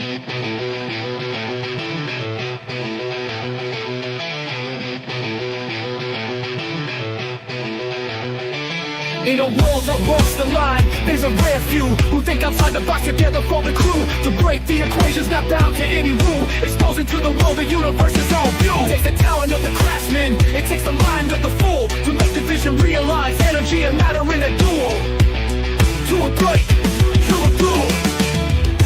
In a world that walks the line, there's a rare few who think outside the box together for the crew. To break the equations, not bound to any rule. Exposing to the world the universe's own view. It takes the talent of the craftsman, it takes the mind of the fool to make the vision realize energy and matter in a duel. To a break, to a duel.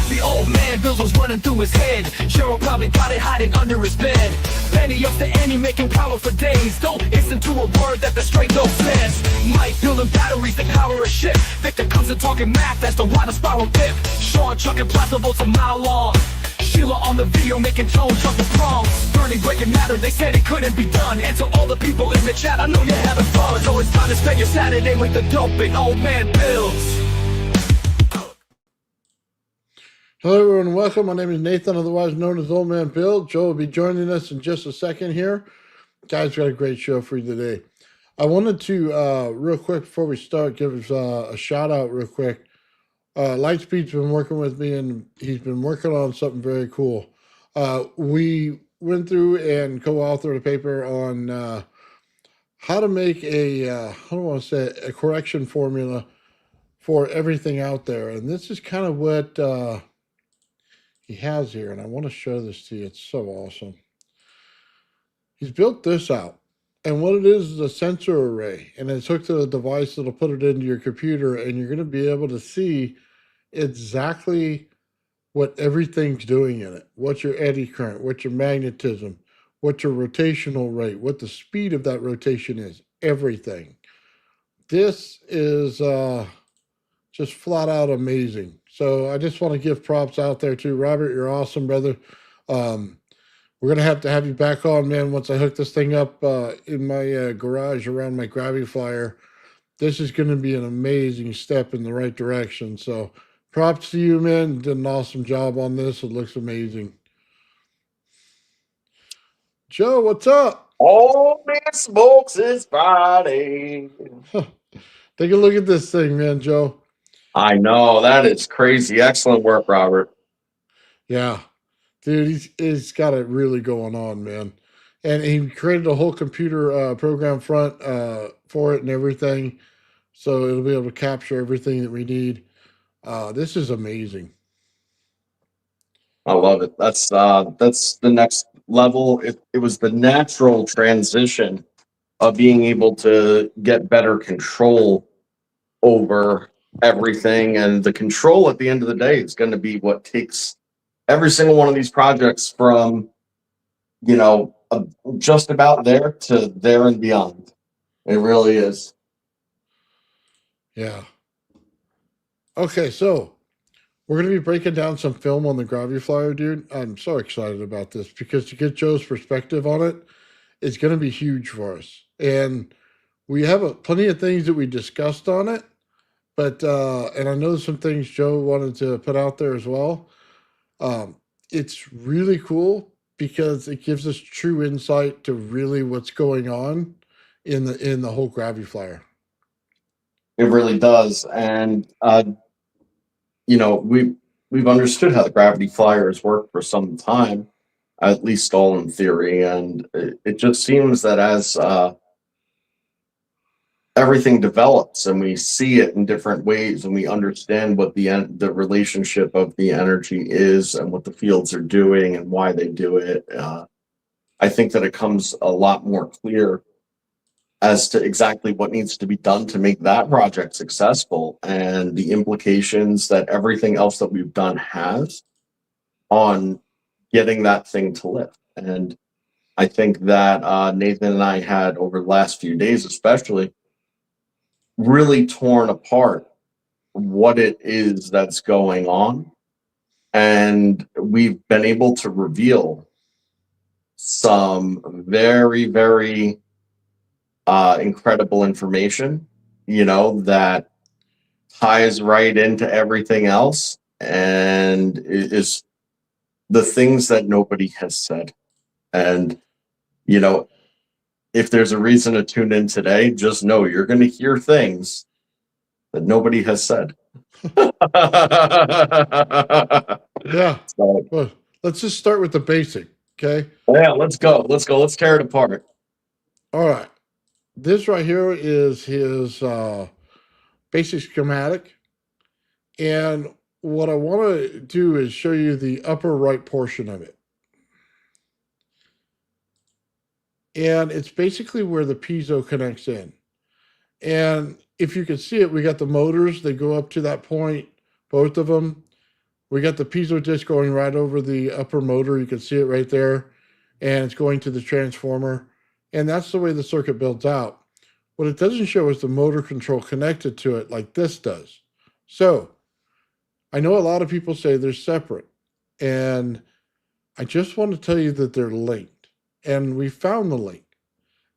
The old man Bills was running through his head. Cheryl probably got it hiding under his bed. Penny up to Annie making power for days. Don't listen to a word that the straight dope says. Mike building batteries that power a ship. Victor comes and talking math, that's the water spiral dip. Sean chucking plasma volts a mile long. Sheila on the video making tones of the prongs. Burning breaking matter, they said it couldn't be done. And to all the people in the chat, I know you're having fun. So it's time to spend your Saturday with the dope and old man Bills. Hello everyone, welcome. My name is Nathan, otherwise known as Old Man Bill. Joe will be joining us in just a second here. Guys, got a great show for you today. I wanted to, real quick before we start, give a shout out real quick. Lightspeed's been working with me and he's been working on something very cool. We went through and co-authored a paper on how to make a correction formula for everything out there. And this is kind of what he has here, and I want to show this to you. It's so awesome. He's built this out, and what it is a sensor array, and it's hooked to a device that'll put it into your computer, and you're going to be able to see exactly what everything's doing in it. What's your eddy current, what's your magnetism, what's your rotational rate, what the speed of that rotation is, everything. This is just flat out amazing. So I just want to give props out there too. Robert, you're awesome, brother. We're going to have you back on, man, once I hook this thing up in my garage around my Graviflyer. This is going to be an amazing step in the right direction. So props to you, man. Did an awesome job on this. It looks amazing. Joe, what's up? All man smokes is Friday. Take a look at this thing, man, Joe. I know, that is crazy. Excellent work, Robert. Yeah, dude, he's got it really going on, man. And he created a whole computer program front for it and everything. So it'll be able to capture everything that we need. This is amazing. I love it. That's the next level. It was the natural transition of being able to get better control over everything, and the control at the end of the day is going to be what takes every single one of these projects from, you know, just about there to there and beyond. It really is. Yeah. Okay, so we're going to be breaking down some film on the Graviflyer, dude. I'm so excited about this because to get Joe's perspective on it, it's going to be huge for us. And we have plenty of things that we discussed on it. But, and I know some things Joe wanted to put out there as well. It's really cool because it gives us true insight to really what's going on in the whole Graviflyer. It really does. And, you know, we've understood how the Graviflyer has worked for some time, at least all in theory. And it just seems that as everything develops and we see it in different ways and we understand what the relationship of the energy is and what the fields are doing and why they do it, I think that it comes a lot more clear as to exactly what needs to be done to make that project successful and the implications that everything else that we've done has on getting that thing to lift. And I think that Nathan and I had, over the last few days especially, really torn apart what it is that's going on. And we've been able to reveal some very, very incredible information, you know, that ties right into everything else and is the things that nobody has said. And, you know, if there's a reason to tune in today, just know you're going to hear things that nobody has said. Yeah. So Well, let's just start with the basic. Okay. yeah, let's go. Let's go. Let's tear it apart. All right. This right here is his basic schematic. And what I want to do is show you the upper right portion of it. And it's basically where the piezo connects in. And if you can see it, we got the motors, they go up to that point, both of them. We got the piezo disc going right over the upper motor. You can see it right there. And it's going to the transformer. And that's the way the circuit builds out. What it doesn't show is the motor control connected to it like this does. So I know a lot of people say they're separate. And I just want to tell you that they're linked. And we found the link.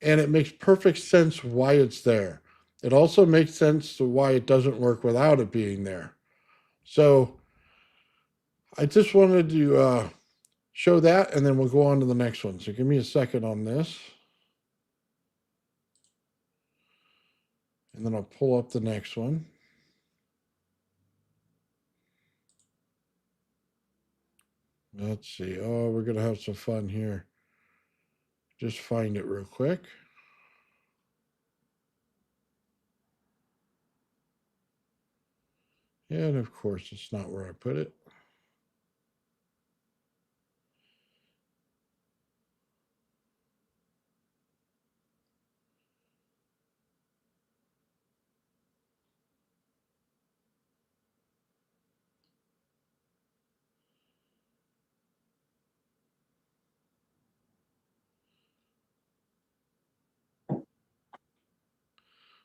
And it makes perfect sense why it's there. It also makes sense to why it doesn't work without it being there. So I just wanted to show that, and then we'll go on to the next one. So give me a second on this. And then I'll pull up the next one. Let's see. Oh, we're going to have some fun here. Just find it real quick. And of course, it's not where I put it.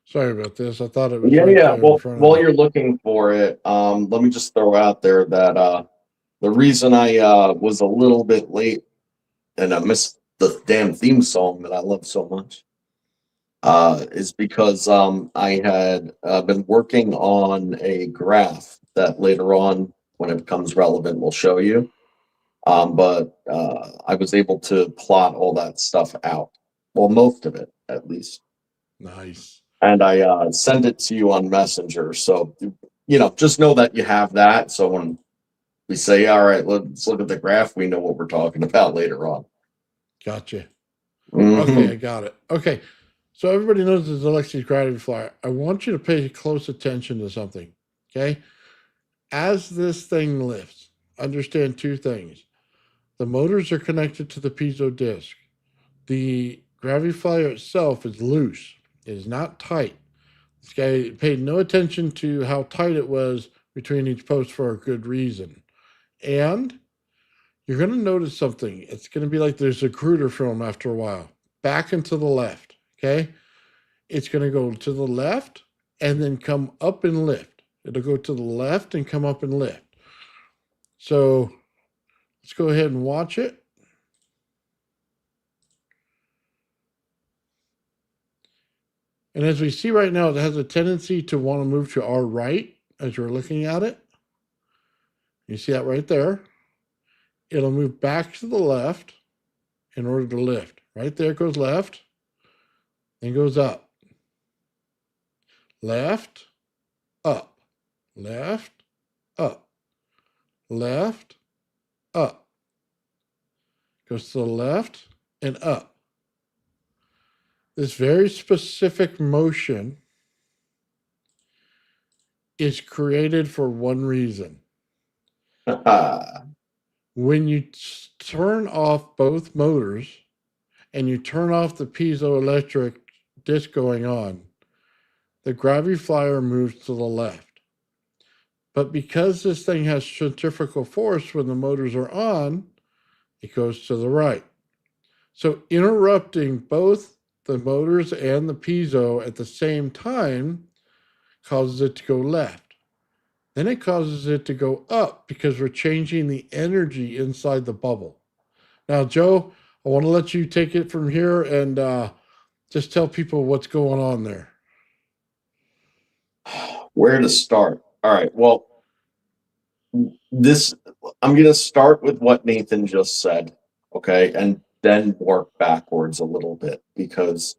Sorry about this. I thought it was right there in Well, front of while me. you're looking for it, let me just throw out there that the reason I was a little bit late and I missed the damn theme song that I love so much is because I had been working on a graph that later on, when it becomes relevant, will show you. But I was able to plot all that stuff out. Well, most of it, at least. Nice. And I sent it to you on Messenger. So, just know that you have that. So when we say, all right, let's look at the graph, we know what we're talking about later on. Gotcha. Mhm. Okay, I got it. Okay. So everybody knows this is Alexi's Graviflyer. I want you to pay close attention to something. Okay. As this thing lifts, understand two things. The motors are connected to the piezo disc. The Graviflyer itself is loose. It is not tight. This guy paid no attention to how tight it was between each post for a good reason. And you're going to notice something. It's going to be like there's a cruder film after a while. Back and to the left. Okay. It's going to go to the left and then come up and lift. It'll go to the left and come up and lift. So let's go ahead and watch it. And as we see right now, it has a tendency to want to move to our right as you're looking at it. You see that right there? It'll move back to the left in order to lift. Right there it goes left, then goes up. Left, up, left, up, left, up. Goes to the left and up. This very specific motion is created for one reason. When you turn off both motors and you turn off the piezoelectric disc going on, the Graviflyer moves to the left. But because this thing has centrifugal force when the motors are on, it goes to the right. So interrupting both the motors and the piezo at the same time causes it to go left. Then it causes it to go up because we're changing the energy inside the bubble. Now, Joe, I want to let you take it from here and just tell people what's going on there. Where to start? All right. Well, I'm going to start with what Nathan just said. Okay. And then work backwards a little bit because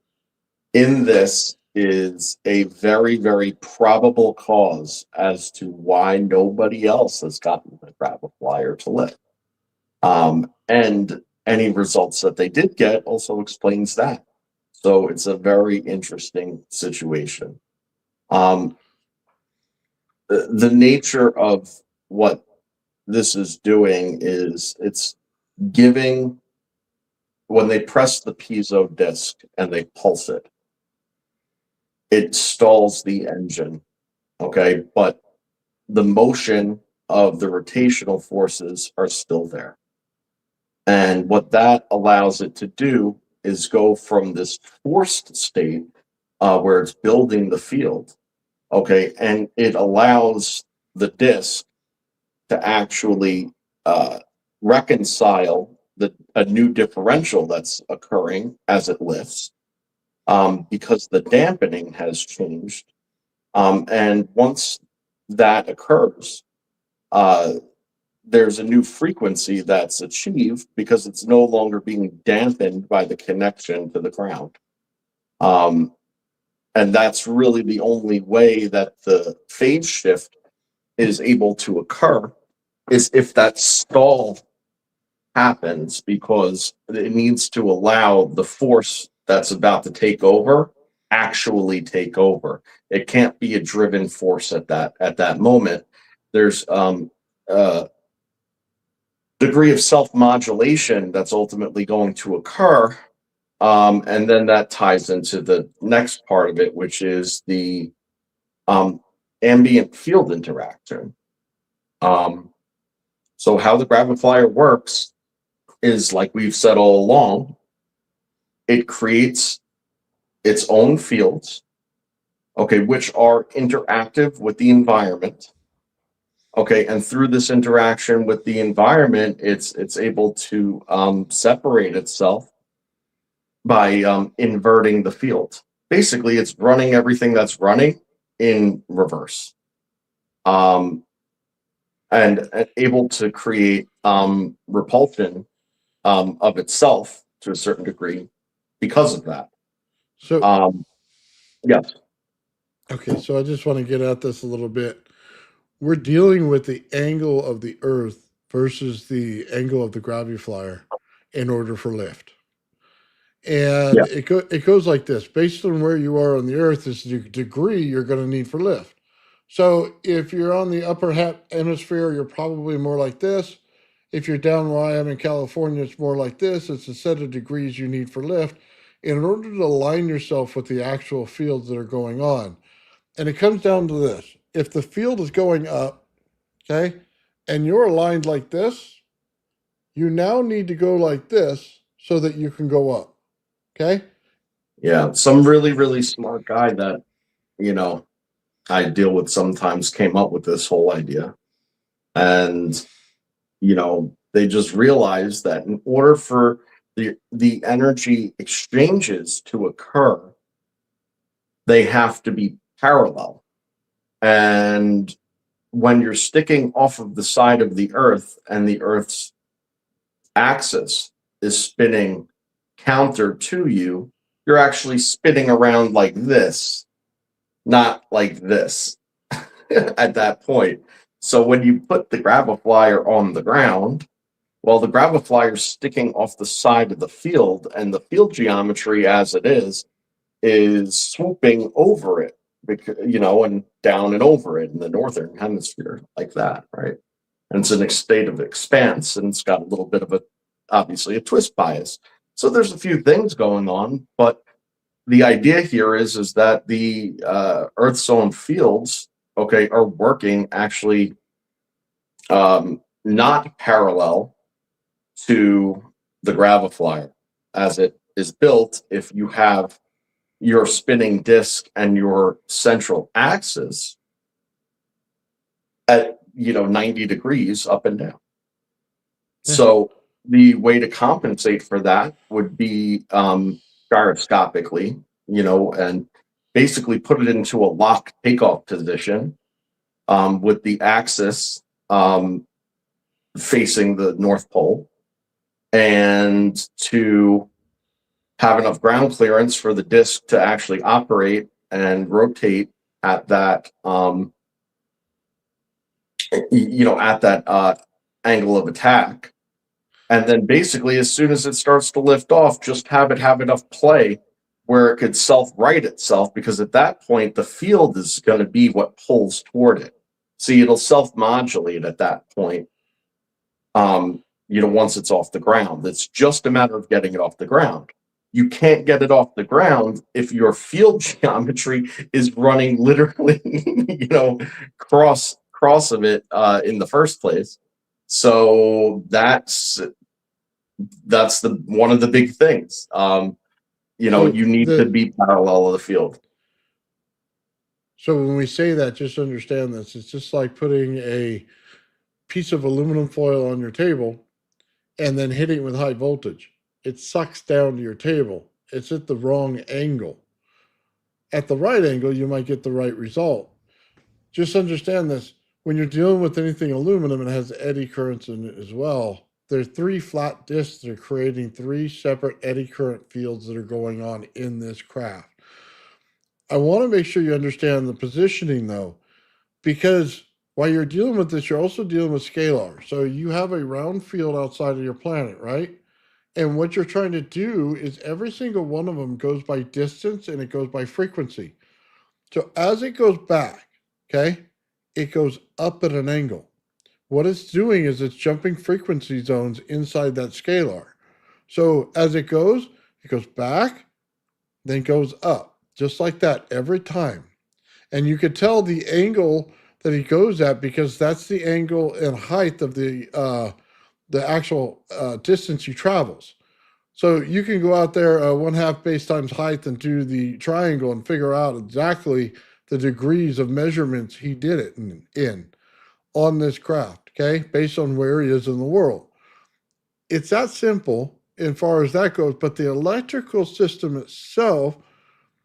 in this, is a very, very probable cause as to why nobody else has gotten the Graviflyer to lift. And any results that they did get also explains that. So it's a very interesting situation. The nature of what this is doing is it's giving, when they press the piezo disc and they pulse it, it stalls the engine. Okay. But the motion of the rotational forces are still there. And what that allows it to do is go from this forced state where it's building the field. Okay. And it allows the disc to actually reconcile a new differential that's occurring as it lifts, because the dampening has changed. And once that occurs, there's a new frequency that's achieved because it's no longer being dampened by the connection to the ground. And that's really the only way that the phase shift is able to occur, is if that stall happens, because it needs to allow the force that's about to take over actually take over. It can't be a driven force at that moment. There's degree of self-modulation that's ultimately going to occur. And then that ties into the next part of it, which is the ambient field interaction. So how the Graviflyer works is, like we've said all along, it creates its own fields, okay, which are interactive with the environment. Okay, and through this interaction with the environment, it's able to separate itself by inverting the field. Basically, it's running everything that's running in reverse, and able to create repulsion of itself to a certain degree because of that. So, Yes. okay, so I just want to get at this a little bit. We're dealing with the angle of the Earth versus the angle of the Graviflyer in order for lift. And Yeah. it goes like this. Based on where you are on the Earth is the degree you're going to need for lift. So if you're on the upper hemisphere, you're probably more like this. If you're down where I am in California, it's more like this. It's a set of degrees you need for lift in order to align yourself with the actual fields that are going on. And it comes down to this. If the field is going up, okay, and you're aligned like this, you now need to go like this so that you can go up. Okay? Yeah. Some really, really smart guy that, I deal with sometimes came up with this whole idea. And, they just realized that in order for the energy exchanges to occur, they have to be parallel. And when you're sticking off of the side of the Earth and the Earth's axis is spinning counter to you, you're actually spinning around like this, not like this at that point. So when you put the Graviflyer on the ground, well, the Graviflyer's sticking off the side of the field, and the field geometry as it is swooping over it, because, and down and over it in the northern hemisphere, like that, right? And it's in a state of expanse, and it's got a little bit of obviously a twist bias. So there's a few things going on, but the idea here is that the Earth's own fields, okay, are working actually not parallel to the Graviflyer as it is built. If you have your spinning disk and your central axis at 90 degrees up and down. So the way to compensate for that would be gyroscopically, and basically put it into a lock takeoff position with the axis facing the North Pole, and to have enough ground clearance for the disc to actually operate and rotate at that at that angle of attack. And then basically, as soon as it starts to lift off, just have enough play where it could self-right itself, because at that point, the field is going to be what pulls toward it. See, it'll self-modulate at that point, once it's off the ground. It's just a matter of getting it off the ground. You can't get it off the ground if your field geometry is running literally, cross of it in the first place. So that's the one of the big things. You need to be parallel of the field. So when we say that, just understand this. It's just like putting a piece of aluminum foil on your table and then hitting it with high voltage. It sucks down to your table. It's at the wrong angle. At the right angle, you might get the right result. Just understand this. When you're dealing with anything aluminum, it has eddy currents in it as well. There are 3 flat discs that are creating 3 separate eddy current fields that are going on in this craft. I want to make sure you understand the positioning, though, because while you're dealing with this, you're also dealing with scalar. So you have a round field outside of your planet, right? And what you're trying to do is every single one of them goes by distance and it goes by frequency. So as it goes back, okay, it goes up at an angle. What it's doing is it's jumping frequency zones inside that scalar. So as it goes back, then goes up, just like that every time. And you could tell the angle that he goes at because that's the angle and height of the actual distance he travels. So you can go out there 1/2 base times height and do the triangle and figure out exactly the degrees of measurements he did it in on this craft, okay, based on where he is in the world. It's that simple as far as that goes, but the electrical system itself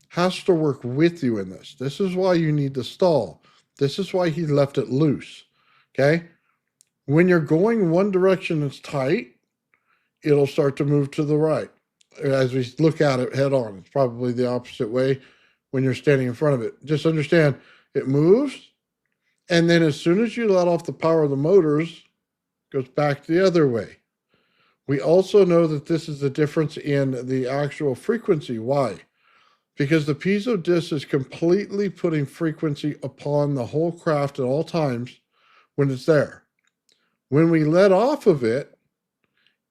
has to work with you in this. This is why you need the stall. This is why he left it loose, okay? When you're going one direction that's tight, it'll start to move to the right. As we look at it head on, it's probably the opposite way when you're standing in front of it. Just understand, it moves, and then as soon as you let off the power of the motors, it goes back the other way. We also know that this is the difference in the actual frequency. Why? Because the piezo disc is completely putting frequency upon the whole craft at all times when it's there. When we let off of it,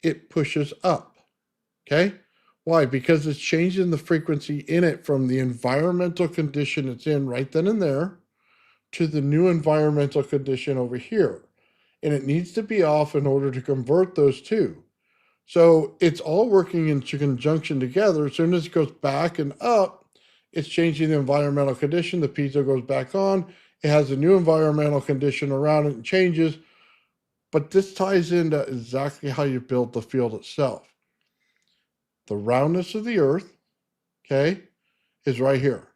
it pushes up, okay? Why? Because it's changing the frequency in it from the environmental condition it's in right then and there to the new environmental condition over here. And it needs to be off in order to convert those two. So it's all working in conjunction together. As soon as it goes back and up, it's changing the environmental condition. The piezo goes back on. It has a new environmental condition around it and changes. But this ties into exactly how you build the field itself. The roundness of the Earth, okay, is right here.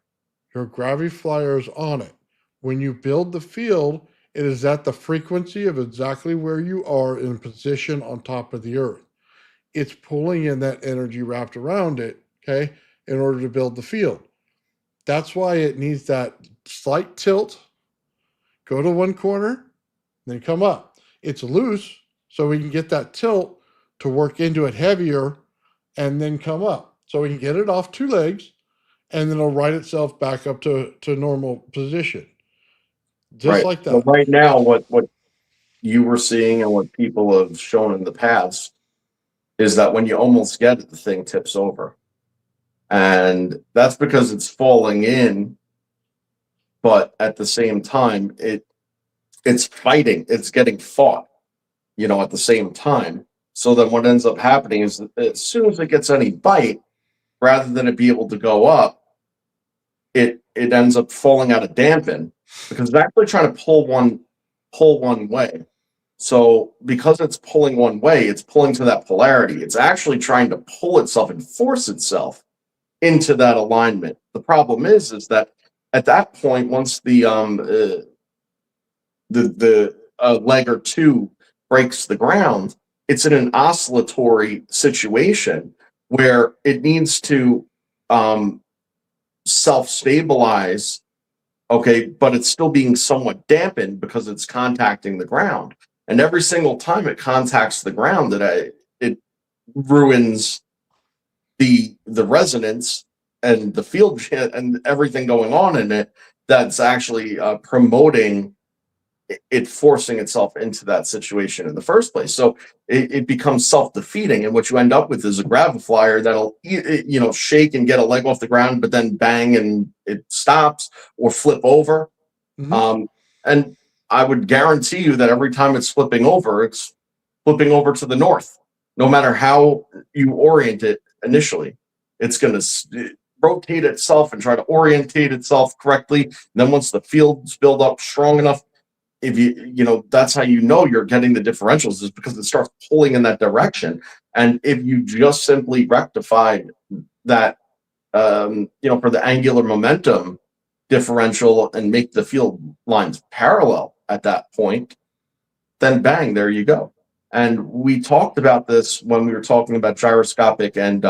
Your Graviflyer is on it. When you build the field, it is at the frequency of exactly where you are in position on top of the Earth. It's pulling in that energy wrapped around it, okay, in order to build the field. That's why it needs that slight tilt, go to one corner, then come up. It's loose, so we can get that tilt to work into it heavier and then come up. So we can get it off 2 legs, and then it'll right itself back up to normal position. Just Right. like that. So right now, what you were seeing and what people have shown in the past is that when you almost get it, the thing tips over. And that's because it's falling in, but at the same time, it's fighting, it's getting fought, at the same time. So then what ends up happening is that as soon as it gets any bite, rather than it be able to go up, it ends up falling out of dampen because it's actually trying to pull one way. So because it's pulling one way, it's pulling to that polarity. It's actually trying to pull itself and force itself into that alignment. The problem is that at that point, once the leg or two breaks the ground, it's in an oscillatory situation where it needs to self-stabilize, okay, but it's still being somewhat dampened because it's contacting the ground. And every single time it contacts the ground, it ruins the resonance and the field and everything going on in it that's actually promoting it, forcing itself into that situation in the first place. So it becomes self-defeating, and what you end up with is a Graviflyer that'll shake and get a leg off the ground, but then bang and it stops or flip over. Mhm. And I would guarantee you that every time it's flipping over to the north. No matter how you orient it initially, it's going to rotate itself and try to orientate itself correctly. And then once the field's built up strong enough, if that's how you know you're getting the differentials, is because it starts pulling in that direction. And if you just simply rectified that, for the angular momentum differential and make the field lines parallel at that point, then bang, there you go. And we talked about this when we were talking about gyroscopic and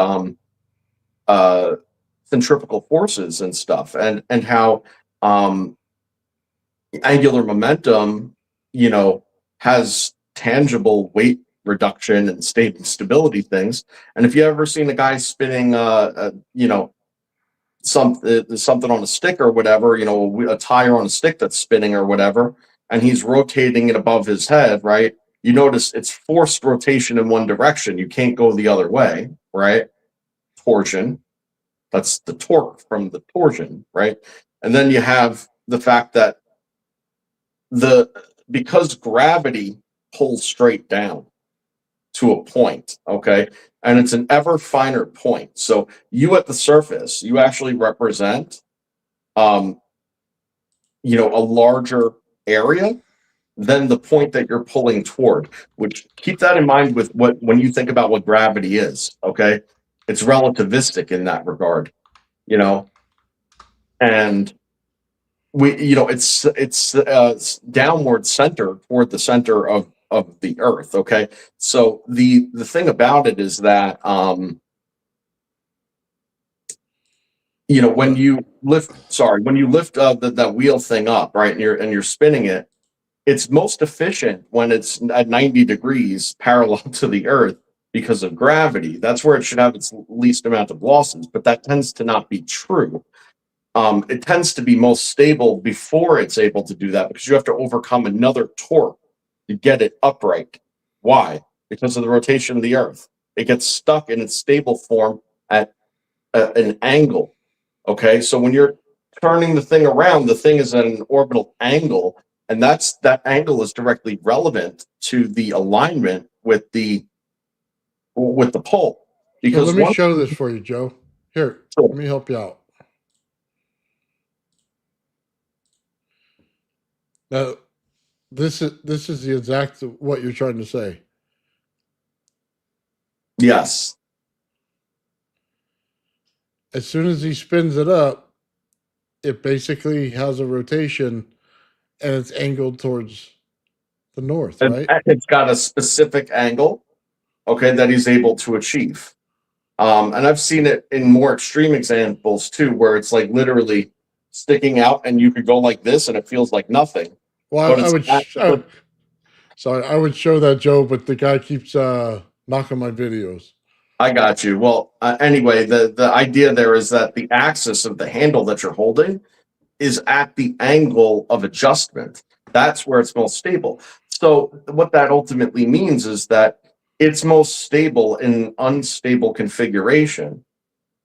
centrifugal forces and stuff, and how angular momentum, has tangible weight reduction and state and stability things. And if you ever seen a guy spinning, something on a stick or whatever, a tire on a stick that's spinning or whatever, and he's rotating it above his head, right? You notice it's forced rotation in one direction. You can't go the other way, right? Torsion. That's the torque from the torsion, right? And then you have the fact that because gravity pulls straight down to a point, okay, and it's an ever finer point. So you at the surface, you actually represent, a larger area than the point that you're pulling toward. Which, keep that in mind with when you think about what gravity is. Okay, it's relativistic in that regard, and it's downward center toward the center of the earth. Okay, so the thing about it is that when you lift that wheel thing up, right, and you're spinning it, it's most efficient when it's at 90 degrees parallel to the earth because of gravity. That's where it should have its least amount of losses, but that tends to not be true. It tends to be most stable before it's able to do that, because you have to overcome another torque to get it upright. Why? Because of the rotation of the earth. It gets stuck in its stable form at an angle. Okay, so when you're turning the thing around, the thing is at an orbital angle, and that angle is directly relevant to the alignment with the pole. So Because let me show this for you, Joe. Here, let me help you out. Now, this is the exact what you're trying to say. Yes. As soon as he spins it up, it basically has a rotation, and it's angled towards the north, right? It's got a specific angle, okay, that he's able to achieve. And I've seen it in more extreme examples too, where it's like literally sticking out, and you could go like this, and it feels like nothing. Well, I would. Sorry, I would show that, Joe, but the guy keeps knocking my videos. I got you. Well, anyway, the idea there is that the axis of the handle that you're holding is at the angle of adjustment. That's where it's most stable. So what that ultimately means is that it's most stable in an unstable configuration.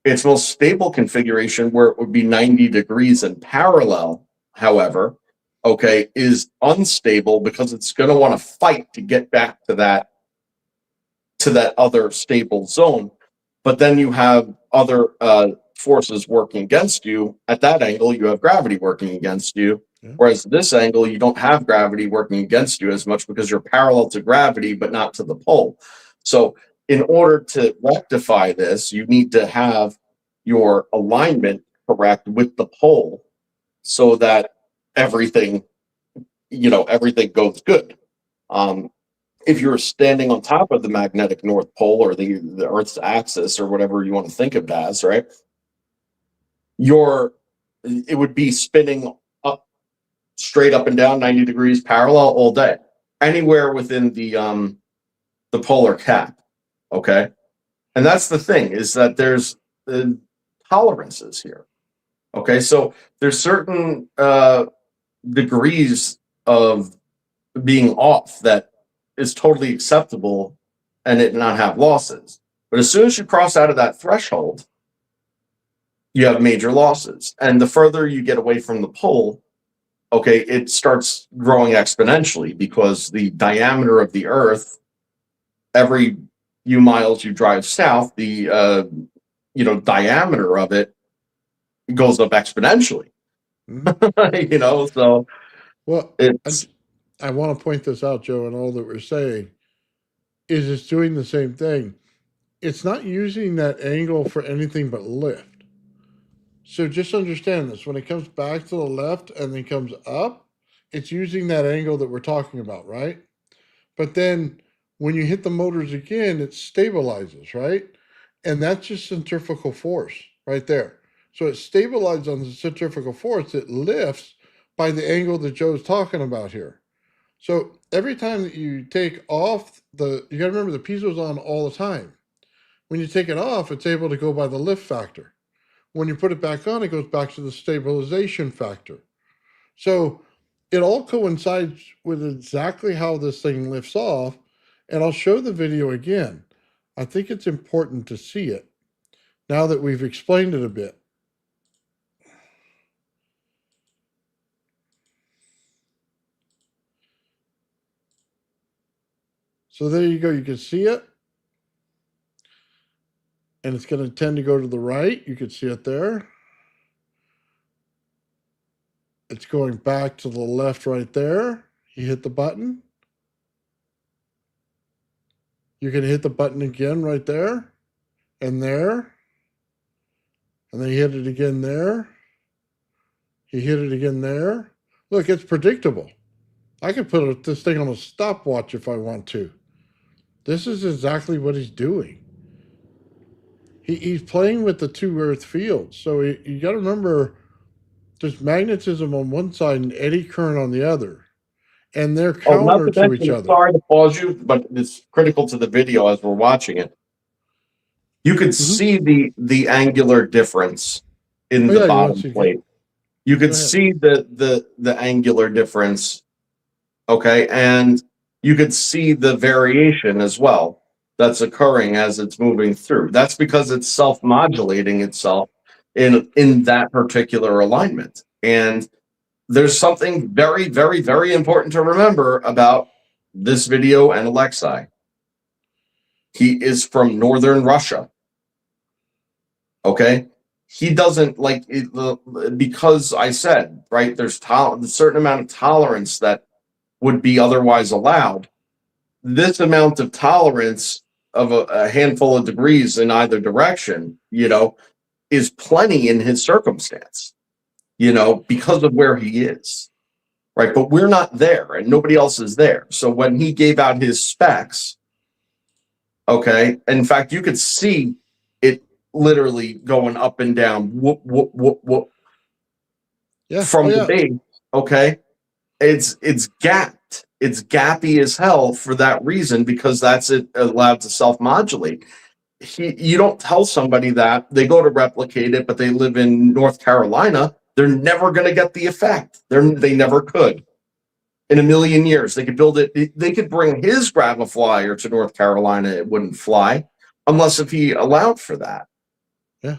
Its most stable configuration, where it would be 90 degrees in parallel, however, okay, is unstable because it's going to want to fight to get back to that other stable zone. But then you have other forces working against you. At that angle, you have gravity working against you. Yeah. Whereas this angle, you don't have gravity working against you as much, because you're parallel to gravity, but not to the pole. So in order to rectify this, you need to have your alignment correct with the pole, so that everything goes good. If you're standing on top of the magnetic North Pole, or the Earth's axis, or whatever you want to think of it as, right? it would be spinning up, straight up and down 90 degrees parallel all day, anywhere within the polar cap. Okay. And that's the thing, is that there's tolerances here. Okay. So there's certain degrees of being off that is totally acceptable and it not have losses. But as soon as you cross out of that threshold, you have major losses. And the further you get away from the pole, okay, it starts growing exponentially, because the diameter of the Earth, every few miles you drive south, the diameter of it goes up exponentially. Mhm. So Well, it's I want to point this out, Joe, and all that we're saying is it's doing the same thing. It's not using that angle for anything but lift. So just understand this. When it comes back to the left and then comes up, it's using that angle that we're talking about, right? But then when you hit the motors again, it stabilizes, right? And that's just centrifugal force right there. So it stabilizes on the centrifugal force. It lifts by the angle that Joe's talking about here. So every time that you take off you got to remember the piezo's on all the time. When you take it off, it's able to go by the lift factor. When you put it back on, it goes back to the stabilization factor. So it all coincides with exactly how this thing lifts off. And I'll show the video again. I think it's important to see it now that we've explained it a bit. So there you go. You can see it. And it's going to tend to go to the right. You can see it there. It's going back to the left right there. You hit the button. You're going to hit the button again right there and there. And then you hit it again there. You hit it again there. Look, it's predictable. I could put this thing on a stopwatch if I want to. This is exactly what he's doing. He's playing with the two Earth fields. So you got to remember there's magnetism on one side and eddy current on the other. And they're not counter to to each mention, other. sorry to pause you, but it's critical to the video as we're watching it. You could Mm-hmm. see the angular difference in Oh, the yeah, you want bottom to see plate. You Go could ahead. see the angular difference, okay, and you could see the variation as well that's occurring as it's moving through. That's because it's self-modulating itself in that particular alignment. And there's something very, very, very important to remember about this video and Alexei. He is from northern Russia. Okay. He doesn't like it, because I said, right, there's a certain amount of tolerance that would be otherwise allowed. This amount of tolerance of a handful of degrees in either direction, is plenty in his circumstance, because of where he is. Right. But we're not there and nobody else is there. So when he gave out his specs, okay, in fact, you could see it literally going up and down, whoop, whoop, whoop, whoop, Yeah. from Oh, the yeah. base. Okay. It's gapped. It's gappy as hell for that reason, because that's it allowed to self-modulate. You don't tell somebody that they go to replicate it, but they live in North Carolina, they're never going to get the effect. They never could. In a million years, they could build it. They could bring his Graviflyer to North Carolina. It wouldn't fly unless if he allowed for that. Yeah.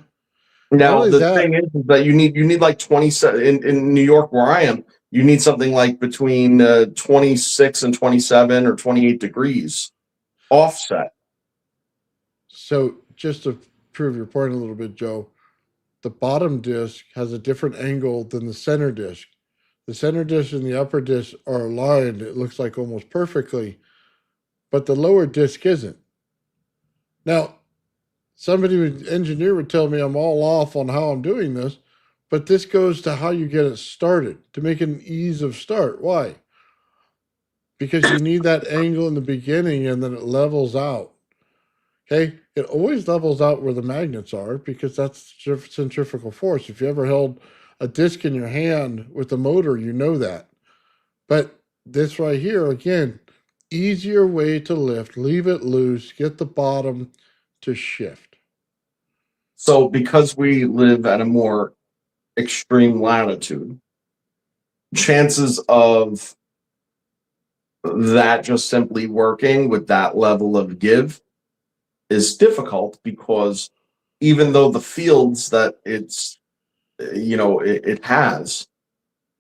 Not Now, only the that, thing is that you need like 27 in New York where I am. You need something like between 26 and 27 or 28 degrees offset. so just to prove your point a little bit, Joe, the bottom disc has a different angle than the center disc. The center disc and the upper disc are aligned. It looks like almost perfectly, but the lower disc isn't. Now, engineer would tell me I'm all off on how I'm doing this, but this goes to how you get it started to make it an ease of start. Why? Because you need that angle in the beginning and then it levels out. Okay, it always levels out where the magnets are because that's centrifugal force. If you ever held a disc in your hand with a motor, you know that. But this right here, again, easier way to lift, leave it loose, get the bottom to shift. So because we live at a more extreme latitude, chances of that just simply working with that level of give is difficult, because even though the fields that it has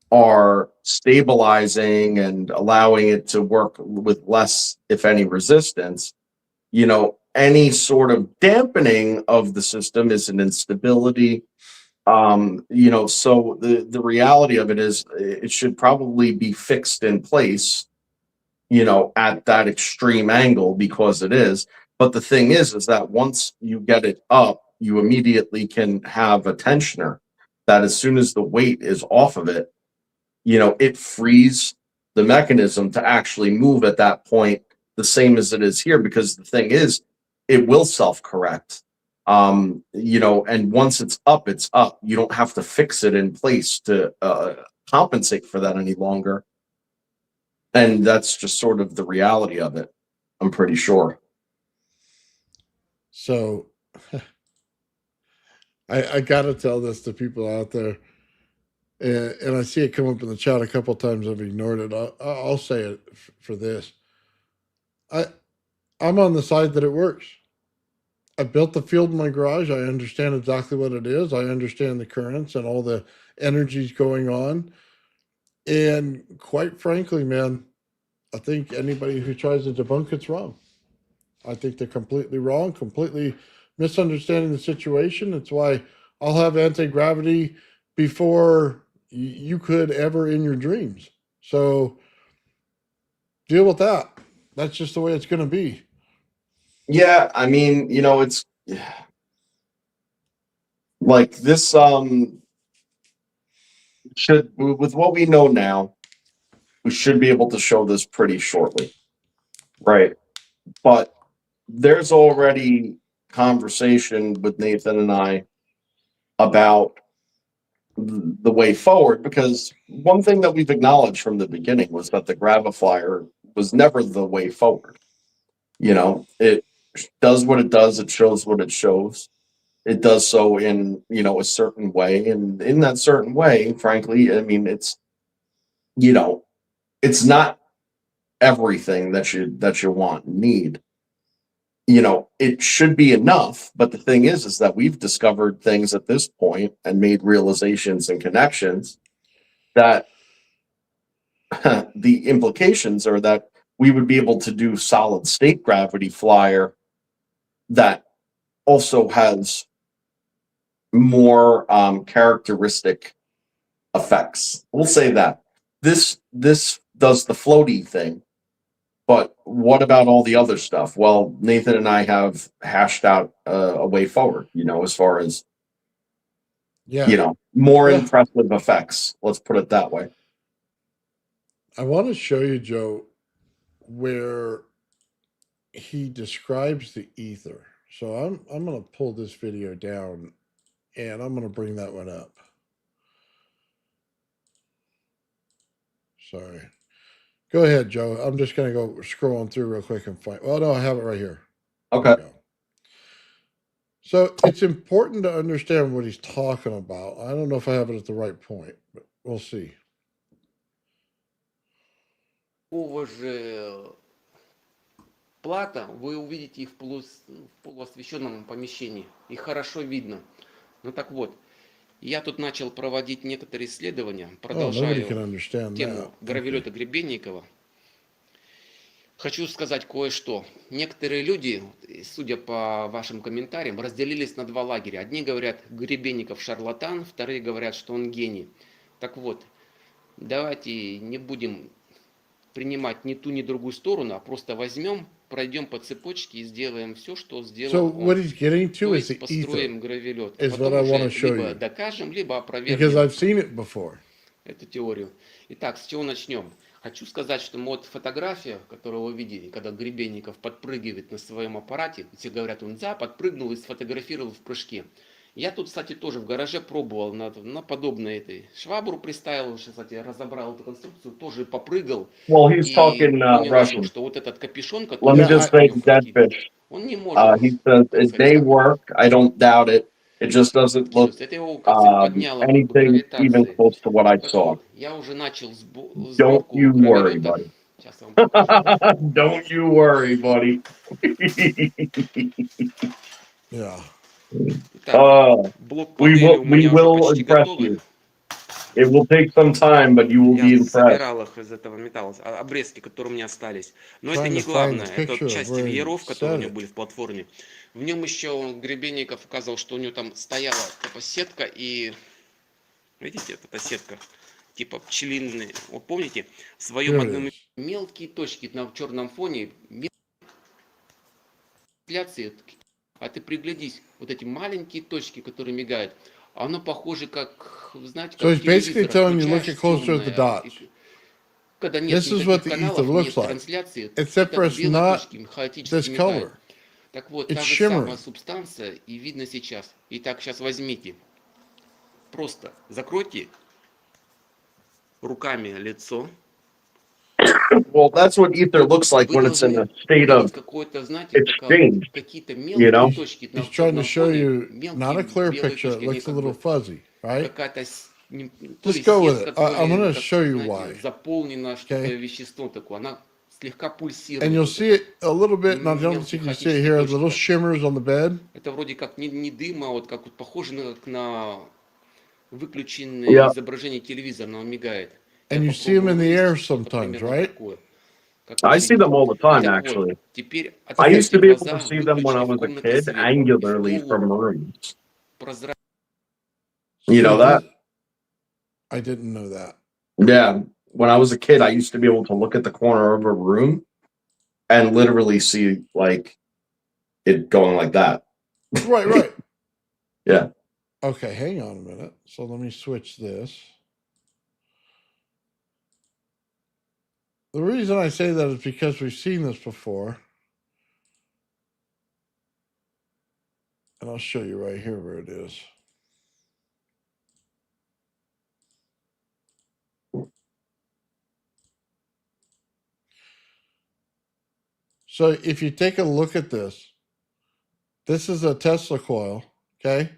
are stabilizing and allowing it to work with less, if any, resistance, any sort of dampening of the system is an instability. So the reality of it is it should probably be fixed in place, at that extreme angle, because it is. But the thing is that once you get it up, you immediately can have a tensioner that, as soon as the weight is off of it, it frees the mechanism to actually move at that point, the same as it is here. Because the thing is, it will self-correct. And once it's up, it's up. You don't have to fix it in place to compensate for that any longer. And that's just sort of the reality of it, I'm pretty sure. So I got to tell this to people out there, and I see it come up in the chat a couple times. I've ignored it. I'll say it for this. I'm on the side that it works. I built the field in my garage. I understand exactly what it is. I understand the currents and all the energies going on. And quite frankly, man, I think anybody who tries to debunk it's wrong. I think they're completely wrong, completely misunderstanding the situation. That's why I'll have anti-gravity before you could ever in your dreams. So deal with that. That's just the way it's going to be. Yeah, I mean, it's like this. Should, with what we know now, we should be able to show this pretty shortly, right? But there's already conversation with Nathan and I about the way forward, because one thing that we've acknowledged from the beginning was that the Graviflyer was never the way forward. It does what it does, it shows what it shows. It does so in, a certain way, and in that certain way, frankly, I mean, it's not everything that you want and need. It should be enough, but the thing is that we've discovered things at this point and made realizations and connections that the implications are that we would be able to do solid state gravity flyer that also has more characteristic effects. We'll say that this does the floaty thing, but what about all the other stuff? Well, Nathan and I have hashed out a way forward, as far as more impressive effects. Let's put it that way. I want to show you, Joe, where he describes the ether. So I'm going to pull this video down, and I'm going to bring that one up. Sorry. Go ahead, Joe. I'm just going to go scrolling through real quick and find. Well, no, I have it right here. Okay. So it's important to understand what he's talking about. I don't know if I have it at the right point, but we'll see. Такого же плата вы увидите и в полуосвещенном помещении. Их хорошо видно. Ну так вот, я тут начал проводить некоторые исследования, продолжаю тему гравелета Гребенникова. Хочу сказать кое-что. Некоторые люди, судя по вашим комментариям, разделились на два лагеря. Одни говорят, Гребенников шарлатан, вторые говорят, что он гений. Так вот, давайте не будем принимать ни ту, ни другую сторону, а просто возьмем, пройдем по цепочке и сделаем все, что сделал он. То есть построим гравелет. Потом уже либо докажем, либо опровергнем эту теорию. Итак, с чего начнем? Хочу сказать, что вот фотография, которую вы видели, когда Гребенников подпрыгивает на своем аппарате, все говорят, он подпрыгнул и сфотографировал в прыжке. Я тут, кстати, тоже в гараже пробовал на подобной этой швабру приставил, кстати, я разобрал эту конструкцию, тоже попрыгал Well, he's и talking понял одно, Russian. что вот этот капюшон, Let который me Yeah, just сейчас say у него в dead квартире, fish. он не может, He says так it сказать, may как work. I don't doubt it. It just doesn't look откинуться. Это его, как сказать, подняло по anything even гравитации. close to what I Так saw. вот, я уже начал Don't сборку you worry, гравелета. buddy. Сейчас я вам покажу. Don't you worry, buddy. yeah. Итак, блок панели у We меня уже will почти impress готовы. you. It will take some time, but you will Я be impressed. собирал их из этого металла, обрезки, которые у меня остались. Но это Trying не to find главное, the это picture of части where he вееров, которые у said него it. были в платформе. В нем еще Гребенников указывал, что у него там стояла типа сетка и... Видите, вот эта сетка, типа пчелиные. Вот помните, в своем Here it одном is. мелкие точки на черном фоне, вентиляции, а ты приглядись, вот эти маленькие точки, которые мигают, оно похоже как, знаете, So как he's basically телевизор, telling you look включаешь at closer at the темное, dots. когда нет This is what никаких the ether каналов, looks нет like, трансляции, except for это it's белые not точки хаотически this мигают. color. Так вот, It's та же самая shimmering. субстанция и видно сейчас. Итак, сейчас возьмите, просто закройте руками лицо. Well, that's what ether looks like Вы when it's in должны a state of увидеть какое-то, знаете, exchange. какие-то You мелкие know, точки He's на trying to черном show фоне, you not мелкие a clear белые picture. It точки, они looks a как little бы fuzzy, right? какая-то то ли Just go with сетка, it. то I'm going ли, to как, show you знаете, why. заполнена что-то Okay. вещество такое. Она слегка And пульсирует. you'll Вот see это. it a little bit, and I don't Мелкие think you see it хаотические here, точки little так. shimmers on the bed. Это вроде как не дым, а вот как вот похоже на выключенное Yeah. изображение телевизора, оно мигает. And Я you see them in попробую the air вывести что-то sometimes, примерно right? такое. Как I вы see видите. them all the time, Итак, actually. вот, теперь I used откройте to be able to глаза, see them when I выключите в was a комнате kid, свет. И в angularly from полу rooms. прозрачный. You know that? I didn't know that. Yeah. When I was a kid, I used to be able to look at the corner of a room and literally see like it going like that. Right, right. Yeah. Okay, hang on a minute. So let me switch this. The reason I say that is because we've seen this before. And I'll show you right here where it is. So if you take a look at this is a Tesla coil, okay?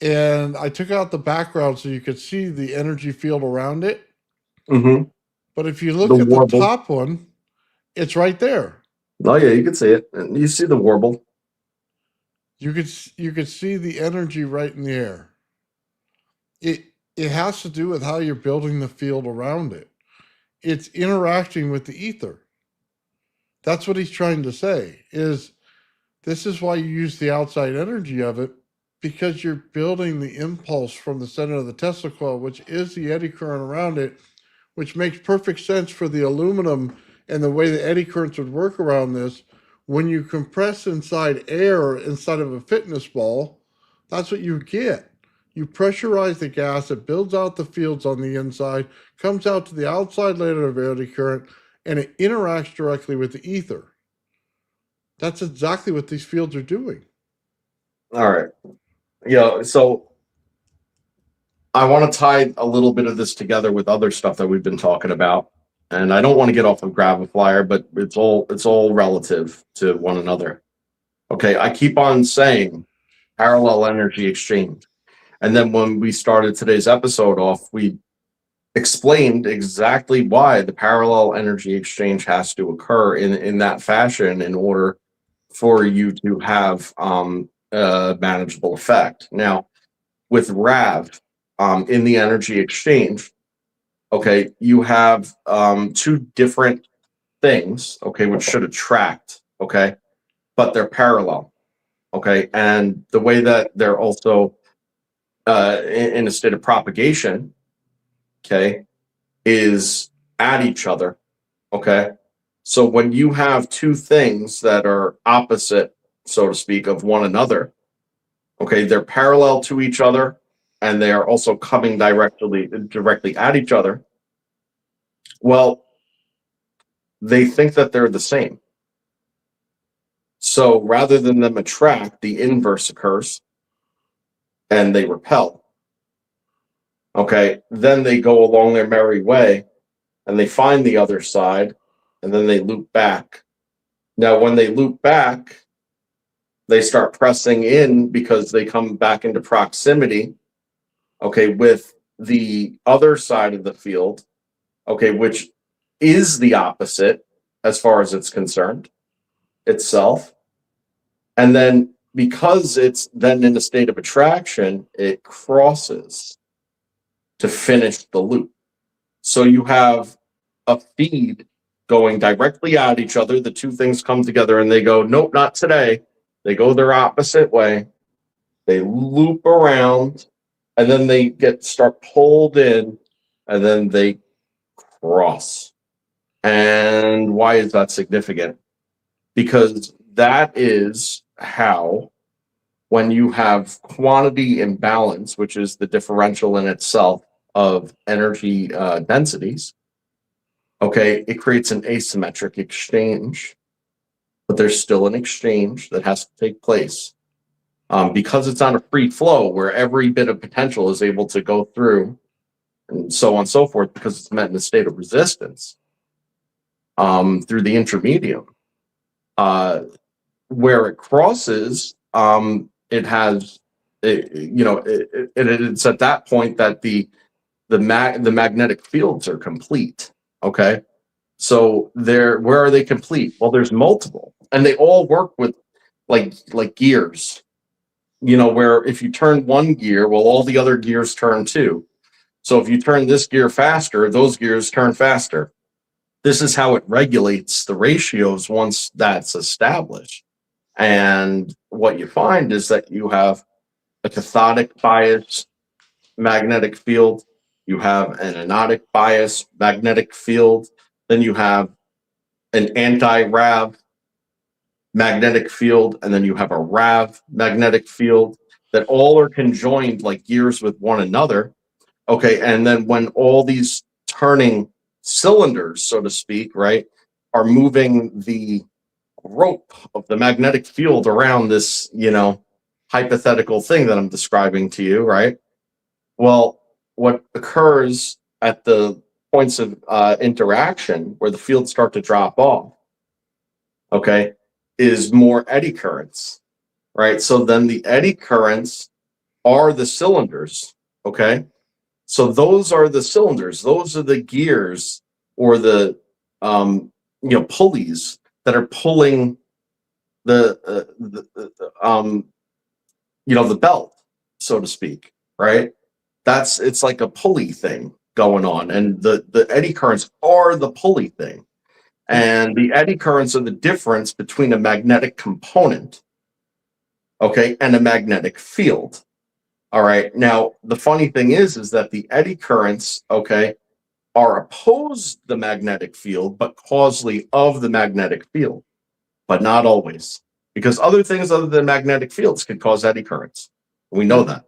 And I took out the background so you could see the energy field around it. Mm-hmm. But if you look The at warble. the top one, it's right there. Oh yeah, you can see it. And you see the warble. You could see the energy right in the air. It has to do with how you're building the field around it. It's interacting with the ether. That's what he's trying to say. This is why you use the outside energy of it, because you're building the impulse from the center of the Tesla coil, which is the eddy current around it, which makes perfect sense for the aluminum and the way the eddy currents would work around this. When you compress inside air inside of a fitness ball, that's what you get. You pressurize the gas, it builds out the fields on the inside, comes out to the outside layer of eddy current, and it interacts directly with the ether. That's exactly what these fields are doing. All right. Yeah, so I want to tie a little bit of this together with other stuff that we've been talking about. And I don't want to get off of Graviflyer, but it's all relative to one another. Okay, I keep on saying parallel energy exchange. And then when we started today's episode off, we explained exactly why the parallel energy exchange has to occur in that fashion in order for you to have a manageable effect. Now, with RAV, in the energy exchange, okay, you have two different things, okay, which should attract, okay, but they're parallel, okay, and the way that they're also in a state of propagation, okay, is at each other, okay. So when you have two things that are opposite, so to speak, of one another, okay, they're parallel to each other, and they are also coming directly at each other. Well, they think that they're the same. So rather than them attract, the inverse occurs and they repel. Okay, then they go along their merry way and they find the other side and then they loop back. Now, when they loop back, they start pressing in because they come back into proximity, okay, with the other side of the field, okay, which is the opposite as far as it's concerned itself. And then because it's then in a state of attraction, it crosses to finish the loop. So you have a feed going directly at each other. The two things come together and they go, nope, not today. They go their opposite way. They loop around and then they start pulled in and then they cross. And why is that significant? Because that is how, when you have quantity imbalance, which is the differential in itself of energy densities, okay, it creates an asymmetric exchange, but there's still an exchange that has to take place. Because it's on a free flow where every bit of potential is able to go through and so on and so forth, because it's met in a state of resistance through the intermedium. Where it crosses, it's at that point that the magnetic fields are complete. Okay, so where are they complete? Well, there's multiple, and they all work with like gears. Where if you turn one gear, well, all the other gears turn too. So if you turn this gear faster, those gears turn faster. This is how it regulates the ratios once that's established. And what you find is that you have a cathodic bias magnetic field, you have an anodic bias magnetic field, then you have an anti-RAV magnetic field, and then you have a RAV magnetic field that all are conjoined like gears with one another. Okay, and then when all these turning cylinders, so to speak, right, are moving the rope of the magnetic field around this, hypothetical thing that I'm describing to you, right? Well, what occurs at the points of interaction where the fields start to drop off, okay, is more eddy currents, right? So then the eddy currents are the cylinders, okay? So those are the cylinders. Those are the gears or the pulleys that are pulling the belt, so to speak, right? It's like a pulley thing going on, and the eddy currents are the pulley thing, and the eddy currents are the difference between a magnetic component, okay, and a magnetic field. All right. Now, the funny thing is that the eddy currents, okay, are opposed to the magnetic field, but causally of the magnetic field, but not always, because other things other than magnetic fields can cause eddy currents. We know that.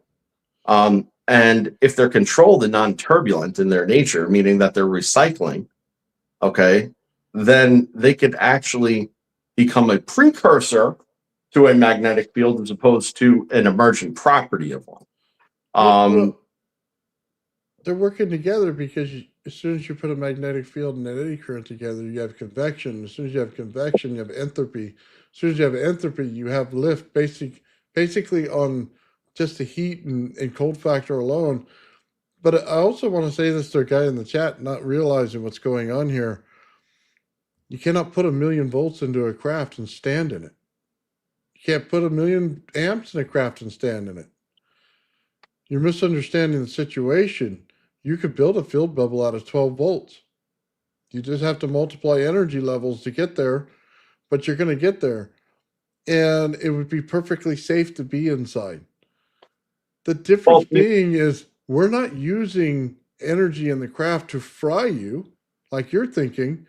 And if they're controlled and non-turbulent in their nature, meaning that they're recycling, okay, then they could actually become a precursor to a magnetic field as opposed to an emergent property of one. They're working together because as soon as you put a magnetic field and an eddy current together, you have convection. As soon as you have convection, you have entropy. As soon as you have entropy, you have lift basically on just the heat and cold factor alone. But I also want to say this to a guy in the chat, not realizing what's going on here. You cannot put 1,000,000 volts into a craft and stand in it. You can't put 1,000,000 amps in a craft and stand in it. You're misunderstanding the situation. You could build a field bubble out of 12 volts. You just have to multiply energy levels to get there, but you're going to get there. And it would be perfectly safe to be inside. The difference being is we're not using energy in the craft to fry you like you're thinking.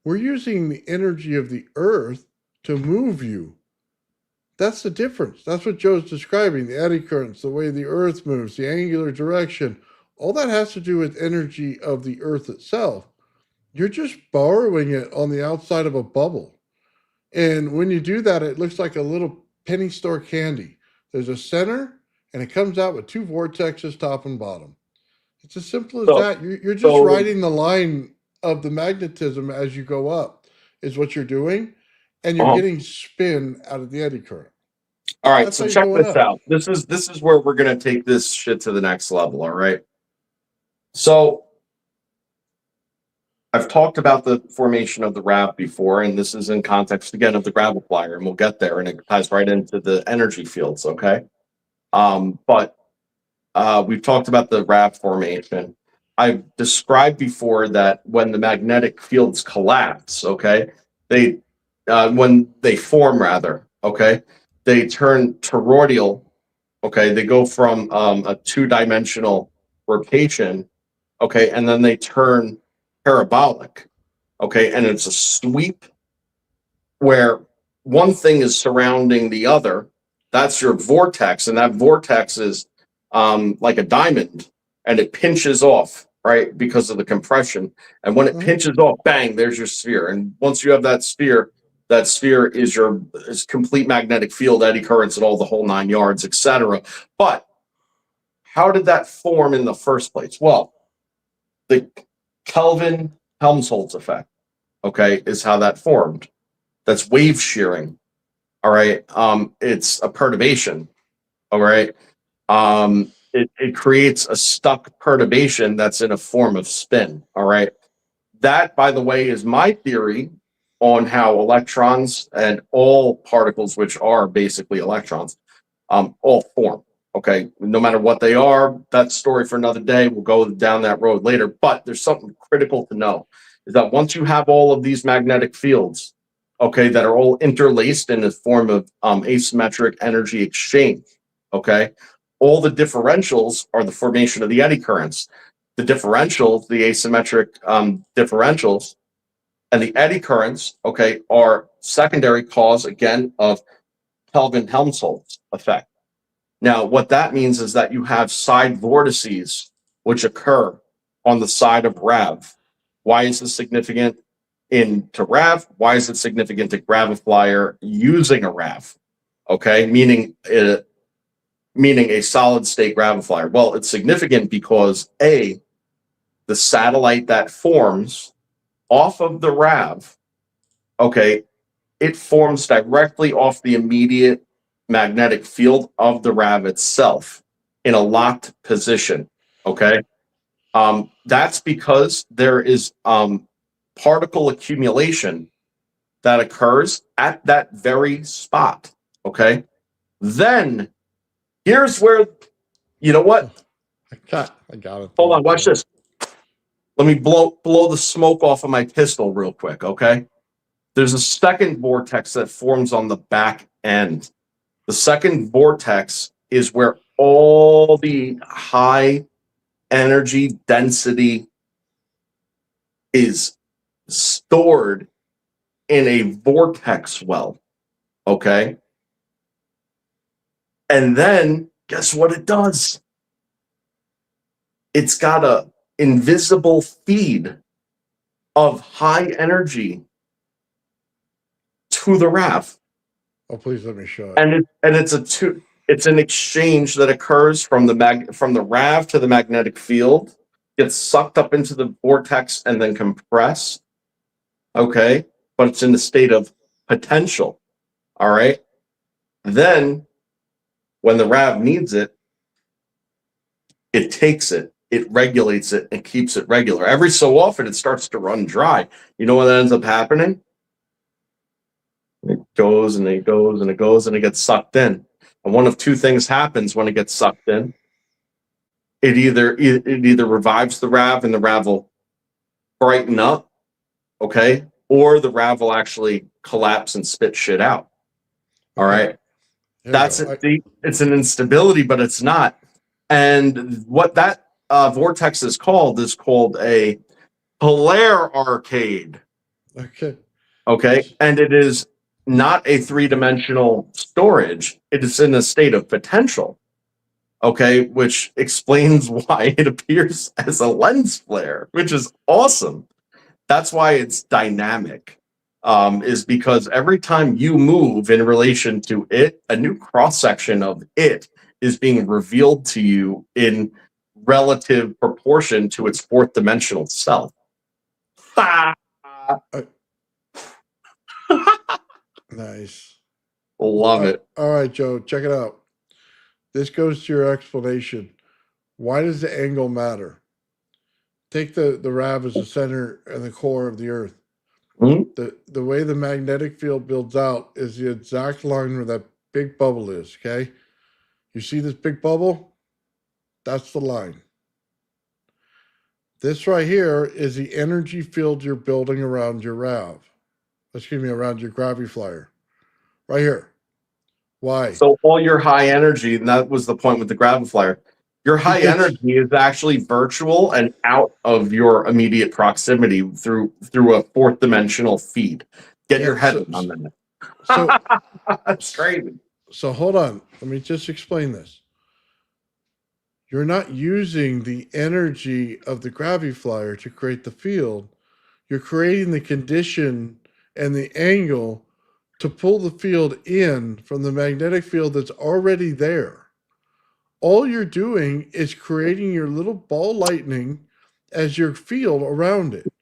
We're using the energy of the earth to move you. That's the difference. That's what Joe's describing, the eddy currents, the way the earth moves, the angular direction. All that has to do with energy of the earth itself. you're just borrowing it on the outside of a bubble. And when you do that, it looks like a little penny store candy. There's a center, and it comes out with two vortexes, top and bottom. It's as simple as So, that. You're just so riding the line of the magnetism as you go up, is what you're doing. And you're uh getting spin out of the eddy current. all right. That's So how you're check going this up. out. This is where we're gonna take this shit to the next level. All right. So I've talked about the formation of the RAV before, and this is in context again of the Graviflyer, and we'll get there, and it ties right into the energy fields. Okay. But we've talked about the RAV formation. I've described before that when the magnetic fields collapse, okay, they when they form rather, okay, they turn toroidal. Okay, they go from a two-dimensional rotation, okay, and then they turn parabolic, okay, and it's a sweep where one thing is surrounding the other. That's your vortex, and that vortex is like a diamond, and it pinches off, right, because of the compression. And when it Mhm. pinches off, bang, there's your sphere. And once you have that sphere is your complete magnetic field, eddy currents, and all the whole 9 yards, etc. But how did that form in the first place? Well, the Kelvin Helmholtz effect, okay, is how that formed. That's wave shearing. All right. It's a perturbation. All right. It creates a stuck perturbation that's in a form of spin. All right. That, by the way, is my theory on how electrons and all particles, which are basically electrons, all form. Okay. No matter what they are, that's a story for another day. We'll go down that road later. But there's something critical to know is that once you have all of these magnetic fields, okay, that are all interlaced in a form of asymmetric energy exchange, okay, all the differentials are the formation of the eddy currents. The differentials, the asymmetric differentials, and the eddy currents, okay, are secondary cause again of Kelvin-Helmholtz effect. Now, what that means is that you have side vortices which occur on the side of RAV. Why is this significant to RAV? Why is it significant to Graviflyer using a RAV? Okay, meaning a solid state Graviflyer. Well, it's significant because A, the satellite that forms off of the RAV, okay, it forms directly off the immediate magnetic field of the RAV itself in a locked position. Okay. That's because there is particle accumulation that occurs at that very spot. Okay. Then here's where, you know what? I got it. Hold on, watch this. Let me blow the smoke off of my pistol real quick. Okay. There's a second vortex that forms on the back end. The second vortex is where all the high energy density is stored in a vortex well. Okay. And then guess what it does? It's got a invisible feed of high energy to the RAV. Oh, please let me show it. And it's an exchange that occurs from the RAV to the magnetic field, gets sucked up into the vortex and then compressed. Okay, but it's in the state of potential. All right. Then when the RAV needs it, it takes it, it regulates it, and keeps it regular. Every so often it starts to run dry. You know what ends up happening? It goes and it goes and it goes and it gets sucked in. And one of two things happens when it gets sucked in. It either revives the RAV and the RAV will brighten up, okay, or the RAV will actually collapse and spit shit out. All right. That's it. It's an instability, but it's not. And what that vortex is called a polar arcade. Okay. Okay. And it is not a three-dimensional storage. It is in a state of potential. Okay. Which explains why it appears as a lens flare, which is awesome. That's why it's dynamic. Is because every time you move in relation to it, a new cross section of it is being revealed to you in relative proportion to its fourth dimensional self. Ah! Uh, nice. Love it. All right, Joe, check it out. This goes to your explanation. Why does the angle matter? Take the RAV as the center and the core of the Earth. Hmm? The way the magnetic field builds out is the exact line where that big bubble is, okay? You see this big bubble? That's the line. This right here is the energy field you're building around your RAV. Excuse me, around your Graviflyer. Right here. Why? So all your high energy, and that was the point with the Graviflyer, your high energy is actually virtual and out of your immediate proximity through a fourth dimensional feed. Get your head on that. So That's crazy. So hold on. Let me just explain this. You're not using the energy of the Graviflyer to create the field. You're creating the condition and the angle to pull the field in from the magnetic field that's already there. All you're doing is creating your little ball lightning as your field around it.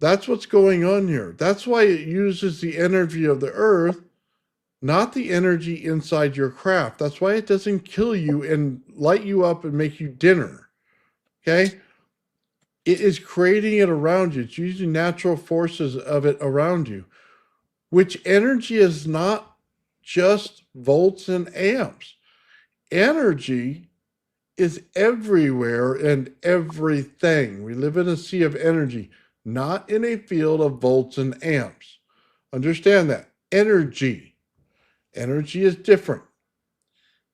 That's what's going on here. That's why it uses the energy of the Earth, not the energy inside your craft. That's why it doesn't kill you and light you up and make you dinner. Okay? It is creating it around you. It's using natural forces of it around you, which energy is not just volts and amps. Energy is everywhere and everything. We live in a sea of energy, not in a field of volts and amps. Understand that. Energy. Energy is different.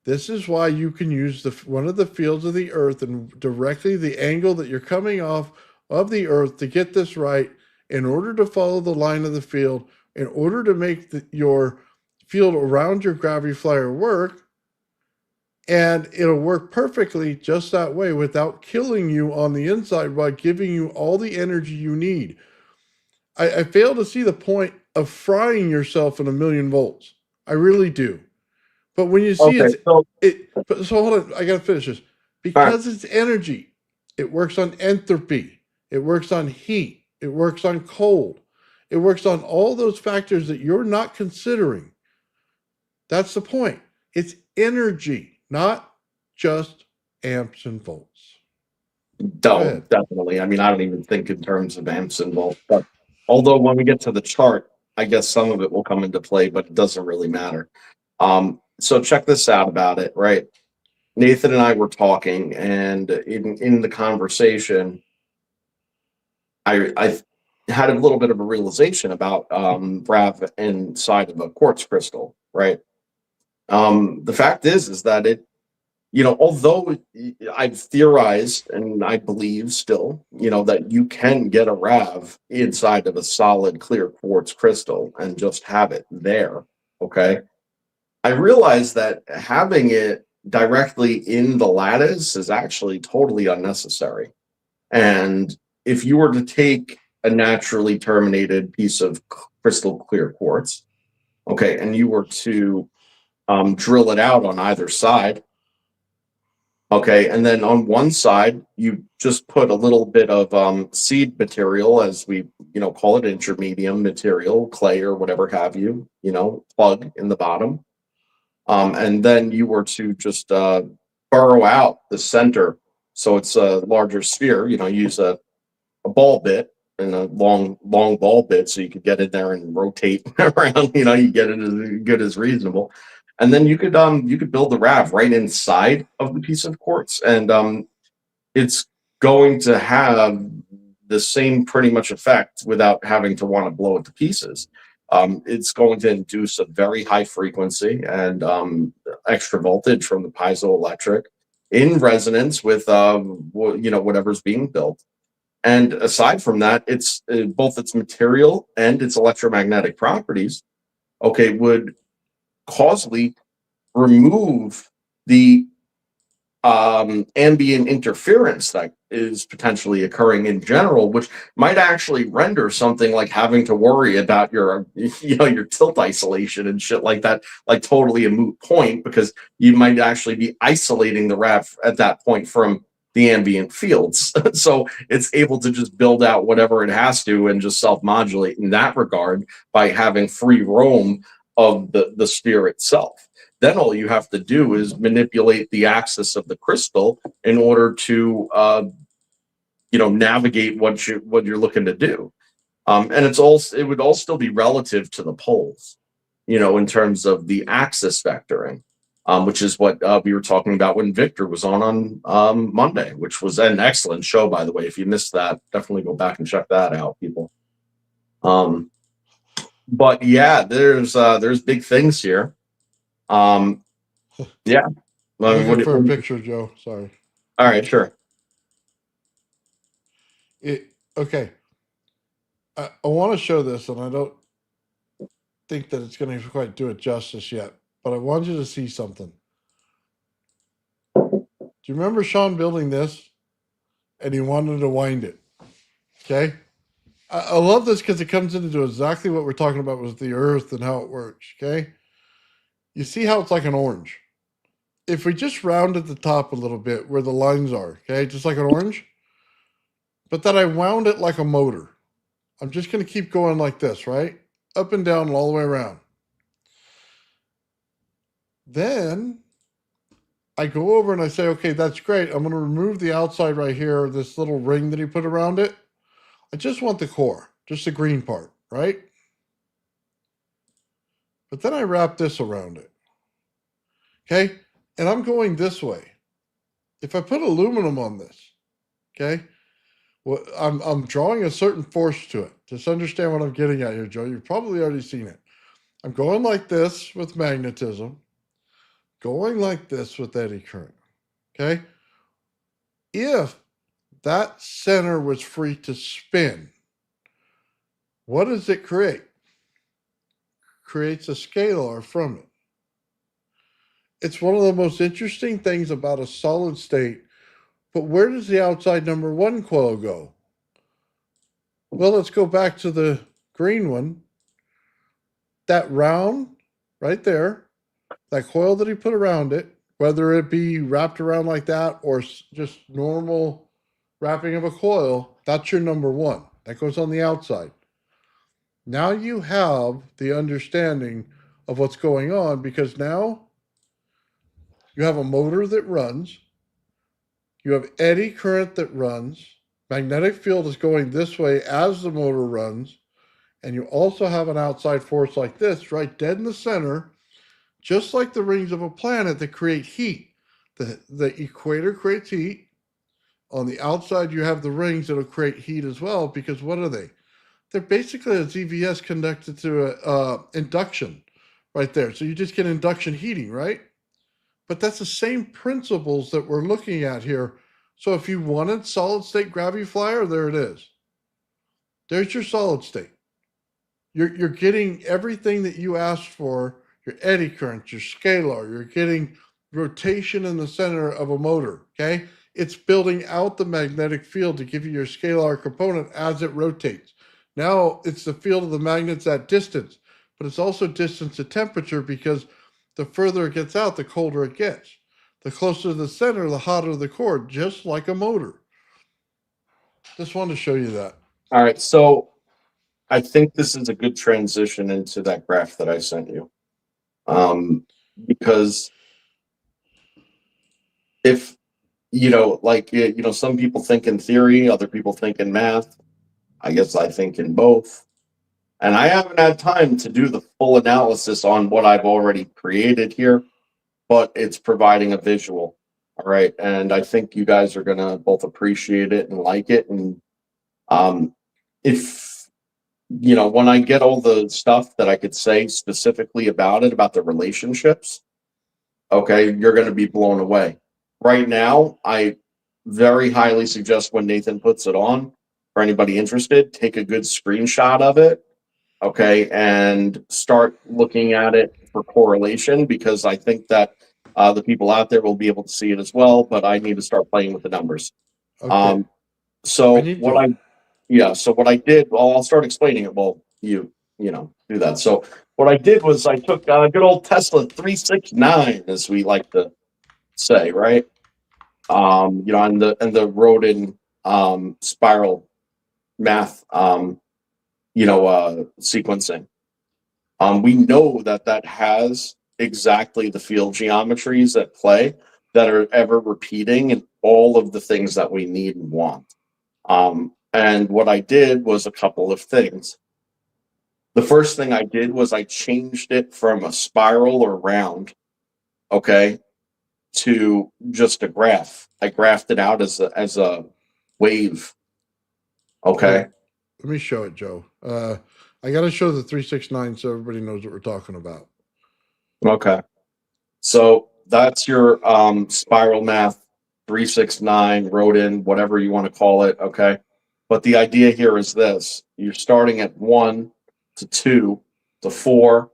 This is why you can use one of the fields of the Earth and directly the angle that you're coming off of the Earth to get this right in order to follow the line of the field, in order to make your field around your Graviflyer work. And it'll work perfectly just that way without killing you on the inside by giving you all the energy you need. I fail to see the point of frying yourself in 1,000,000 volts. I really do. But when you see so hold on, I gotta finish this. Because it's energy, it works on entropy, it works on heat, it works on cold, it works on all those factors that you're not considering. That's the point. It's energy, not just amps and volts. Definitely. I mean, I don't even think in terms of amps and volts, but although when we get to the chart, I guess some of it will come into play, but it doesn't really matter. So check this out about it, right? Nathan and I were talking, and in the conversation, I had a little bit of a realization about RAV inside of a quartz crystal, right? The fact is that it, although I've theorized and I believe still, that you can get a RAV inside of a solid clear quartz crystal and just have it there, okay? I realized that having it directly in the lattice is actually totally unnecessary. And if you were to take a naturally terminated piece of crystal clear quartz, okay, and you were to drill it out on either side, okay, and then on one side you just put a little bit of seed material, as we call it, intermedium material, clay or whatever have you, plug in the bottom, and then you were to just burrow out the center so it's a larger sphere. Use a ball bit and a long ball bit so you could get in there and rotate around. You get it as good as reasonable. And then you could build the RAV right inside of the piece of quartz, and it's going to have the same pretty much effect without having to want to blow it to pieces. It's going to induce a very high frequency and extra voltage from the piezoelectric in resonance with whatever's being built. And aside from that, it's both its material and its electromagnetic properties, okay, would causally remove the ambient interference that is potentially occurring in general, which might actually render something like having to worry about your your tilt isolation and shit like that like totally a moot point, because you might actually be isolating the RAV at that point from the ambient fields. So it's able to just build out whatever it has to and just self-modulate in that regard by having free roam of the sphere itself. Then all you have to do is manipulate the axis of the crystal in order to navigate what you're looking to do. And it would all still be relative to the poles, in terms of the axis vectoring, which is what we were talking about when Victor was on Monday, which was an excellent show, by the way. If you missed that, definitely go back and check that out, people. But yeah, there's big things here. Yeah. I'm looking for a picture, Joe. Sorry. All right, sure. Okay. I want to show this, and I don't think that it's going to quite do it justice yet, but I want you to see something. Do you remember Sean building this? And he wanted to wind it. Okay. I love this because it comes into exactly what we're talking about with the earth and how it works. Okay. You see how it's like an orange. If we just rounded the top a little bit where the lines are, okay, just like an orange, but then I wound it like a motor. I'm just going to keep going like this, right? Up and down and all the way around. Then I go over and I say, okay, that's great. I'm going to remove the outside right here, this little ring that he put around it. I just want the core, just the green part, right? But then I wrap this around it. Okay? And I'm going this way. If I put aluminum on this, okay, well, I'm drawing a certain force to it. Just understand what I'm getting at here, Joe. You've probably already seen it. I'm going like this with magnetism, going like this with eddy current, okay? If that center was free to spin, what does it create? Creates a scalar from it. It's one of the most interesting things about a solid state. But where does the outside number one coil go? Well, let's go back to the green one. That round right there, that coil that he put around it, whether it be wrapped around like that or just normal wrapping of a coil, that's your number one. That goes on the outside. Now you have the understanding of what's going on, because now you have a motor that runs. You have eddy current that runs. Magnetic field is going this way as the motor runs. And you also have an outside force like this, right dead in the center, just like the rings of a planet that create heat. The equator creates heat. On the outside, you have the rings that will create heat as well, because what are they? They're basically a ZVS connected to induction right there. So you just get induction heating, right? But that's the same principles that we're looking at here. So if you wanted solid state Graviflyer, there it is. There's your solid state. You're getting everything that you asked for, your eddy current, your scalar, you're getting rotation in the center of a motor, okay? It's building out the magnetic field to give you your scalar component as it rotates. Now it's the field of the magnets at distance, but it's also distance to temperature, because the further it gets out, the colder it gets. The closer to the center, the hotter the core, just like a motor. Just wanted to show you that. All right, so I think this is a good transition into that graph that I sent you. Because if, some people think in theory, other people think in math. I guess I think in both. And I haven't had time to do the full analysis on what I've already created here, but it's providing a visual. All right. And I think you guys are going to both appreciate it and like it. And if, when I get all the stuff that I could say specifically about it, about the relationships, okay, you're going to be blown away. Right now, I very highly suggest when Nathan puts it on, for anybody interested, take a good screenshot of it, okay, and start looking at it for correlation, because I think that the people out there will be able to see it as well, but I need to start playing with the numbers. Okay. So I need what to. so what I did, well, I'll start explaining it while you know, do that. So what I did was I took a good old Tesla 369, as we like to say, right? You know, and the Rodin spiral math sequencing. We know that that has exactly the field geometries at play that are ever repeating in all of the things that we need and want. And what I did was a couple of things. The first thing I did was I changed it from a spiral or round, okay, to just a graph. I graphed it out as a wave, okay. Let me show it, Joe. I got to show the 369 so everybody knows what we're talking about. Okay. So that's your spiral math 369 Rodin, whatever you want to call it, okay? But the idea here is this. You're starting at 1 to 2 to 4,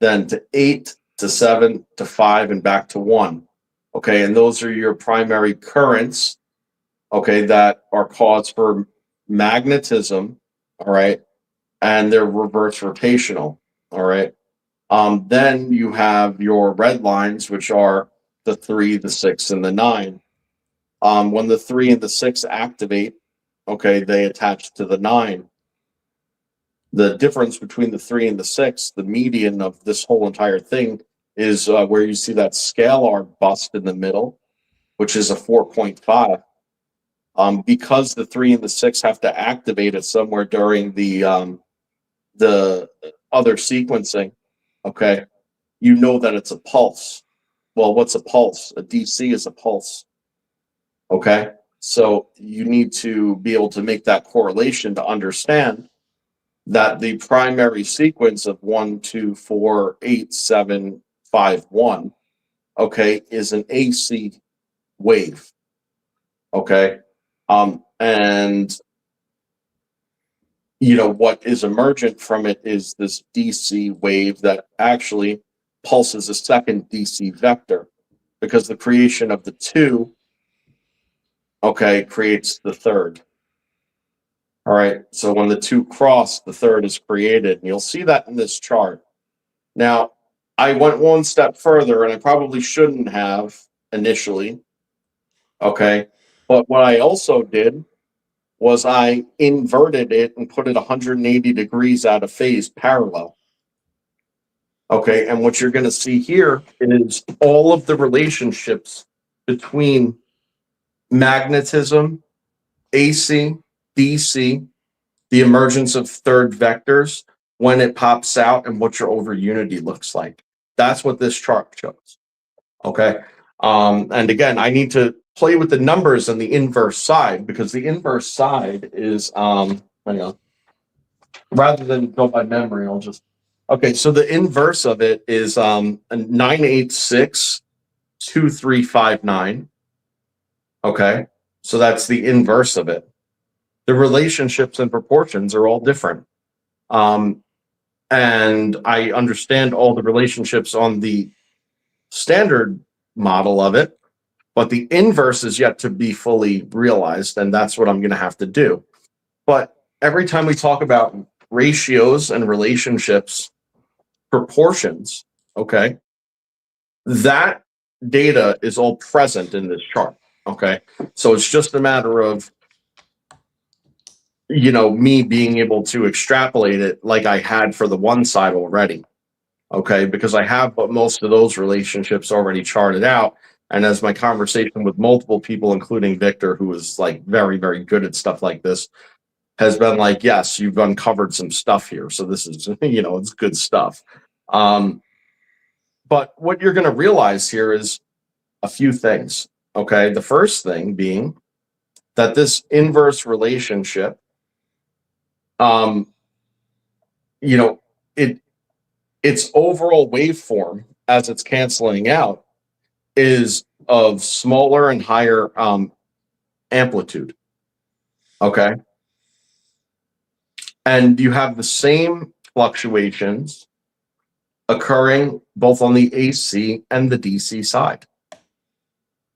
then to 8 to 7 to 5 and back to 1. Okay? And those are your primary currents, okay, that are caused for magnetism, all right? And they're reverse rotational, all right? Then you have your red lines, which are the 3, the 6, and the 9. When the 3 and the 6 activate, okay, they attach to the 9. The difference between the 3 and the 6, the median of this whole entire thing, is where you see that scalar bust in the middle, which is a 4.5. Because the 3 and the 6 have to activate it somewhere during the other sequencing, okay, you know that it's a pulse. Well, what's a pulse? A DC is a pulse. Okay. So you need to be able to make that correlation to understand that the primary sequence of 1, 2, 4, 8, 7, 5, 1, okay, is an AC wave. Okay. And you know what is emergent from it is this DC wave that actually pulses a second DC vector, because the creation of the 2, okay, creates the third. All right, so when the 2 cross, the third is created, and you'll see that in this chart. Now, I went one step further, and I probably shouldn't have initially, okay, but what I also did was I inverted it and put it 180 degrees out of phase parallel. Okay, and what you're going to see here is all of the relationships between magnetism, AC, DC, the emergence of third vectors, when it pops out, and what your over unity looks like. That's what this chart shows. Okay. And again, I need to play with the numbers on the inverse side, because the inverse side is hang on. Rather than go by memory, I'll just okay. So the inverse of it is 9862359. Okay. So that's the inverse of it. The relationships and proportions are all different. And I understand all the relationships on the standard model of it, but the inverse is yet to be fully realized, and that's what I'm going to have to do. But every time we talk about ratios and relationships, proportions, okay, that data is all present in this chart. Okay. So it's just a matter of, you know, me being able to extrapolate it like I had for the one side already. Okay. Because I have most of those relationships already charted out. And as my conversation with multiple people, including Victor, who is like very, very good at stuff like this, has been like, yes, you've uncovered some stuff here. So this is, you know, it's good stuff. But what you're going to realize here is a few things. Okay. The first thing being that this inverse relationship, you know, its overall waveform as it's canceling out is of smaller and higher amplitude. Okay. And you have the same fluctuations occurring both on the AC and the DC side.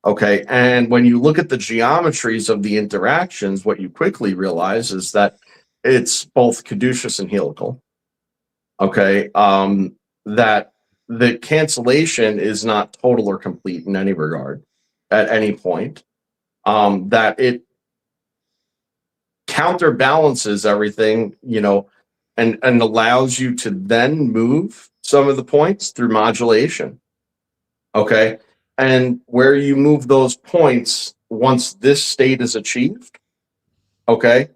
Okay. And when you look at the geometries of the interactions, what you quickly realize is that it's both caduceus and helical. Okay. That the cancellation is not total or complete in any regard at any point. That it counterbalances everything, and allows you to then move some of the points through modulation. Okay. And where you move those points once this state is achieved, okay,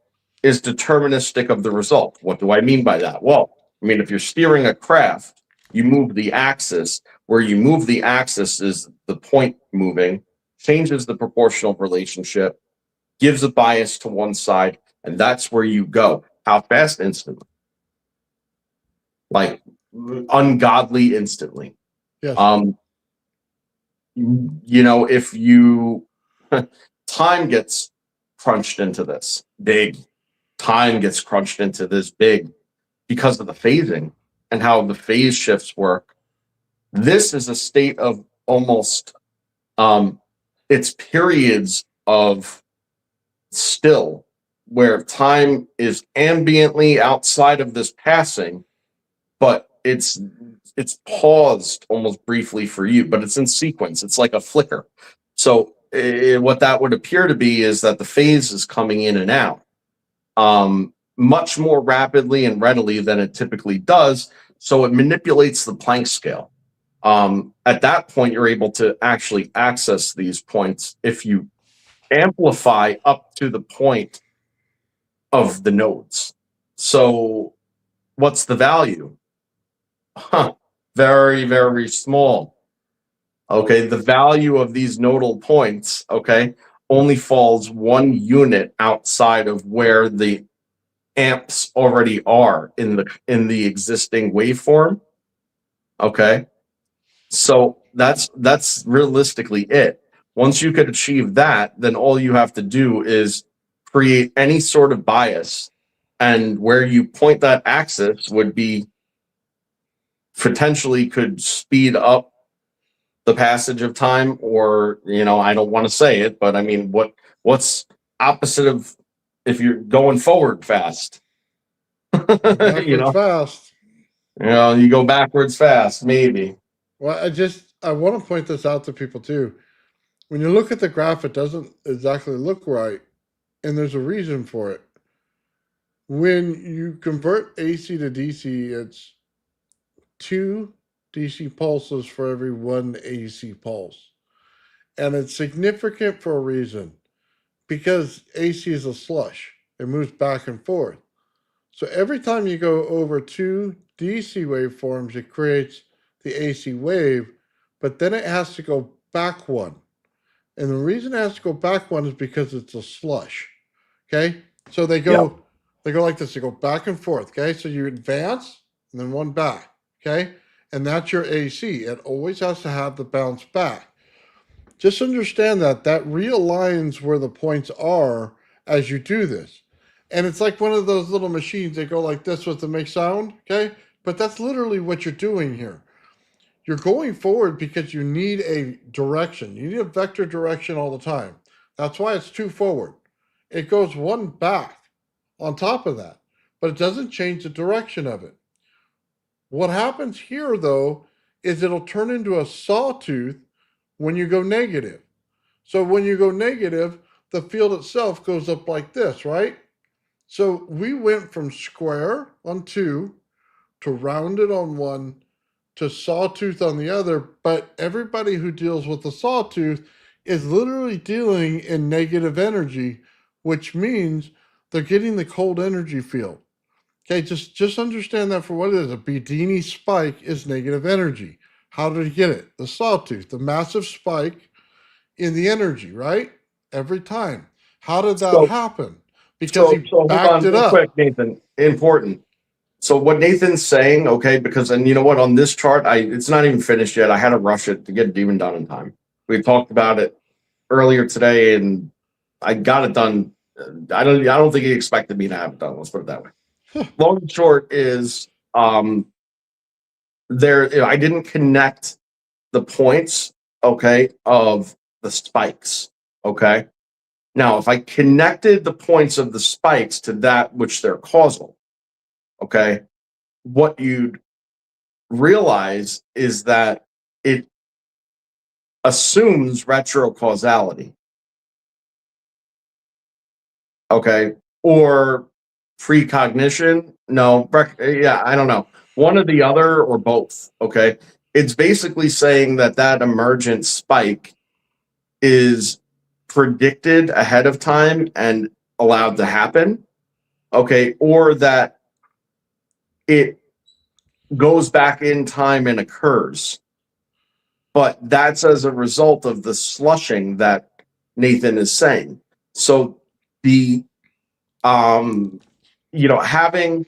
is deterministic of the result. What do I mean by that? Well, I mean, if you're steering a craft, you move the axis. Where you move the axis is the point moving, changes the proportional relationship, gives a bias to one side, and that's where you go. How fast? Instantly. Like ungodly instantly. Yes. If you time gets crunched into this big, time gets crunched into this big because of the phasing and how the phase shifts work. This is a state of almost it's periods of still where time is ambiently outside of this passing, but it's paused almost briefly for you, but it's in sequence. It's like a flicker. So what that would appear to be is that the phase is coming in and out much more rapidly and readily than it typically does. So it manipulates the Planck scale. At that point, you're able to actually access these points if you amplify up to the point of the nodes. So what's the value? Very, very small. Okay, the value of these nodal points, okay, only falls 1 unit outside of where the amps already are in the existing waveform. Okay, so that's realistically it. Once you could achieve that, then all you have to do is create any sort of bias, and where you point that axis would be potentially could speed up the passage of time, or I don't want to say it, but I mean, what's opposite of if you're going forward fast? Backwards fast. You go backwards fast, maybe. Well, I want to point this out to people too. When you look at the graph, it doesn't exactly look right, and there's a reason for it. When you convert AC to DC, it's 2 DC pulses for every 1 AC pulse. And it's significant for a reason, because AC is a slush. It moves back and forth. So every time you go over 2 DC waveforms, it creates the AC wave, but then it has to go back 1. And the reason it has to go back 1 is because it's a slush. Okay? So they go like this. They go back and forth. Okay? So you advance and then 1 back. Okay? And that's your AC. It always has to have the bounce back. Just understand that realigns where the points are as you do this. And it's like one of those little machines. They go like this with the make sound. Okay? But that's literally what you're doing here. You're going forward because you need a direction. You need a vector direction all the time. That's why it's 2 forward. It goes 1 back on top of that, but it doesn't change the direction of it. What happens here, though, is it'll turn into a sawtooth when you go negative. So when you go negative, the field itself goes up like this, right? So we went from square on 2 to rounded on 1 to sawtooth on the other, but everybody who deals with the sawtooth is literally dealing in negative energy, which means they're getting the cold energy field. Okay, just understand that for what it is. A Bedini spike is negative energy. How did he get it? The sawtooth, the massive spike in the energy, right? Every time. How did that happen? Because he backed it up. Quick, Nathan, important. So what Nathan's saying, okay, because, and you know what, on this chart, it's not even finished yet. I had to rush it to get it even done in time. We talked about it earlier today, and I got it done. I don't think he expected me to have it done. Let's put it that way. Long and short is, I didn't connect the points, okay, of the spikes. Okay. Now, if I connected the points of the spikes to that which they're causal, okay, what you'd realize is that it assumes retrocausality. Okay. Or precognition. No, yeah, I don't know. One or the other or both. Okay. It's basically saying that that emergent spike is predicted ahead of time and allowed to happen. Okay. Or that it goes back in time and occurs. But that's as a result of the slushing that Nathan is saying. So the having,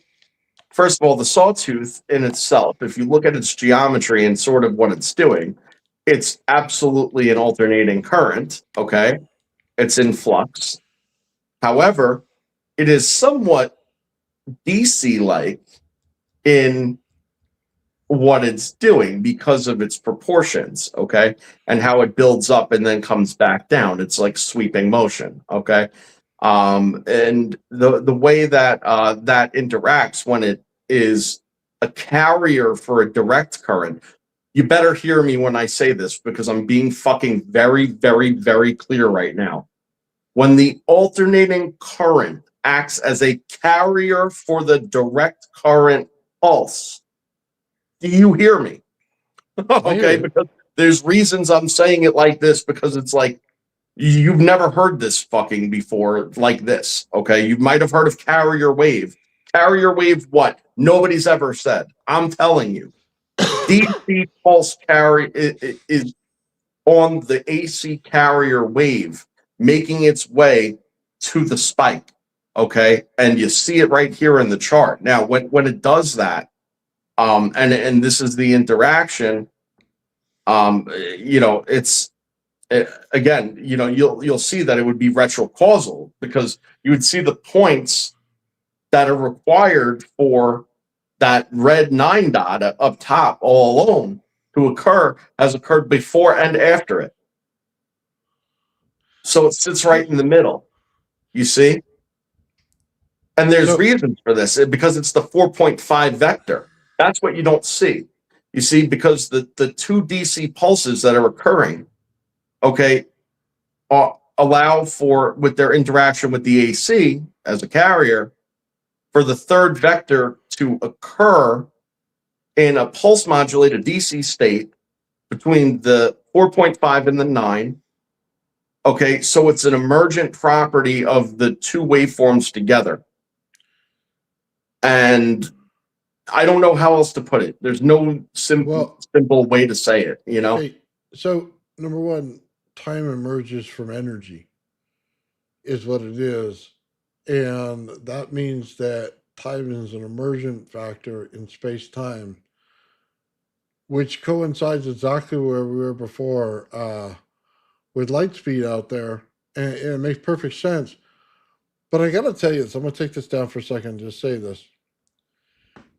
first of all, the sawtooth in itself, if you look at its geometry and sort of what it's doing, it's absolutely an alternating current. Okay. It's in flux. However, it is somewhat DC like in what it's doing because of its proportions, okay, and how it builds up and then comes back down. It's like sweeping motion, okay. And the way that that interacts when it is a carrier for a direct current, you better hear me when I say this because I'm being fucking very, very, very clear right now. When the alternating current acts as a carrier for the direct current pulse, do you hear me? Okay, because there's reasons I'm saying it like this because it's like you've never heard this fucking before like this. Okay, you might have heard of carrier wave. Carrier wave, what? Nobody's ever said. I'm telling you, DC pulse carry is on the AC carrier wave, making its way to the spike. Okay, and you see it right here in the chart. Now, when it does that, and this is the interaction. It's again, you'll see that it would be retrocausal because you would see the points that are required for that red 9 dot up top all alone to occur has occurred before and after it. So it sits right in the middle. You see? And there's reasons for this because it's the 4.5 vector. That's what you don't see. You see, because the two DC pulses that are occurring, okay, allow for, with their interaction with the AC as a carrier, for the third vector to occur in a pulse modulated DC state between the 4.5 and the 9. Okay, so it's an emergent property of the two waveforms together. And I don't know how else to put it. There's no simple way to say it, Okay, so number one, time emerges from energy is what it is. And that means that time is an emergent factor in space-time, which coincides exactly where we were before with light speed out there. And it makes perfect sense. But I got to tell you this. I'm going to take this down for a second and just say this.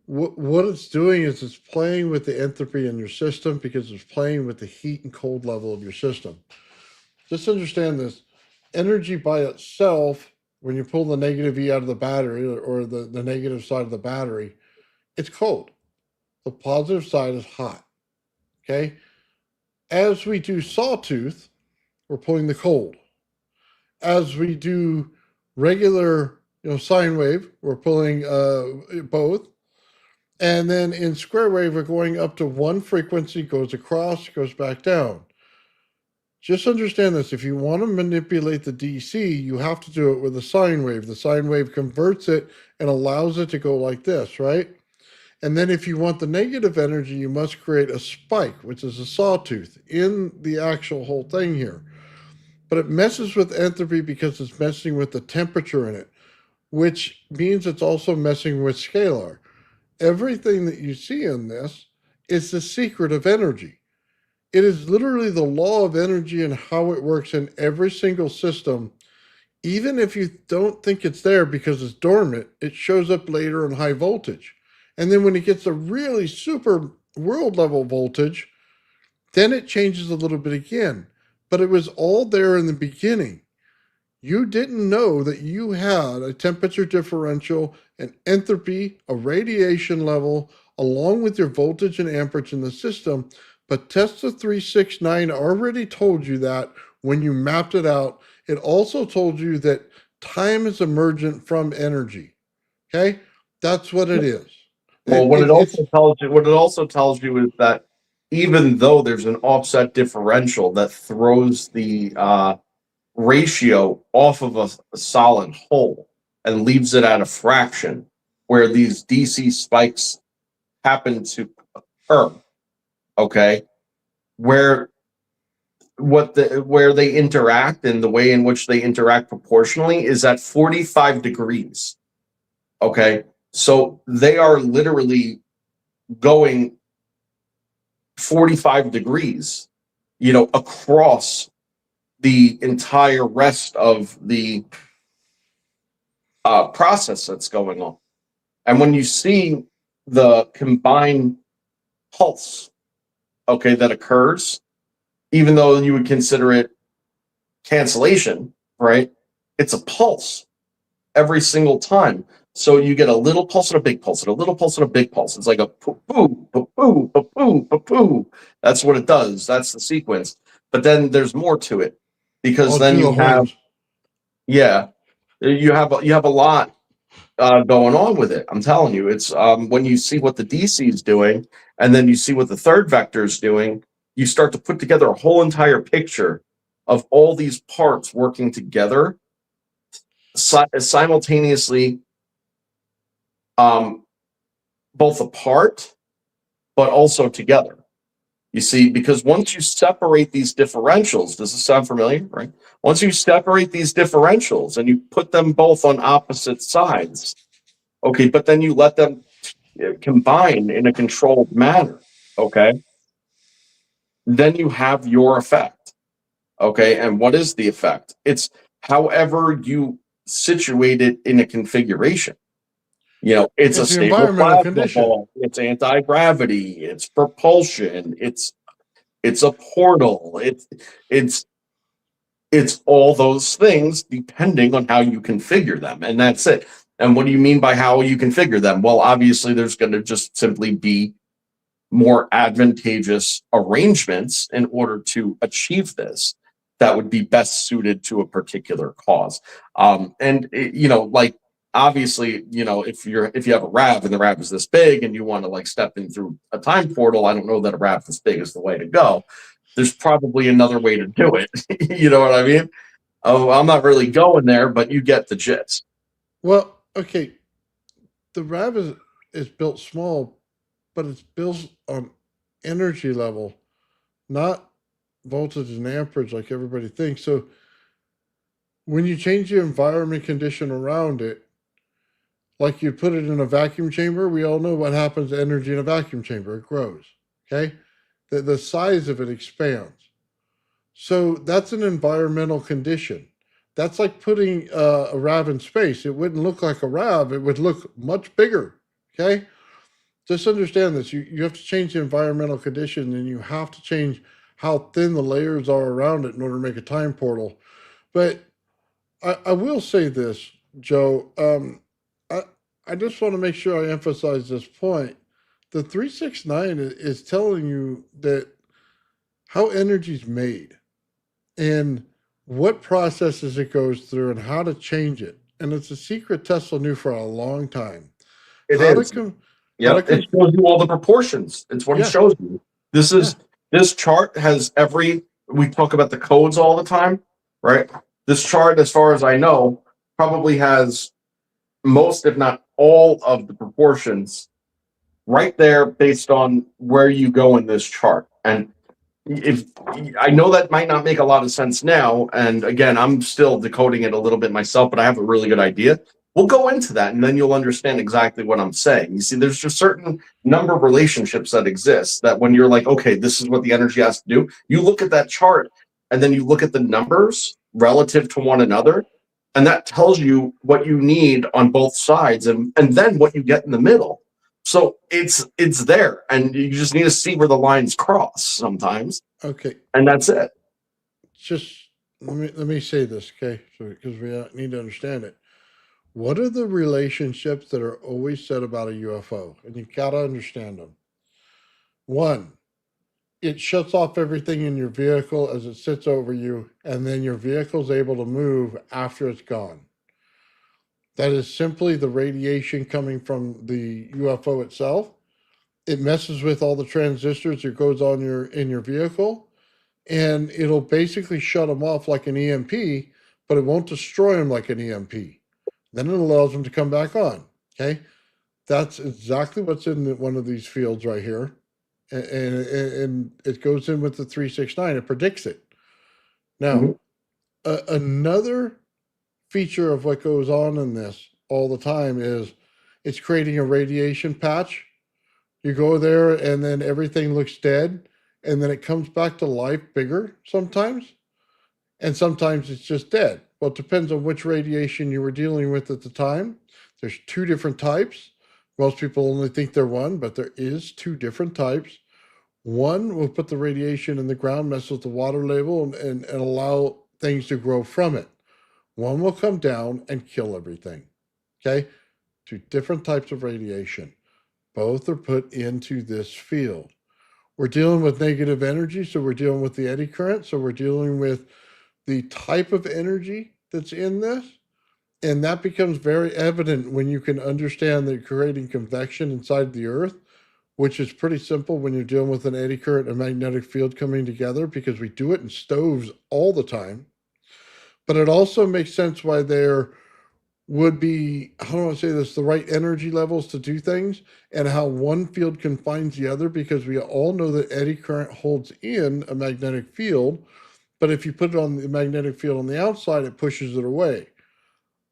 What it's doing is it's playing with the entropy in your system because it's playing with the heat and cold level of your system. Just understand this. Energy by itself, when you pull the negative E out of the battery or the negative side of the battery, it's cold. The positive side is hot. Okay? As we do sawtooth, we're pulling the cold. As we do regular sine wave, we're pulling both. And then in square wave, we're going up to one frequency, goes across, goes back down. Just understand this. If you want to manipulate the DC, you have to do it with a sine wave. The sine wave converts it and allows it to go like this, right? And then if you want the negative energy, you must create a spike, which is a sawtooth in the actual whole thing here. But it messes with entropy because it's messing with the temperature in it, which means it's also messing with scalar. Everything that you see in this is the secret of energy. It is literally the law of energy and how it works in every single system. Even if you don't think it's there because it's dormant, it shows up later in high voltage. And then when it gets a really super world level voltage, then it changes a little bit again. but it was all there in the beginning. You didn't know that you had a temperature differential, an entropy, a radiation level, along with your voltage and amperage in the system. But Tesla 369 already told you that when you mapped it out. It also told you that time is emergent from energy. Okay? That's what it is. Well, It's what it also tells you is that even though there's an offset differential that throws the ratio off of a solid whole and leaves it at a fraction where these DC spikes happen to occur, okay, where where they interact and the way in which they interact proportionally is at 45 degrees. Okay, so they are literally going 45 degrees, across the entire rest of the process that's going on. And when you see the combined pulse, okay, that occurs, even though you would consider it cancellation, right? It's a pulse every single time. So you get a little pulse and a big pulse and a little pulse and a big pulse. It's like a poo, poo, poo, poo, poo, poo, poo. That's what it does. That's the sequence. But then there's more to it because all then to the you have, horns. yeah, you have a lot going on with it. I'm telling you, it's when you see what the DC is doing and then you see what the third vector is doing, you start to put together a whole entire picture of all these parts working together simultaneously, both apart but also together. You see, because once you separate these differentials, does this sound familiar, right? Once you separate these differentials and you put them both on opposite sides, okay, but then you let them combine in a controlled manner, okay, then you have your effect, okay? And what is the effect? It's however you situate it in a configuration. It's a It's the stable environmental plasma condition. ball, it's anti-gravity, it's propulsion, it's a portal, it's all those things depending on how you configure them, and that's it. And what do you mean by how you configure them? Well, obviously there's going to just simply be more advantageous arrangements in order to achieve this that would be best suited to a particular cause. Like obviously, if you have a RAV and the RAV is this big and you want to like step in through a time portal, I don't know that a RAV this big is the way to go. There's probably another way to do it. You know what I mean? Oh, I'm not really going there, but you get the gist. Well, okay. The RAV is built small, but it's built on energy level, not voltage and amperage like everybody thinks. So when you change the environment condition around it, like you put it in a vacuum chamber, we all know what happens to energy in a vacuum chamber. It grows. Okay. The size of it expands. So that's an environmental condition. That's like putting a RAV in space. It wouldn't look like a RAV. It would look much bigger. Okay. Just understand this. You have to change the environmental condition and you have to change how thin the layers are around it in order to make a time portal. But I will say this, Joe. I just want to make sure I emphasize this point. The 369 is telling you that how energy is made and what processes it goes through and how to change it. And it's a secret Tesla knew for a long time. It How is. to come. Yeah, it shows you all the proportions. It's what it Yeah. shows you. This chart has we talk about the codes all the time, right? This chart, as far as I know, probably has most, if not all, of the proportions right there based on where you go in this chart. And if I know that might not make a lot of sense now, and again, I'm still decoding it a little bit myself, but I have a really good idea. We'll go into that and then you'll understand exactly what I'm saying. You see, there's just certain number of relationships that exist that when you're like, okay, this is what the energy has to do, you look at that chart and then you look at the numbers relative to one another, and that tells you what you need on both sides and then what you get in the middle. So it's there, and you just need to see where the lines cross sometimes, Okay. and that's it. just let me say this, okay? So because we need to understand it. What are the relationships that are always said about a UFO? And you got to understand them. One, it shuts off everything in your vehicle as it sits over you, and then your vehicle's able to move after it's gone. That is simply the radiation coming from the UFO itself. It messes with all the transistors that goes on in your vehicle, and it'll basically shut them off like an EMP, but it won't destroy them like an EMP. Then it allows them to come back on. Okay, that's exactly what's in one of these fields right here, and it goes in with the 369. It predicts it. Now, Mhm. another feature of what goes on in this all the time is it's creating a radiation patch. You go there and then everything looks dead, and then it comes back to life bigger sometimes, and sometimes it's just dead. Well, it depends on which radiation you were dealing with at the time. There's two different types. Most people only think they're one, but there is two different types. One will put the radiation in the ground, mess with the water level, and allow things to grow from it. One will come down and kill everything. Okay? Two different types of radiation. Both are put into this field. We're dealing with negative energy, so we're dealing with the eddy current, so we're dealing with the type of energy that's in this. And that becomes very evident when you can understand that you're creating convection inside the earth, which is pretty simple when you're dealing with an eddy current and magnetic field coming together, because we do it in stoves all the time. But it also makes sense why there would be, how do I say this, the right energy levels to do things, and how one field confines the other, because we all know that eddy current holds in a magnetic field, but if you put it on the magnetic field on the outside, it pushes it away.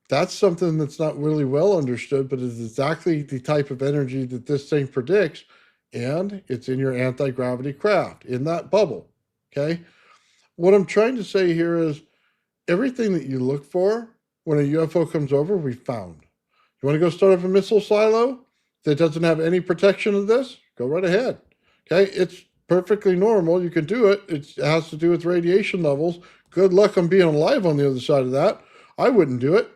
That's something that's not really well understood, but is exactly the type of energy that this thing predicts, and it's in your anti-gravity craft, in that bubble, okay? What I'm trying to say here is everything that you look for when a UFO comes over, we found. You want to go start up a missile silo that doesn't have any protection of this? Go right ahead. Okay, it's perfectly normal. You can do it. It has to do with radiation levels. Good luck on being alive on the other side of that. I wouldn't do it,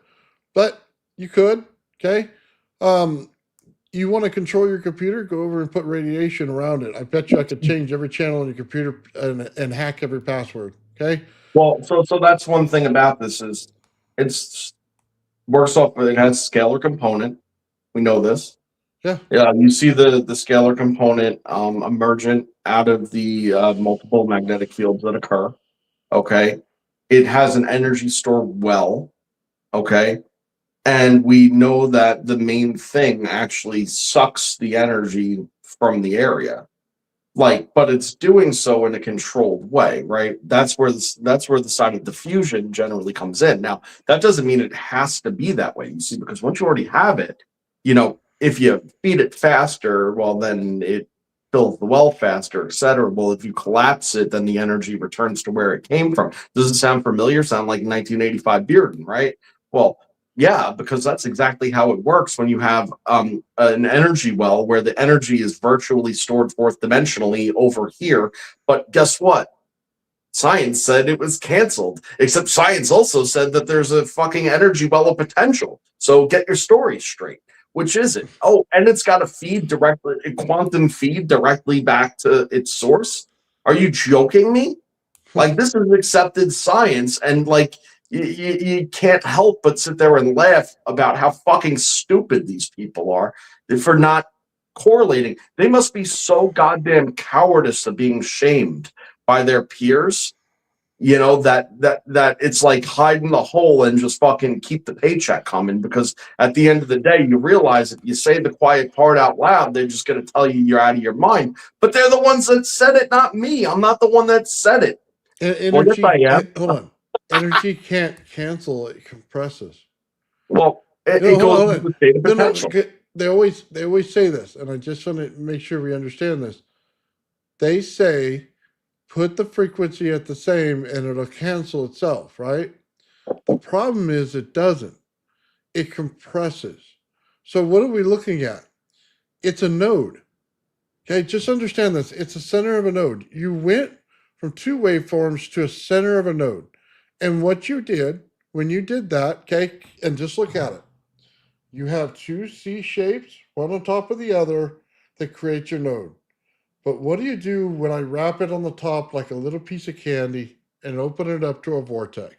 but you could. Okay. Um, you want to control your computer? Go over and put radiation around it. I bet you I could change every channel on your computer and hack every password. Okay. Well, so that's one thing about this is it's works off. It has scalar component. We know this. Yeah. Yeah, you see the scalar component emergent out of the multiple magnetic fields that occur. Okay, it has an energy store well. Okay, and we know that the main thing actually sucks the energy from the area. Like, but it's doing so in a controlled way, right? That's where the side of diffusion generally comes in. Now, that doesn't mean it has to be that way, you see, because once you already have it, if you feed it faster, well, then it fills the well faster, etc. Well, if you collapse it, then the energy returns to where it came from. Does it sound familiar? Sound like 1985 Bearden, right? Well, yeah, because that's exactly how it works when you have an energy well where the energy is virtually stored fourth dimensionally over here. But guess what? Science said it was canceled, except science also said that there's a fucking energy well of potential. So get your story straight. Which is it? Oh, and it's got to feed directly, a quantum feed directly back to its source. Are you joking me? Like, this is accepted science, and like you can't help but sit there and laugh about how fucking stupid these people are for not correlating. They must be so goddamn cowardice of being shamed by their peers, that it's like hide in the hole and just fucking keep the paycheck coming, because at the end of the day you realize if you say the quiet part out loud, they're just going to tell you you're out of your mind, but they're the ones that said it, not me. I'm not the one that said it. Well, yes, I Energy, am. hold on. Energy can't cancel, it compresses. Well, it, No, it hold goes on, hold into on. a state of No, no, potential. they always say this, and I just want to make sure we understand this. They say put the frequency at the same and it'll cancel itself, right? The problem is it doesn't. It compresses. So what are we looking at? It's a node. Okay, just understand this. It's the center of a node. You went from two waveforms to a center of a node. And what you did when you did that, okay, and just look at it. You have two C shapes, one on top of the other, that create your node. But what do you do when I wrap it on the top like a little piece of candy and open it up to a vortex?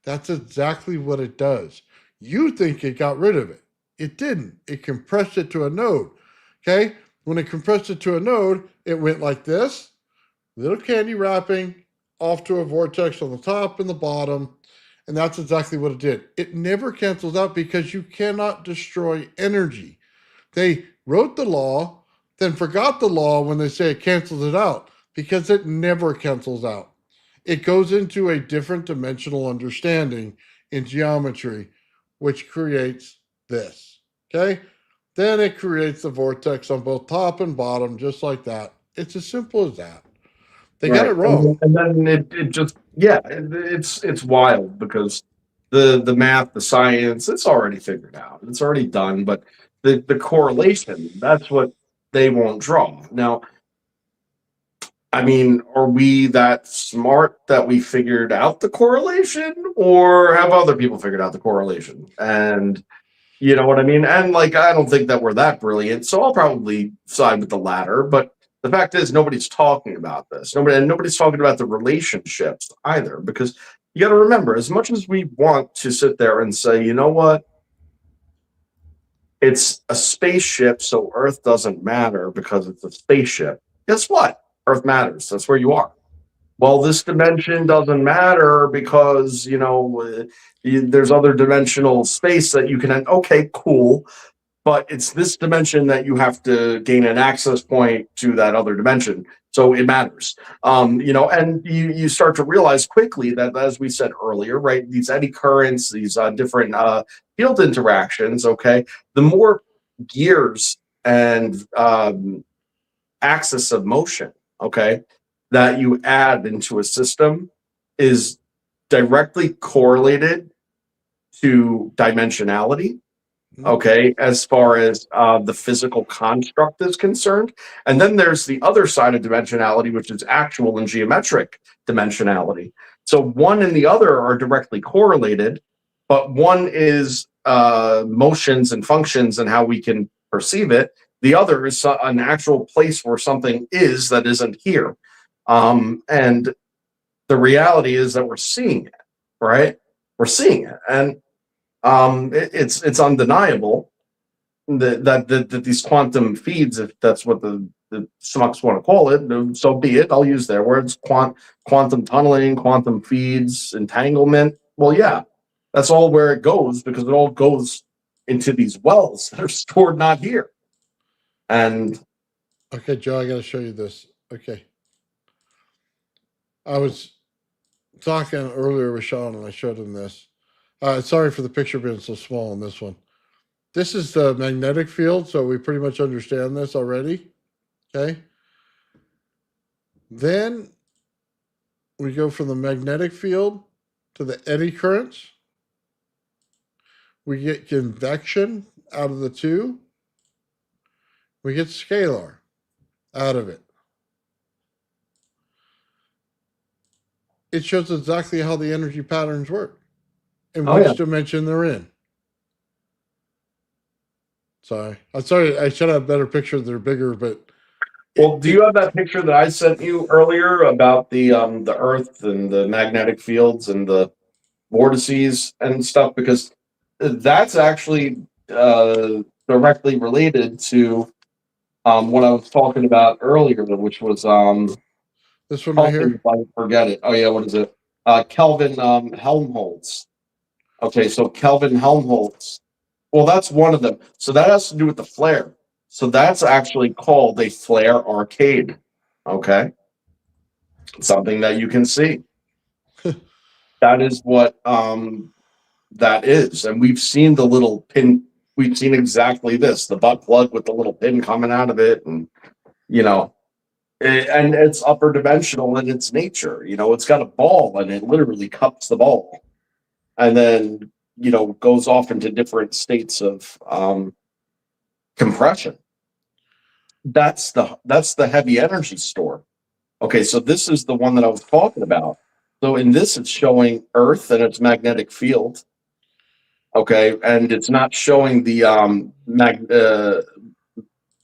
That's exactly what it does. You think it got rid of it. It didn't. It compressed it to a node. Okay? When it compressed it to a node, it went like this, little candy wrapping off to a vortex on the top and the bottom. And that's exactly what it did. It never cancels out because you cannot destroy energy. They wrote the law, then forgot the law when they say it cancels it out, because it never cancels out. It goes into a different dimensional understanding in geometry, which creates this. Okay? Then it creates the vortex on both top and bottom, just like that. It's as simple as that. They got it wrong. And then it just, yeah, it's wild because the math, the science, it's already figured out. It's already done, but the correlation, that's what they won't draw. Now, I mean, are we that smart that we figured out the correlation, or have other people figured out the correlation? And you know what I mean? And like, I don't think that we're that brilliant, so I'll probably side with the latter. But the fact is, nobody's talking about this. Nobody's talking about the relationships either, because you got to remember, as much as we want to sit there and say, you know what, it's a spaceship, so Earth doesn't matter because it's a spaceship. Guess what? Earth matters. That's where you are. Well, this dimension doesn't matter because, you know, there's other dimensional space that you can, okay, cool. But it's this dimension that you have to gain an access point to that other dimension. So it matters. You know, and you start to realize quickly that, as we said earlier, right, these eddy currents, these different field interactions, okay, the more gears and axis of motion, okay, that you add into a system is directly correlated to dimensionality, okay, as far as the physical construct is concerned. And then there's the other side of dimensionality, which is actual and geometric dimensionality. So one and the other are directly correlated, but one is motions and functions and how we can perceive it. The other is an actual place where something is that isn't here. And the reality is that we're seeing it, right? We're seeing it. And it's undeniable that these quantum feeds, if that's what the schmucks want to call it, so be it. I'll use their words: quantum tunneling, quantum feeds, entanglement. Well, yeah, that's all where it goes, because it all goes into these wells that are stored not here. And okay, Joe, I got to show you this. Okay, I was talking earlier with Sean, and I showed him this. Sorry for the picture being so small on this one. This is the magnetic field, so we pretty much understand this already. Okay. Then we go from the magnetic field to the eddy currents. We get convection out of the two. We get scalar out of it. It shows exactly how the energy patterns work and which dimension they're in. Sorry. I'm sorry. I should have a better picture. They're bigger, but. Well, do you have that picture that I sent you earlier about the Earth and the magnetic fields and the vortices and stuff? Because that's actually directly related to what I was talking about earlier, which was this one right here. If I forget it. Oh yeah, what is it? Kelvin Helmholtz. Okay, so Kelvin Helmholtz. Well, that's one of them. So that has to do with the flare. So that's actually called a flare arcade. Okay. Something that you can see. That is what that is. And we've seen the little pin. We've seen exactly this, the butt plug with the little pin coming out of it. And, you know, and it's upper dimensional in its nature. You know, it's got a ball and it literally cups the ball. And then, you know, goes off into different states of compression. That's the heavy energy store. Okay, so this is the one that I was talking about. So in this, it's showing Earth and its magnetic field. Okay, and it's not showing the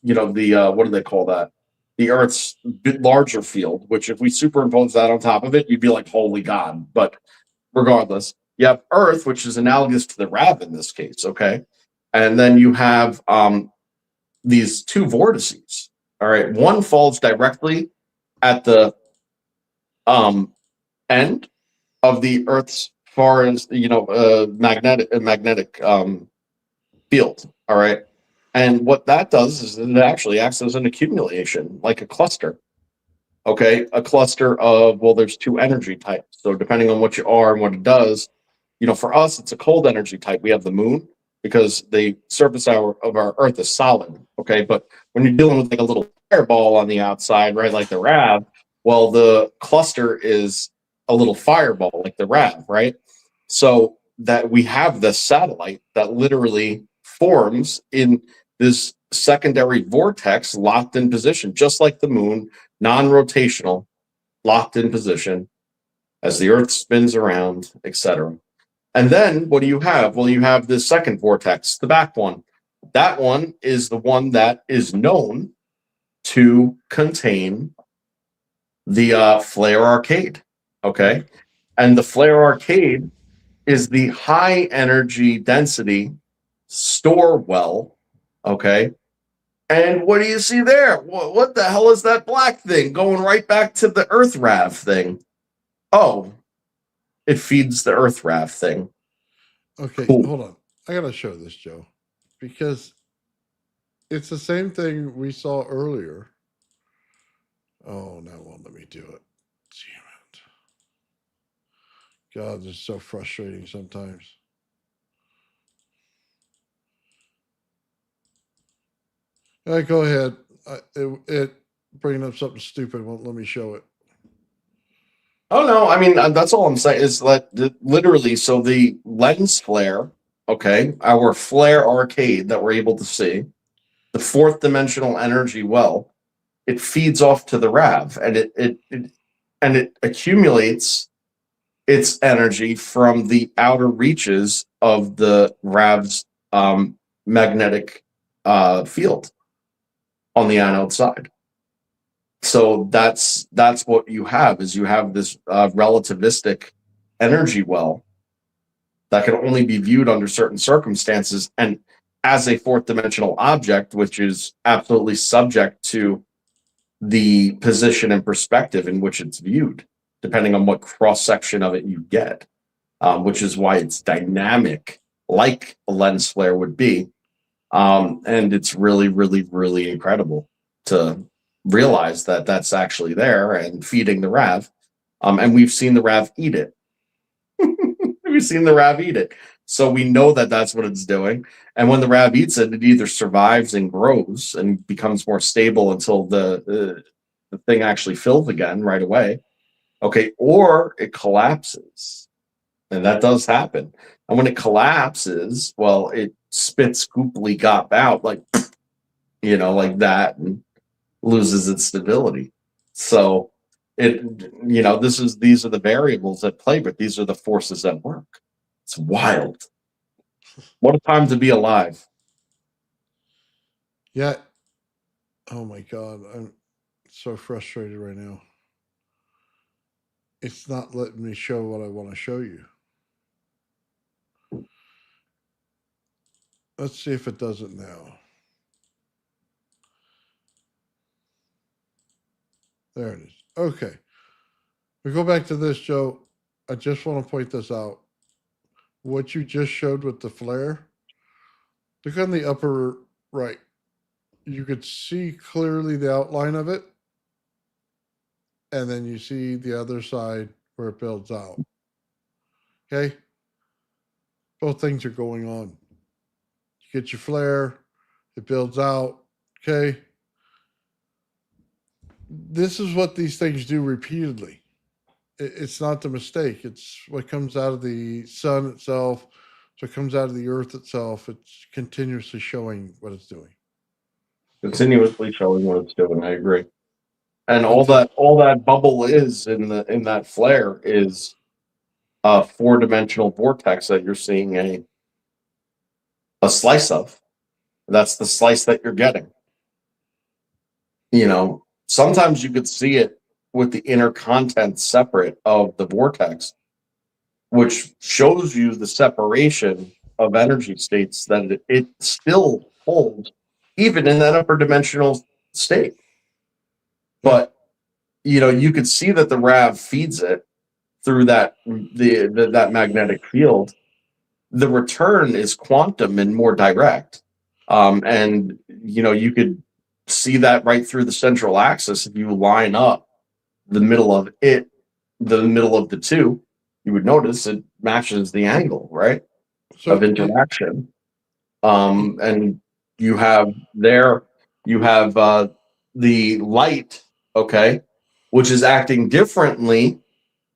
what do they call that? The Earth's bit larger field, which if we superimpose that on top of it, you'd be like, holy God. But regardless, you have Earth, which is analogous to the RAV in this case, okay? And then you have these two vortices. All right, one falls directly at the end of the Earth's far as magnetic field. All right, and what that does is it actually acts as an accumulation, like a cluster. Okay, a cluster of, well, there's two energy types. So depending on what you are and what it does, for us, it's a cold energy type. We have the moon because the surface of our Earth is solid. Okay, but when you're dealing with like a little fireball on the outside, right, like the RAV, well, the cluster is a little fireball, like the RAV, right? So that we have this satellite that literally forms in this secondary vortex locked in position, just like the moon, non-rotational, locked in position as the Earth spins around, etc. And then what do you have? Well, you have this second vortex, the back one. That one is the one that is known to contain the flare arcade. Okay. And the flare arcade is the high energy density store well. Okay. And what do you see there? What the hell is that black thing going right back to the Earth RAV thing? Oh, it feeds the Earth RAV thing. Okay, Cool. hold on. I gotta show this, Joe, because it's the same thing we saw earlier. Oh, now it won't let me do it. Damn it. God, this is so frustrating sometimes. All right, go ahead. It bringing up something stupid won't let me show it. Oh no, I mean that's all I'm saying is that literally. So the lens flare, okay, our flare arcade that we're able to see, the fourth dimensional energy well, it feeds off to the RAV, and it accumulates its energy from the outer reaches of the RAV's magnetic field on the anode side. So that's what you have is you have this relativistic energy well that can only be viewed under certain circumstances and as a fourth dimensional object, which is absolutely subject to the position and perspective in which it's viewed, depending on what cross section of it you get, which is why it's dynamic, like a lens flare would be. And it's really, really, really incredible to realize that that's actually there and feeding the RAV. And we've seen the RAV eat it. We've seen the RAV eat it. So we know that that's what it's doing. And when the RAV eats it, it either survives and grows and becomes more stable until the thing actually fills again right away. Okay. Or it collapses. And that does happen. And when it collapses, well, it spits gooply gop out like, like that and loses its stability. So these are the variables at play, but these are the forces at work. It's wild. What a time to be alive. Yeah. Oh my God. I'm so frustrated right now. It's not letting me show what I want to show you. Let's see if it does it now. There it is. Okay. We go back to this, Joe. I just want to point this out. What you just showed with the flare, look on the upper right. You could see clearly the outline of it. And then you see the other side where it builds out. Okay. Both things are going on. You get your flare, it builds out. Okay. This is what these things do repeatedly. It's not the mistake. It's what comes out of the sun itself. So it comes out of the earth itself. It's continuously showing what it's doing. Continuously showing what it's doing. I agree. And all that bubble is in that flare is a 4-dimensional vortex that you're seeing a slice of. That's the slice that you're getting. You know, sometimes you could see it with the inner content separate of the vortex, which shows you the separation of energy states that it still holds, even in that upper dimensional state. But you know, you could see that the RAV feeds it through that magnetic field. The return is quantum and more direct, and you know, you could see that right through the central axis. If you line up the middle of the two, you would notice it matches the angle, right, So of interaction. And you have the light, okay, which is acting differently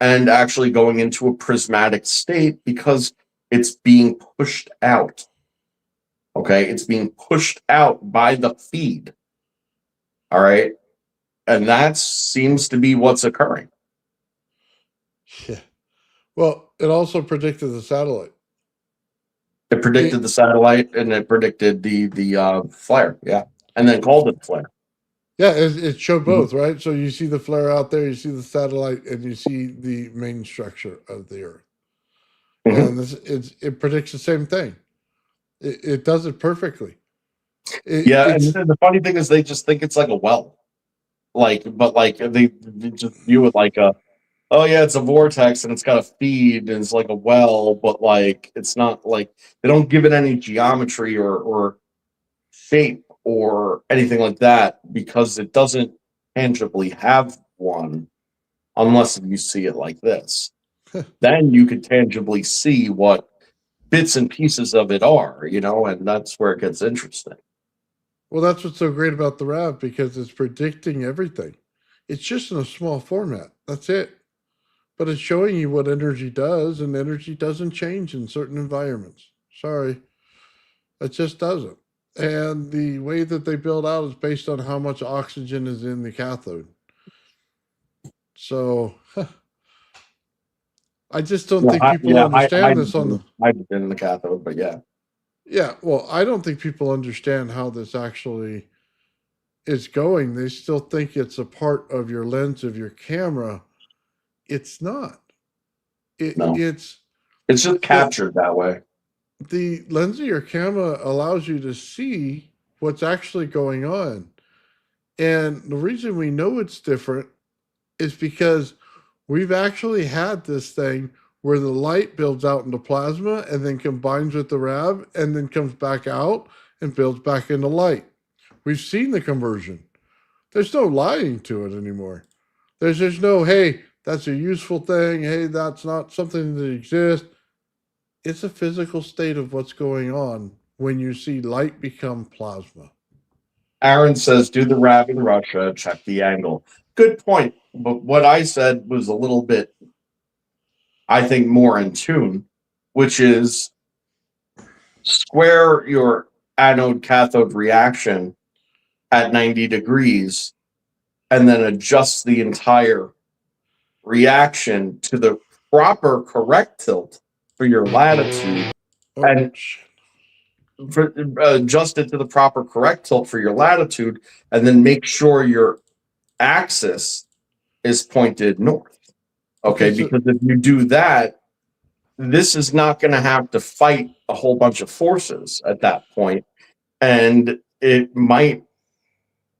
and actually going into a prismatic state because it's being pushed out. Okay, it's being pushed out by the feed. All right, and that seems to be what's occurring. yeah. Well, it also predicted the satellite. It predicted the satellite and it predicted the flare, yeah, and then called it flare. Yeah, it showed both, right? So you see the flare out there, you see the satellite, and you see the main structure of the Earth. And it predicts the same thing. It does it perfectly. Yeah, and the funny thing is they just think it's like a well. But they just view it like oh yeah, it's a vortex and it's got a feed and it's like a well, but like it's not like they don't give it any geometry or shape or anything like that because it doesn't tangibly have one unless you see it like this. Then you could tangibly see what bits and pieces of it are, you know, and that's where it gets interesting. Well, that's what's so great about the RAV because it's predicting everything. It's just in a small format. That's it. But it's showing you what energy does, and energy doesn't change in certain environments. Sorry. It just doesn't. And the way that they build out is based on how much oxygen is in the cathode. So I just don't think people understand this on the hydrogen in the cathode, but yeah. Yeah, well, I don't think people understand how this actually is going. They still think it's a part of your lens of your camera. It's not. No. It's just captured that way. The lens of your camera allows you to see what's actually going on. And the reason we know it's different is because we've actually had this thing where the light builds out into plasma and then combines with the RAV and then comes back out and builds back into light. We've seen the conversion. There's no lying to it anymore. There's no, hey, that's a useful thing. Hey, that's not something that exists. It's a physical state of what's going on when you see light become plasma. Aaron says, do the RAV in Russia, check the angle. Good point. But what I said was a little bit, I think, more in tune, which is square your anode cathode reaction at 90 degrees and then adjust the entire reaction to the proper correct tilt for your latitude and adjust it to the proper correct tilt for your latitude and then make sure your axis is pointed north. Okay, because if you do that, this is not going to have to fight a whole bunch of forces at that point. And it might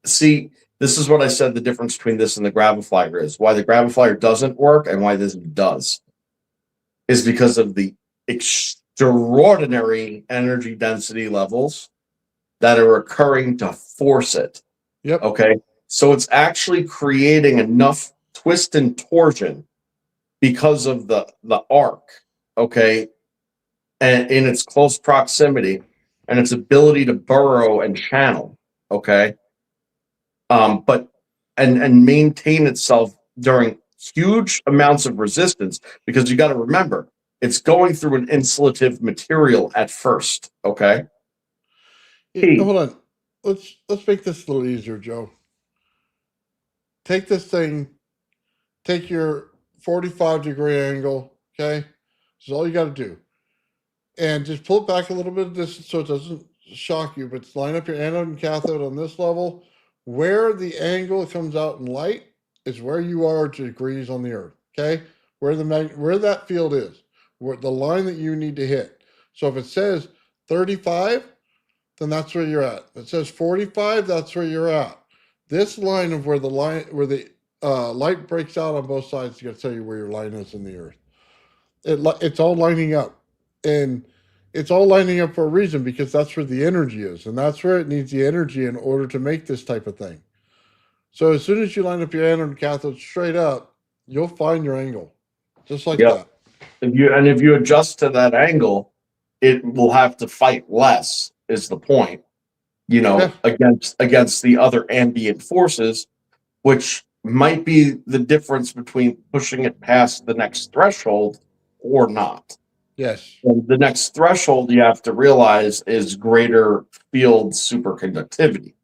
see, this is what I said the difference between this and the Graviflyer is. Why the Graviflyer doesn't work and why this does is because of the extraordinary energy density levels that are occurring to force it. Yep. Okay. So it's actually creating enough twist and torsion because of the arc, okay, and in its close proximity and its ability to burrow and channel, okay, but maintain itself during huge amounts of resistance because you got to remember it's going through an insulative material at first, okay. Hold on, let's make this a little easier, Joe. take this thing, take your 45-degree angle, okay? This is all you got to do. And just pull it back a little bit of distance so it doesn't shock you, but line up your anode and cathode on this level. Where the angle comes out in light is where you are degrees on the Earth, okay? Where that field is, where the line that you need to hit. So if it says 35, then that's where you're at. If it says 45, that's where you're at. This line of where the light breaks out on both sides is going to tell you where your line is in the Earth. It's all lining up, and it's all lining up for a reason, because that's where the energy is, and that's where it needs the energy in order to make this type of thing. So as soon as you line up your anode and cathode straight up, you'll find your angle, just like that. If you adjust to that angle, it will have to fight less, is the point. Against the other ambient forces, which might be the difference between pushing it past the next threshold or not. Yes. And the next threshold you have to realize is greater field superconductivity.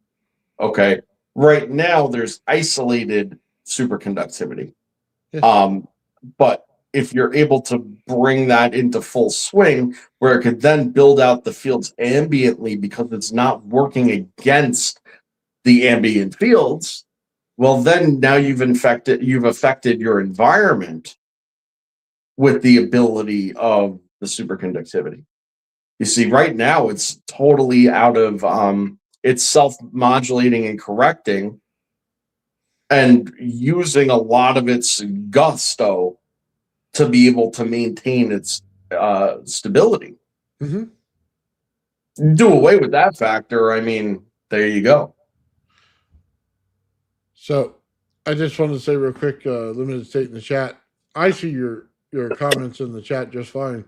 Okay. Right now there's isolated superconductivity. Yes. But if you're able to bring that into full swing, where it could then build out the fields ambiently because it's not working against the ambient fields, well, then now you've affected your environment with the ability of the superconductivity. You see, right now it's totally out of it's self-modulating and correcting and using a lot of its gusto to be able to maintain its stability. Mm-hmm. Do away with that factor, I mean, there you go. So I just wanted to say real quick, limited state in the chat. I see your comments in the chat just fine.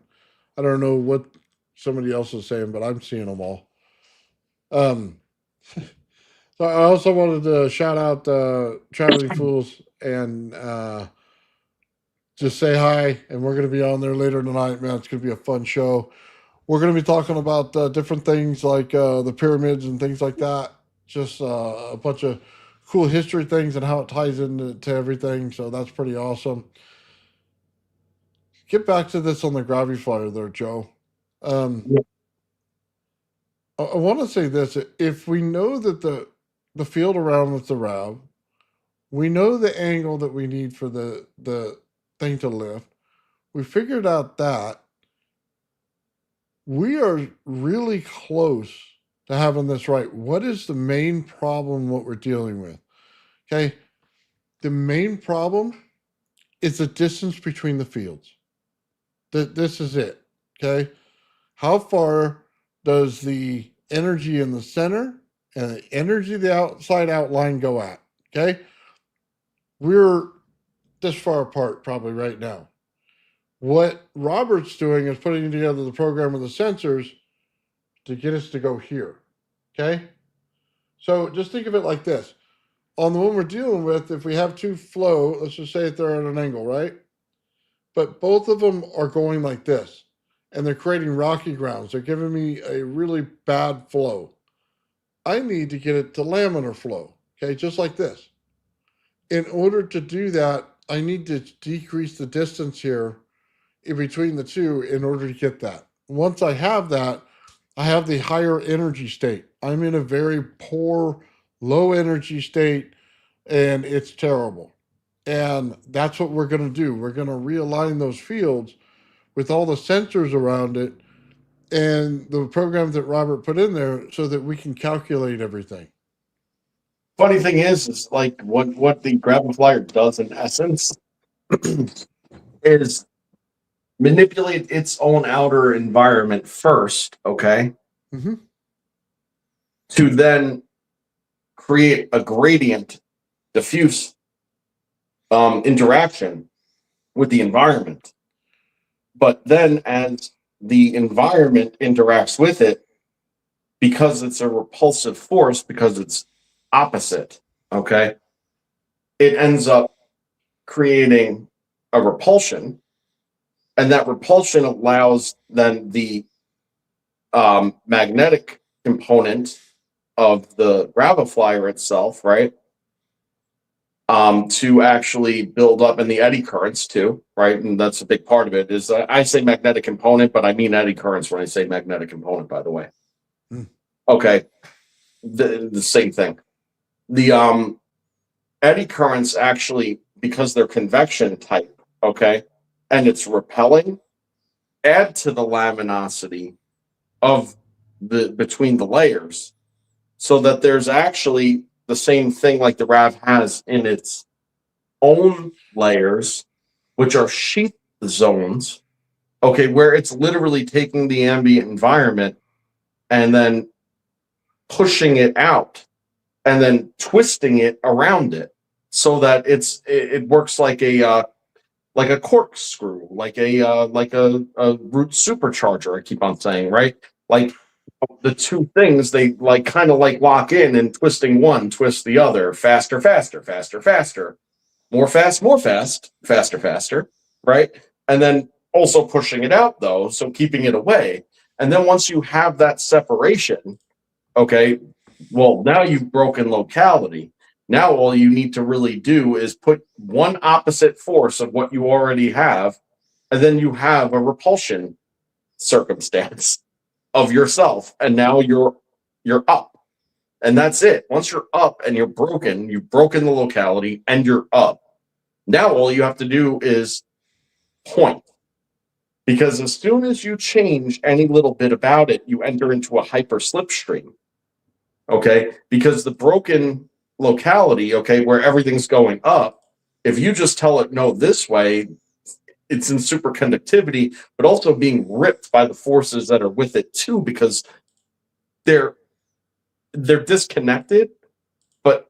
I don't know what somebody else is saying, but I'm seeing them all. So I also wanted to shout out Traveling Fools and just say hi. And we're going to be on there later tonight, man. It's going to be a fun show. We're going to be talking about different things like the pyramids and things like that. Just a bunch of cool history things and how it ties into everything. So that's pretty awesome. Get back to this on the Graviflyer there, Joe. I want to say this. If we know that the field around us around, we know the angle that we need for the thing to lift. We figured out that we are really close to having this right. What is the main problem what we're dealing with? Okay. The main problem is the distance between the fields. This is it. Okay. How far does the energy in the center and the energy of the outside outline go at? Okay. We're this far apart probably right now. What Robert's doing is putting together the program of the sensors to get us to go here. Okay. So just think of it like this. On the one we're dealing with, if we have two flow, let's just say that they're at an angle, right? But both of them are going like this, and they're creating rocky grounds. They're giving me a really bad flow. I need to get it to laminar flow, okay, just like this. In order to do that, I need to decrease the distance here in between the two in order to get that. Once I have that, I have the higher energy state. I'm in a very poor, low energy state, and it's terrible. And that's what we're going to do. We're going to realign those fields with all the sensors around it and the programs that Robert put in there so that we can calculate everything. Funny thing is like what the Graviflyer does in essence is manipulate its own outer environment first, okay? Mm-hmm. To then create a gradient diffuse interaction with the environment. But then as the environment interacts with it, because it's a repulsive force, because it's opposite, okay, it ends up creating a repulsion, and that repulsion allows then the magnetic component of the Graviflyer itself, right, to actually build up, and the eddy currents too, right? And that's a big part of it. Is I say magnetic component, but I mean eddy currents when I say magnetic component. By the way, okay, the same thing. The eddy currents actually, because they're convection type, okay, and it's repelling, add to the luminosity of the between the layers, so that there's actually the same thing like the RAV has in its own layers, which are sheath zones, okay, where it's literally taking the ambient environment and then pushing it out and then twisting it around it so that it works like a corkscrew, like a root supercharger. I keep on saying, right? Like the two things, they like kind of like lock in, and twisting one twist the other, faster, faster, faster, faster, more fast, faster, faster, right? And then also pushing it out though, so keeping it away. And then once you have that separation, okay, well, now you've broken locality. Now all you need to really do is put one opposite force of what you already have, and then you have a repulsion circumstance of yourself, and now you're up. And that's it. Once you're up and you've broken the locality and you're up. Now all you have to do is point. Because as soon as you change any little bit about it, you enter into a hyper slipstream. Okay? Because the broken locality, okay, where everything's going up, if you just tell it no this way, it's in superconductivity, but also being ripped by the forces that are with it too, because they're disconnected, but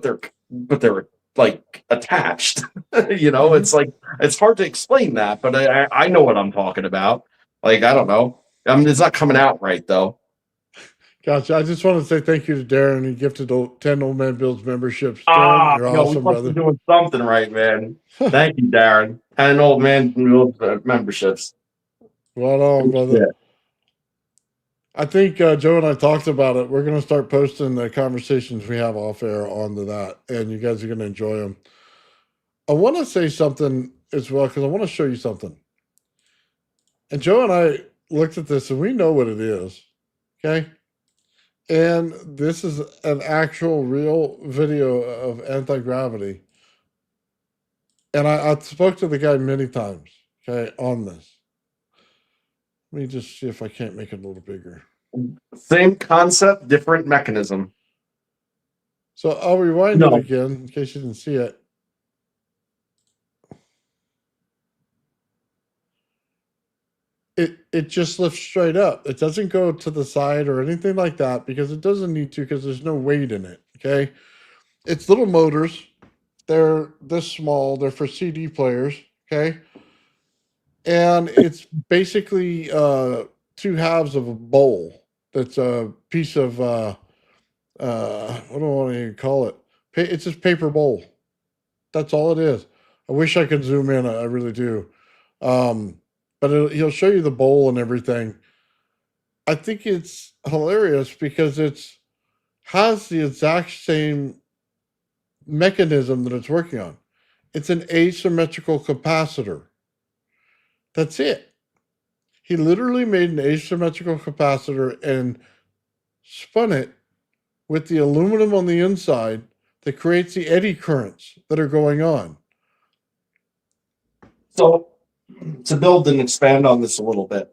they're like attached. It's like, it's hard to explain that, but I know what I'm talking about. Like, I don't know. I mean, it's not coming out right though. Gotcha. I just want to say thank you to Darren. He gifted 10 Old Man Builds memberships. Darren, you're awesome, we must brother. be doing something right, man. Thank you, Darren. 10 Old Man Builds memberships. Right on, brother. Yeah. I think Joe and I talked about it. We're going to start posting the conversations we have off air onto that, and you guys are going to enjoy them. I want to say something as well, because I want to show you something. And Joe and I looked at this, and we know what it is. Okay? And this is an actual real video of anti-gravity. And I spoke to the guy many times, okay, on this. Let me just see if I can't make it a little bigger. Same concept, different mechanism. So I'll rewind No. it again in case you didn't see it. It just lifts straight up. It doesn't go to the side or anything like that because it doesn't need to, because there's no weight in it. Okay. It's little motors. They're this small. They're for CD players. Okay. And it's basically two halves of a bowl. That's a piece of what do I want to even call it? It's just paper bowl. That's all it is. I wish I could zoom in. I really do. But he'll show you the bowl and everything. I think it's hilarious because has the exact same mechanism that it's working on. It's an asymmetrical capacitor. That's it. He literally made an asymmetrical capacitor and spun it with the aluminum on the inside that creates the eddy currents that are going on. So, to build and expand on this a little bit,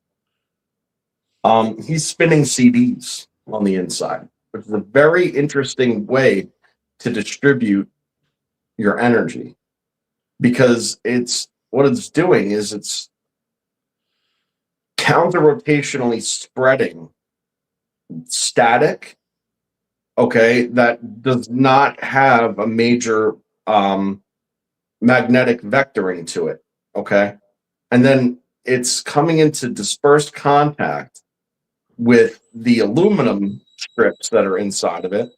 he's spinning CDs on the inside, which is a very interesting way to distribute your energy, because what it's doing is it's counter-rotationally spreading static, okay, that does not have a major magnetic vectoring to it, okay? And then it's coming into dispersed contact with the aluminum strips that are inside of it.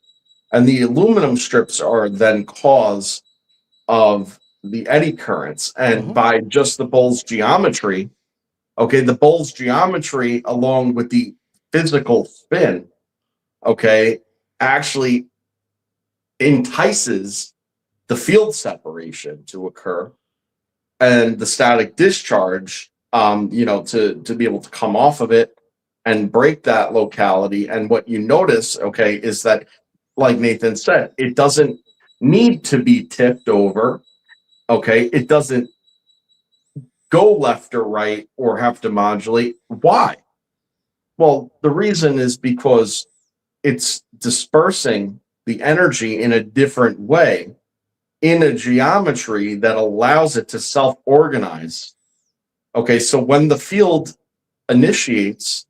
And the aluminum strips are then cause of the eddy currents. And by just the bowl's geometry, okay, the bowl's geometry along with the physical spin, okay, actually entices the field separation to occur and the static discharge, to be able to come off of it and break that locality. And what you notice, okay, is that, like Nathan said, it doesn't need to be tipped over. Okay, it doesn't go left or right or have to modulate. Why? Well, the reason is because it's dispersing the energy in a different way in a geometry that allows it to self-organize. Okay, so when the field initiates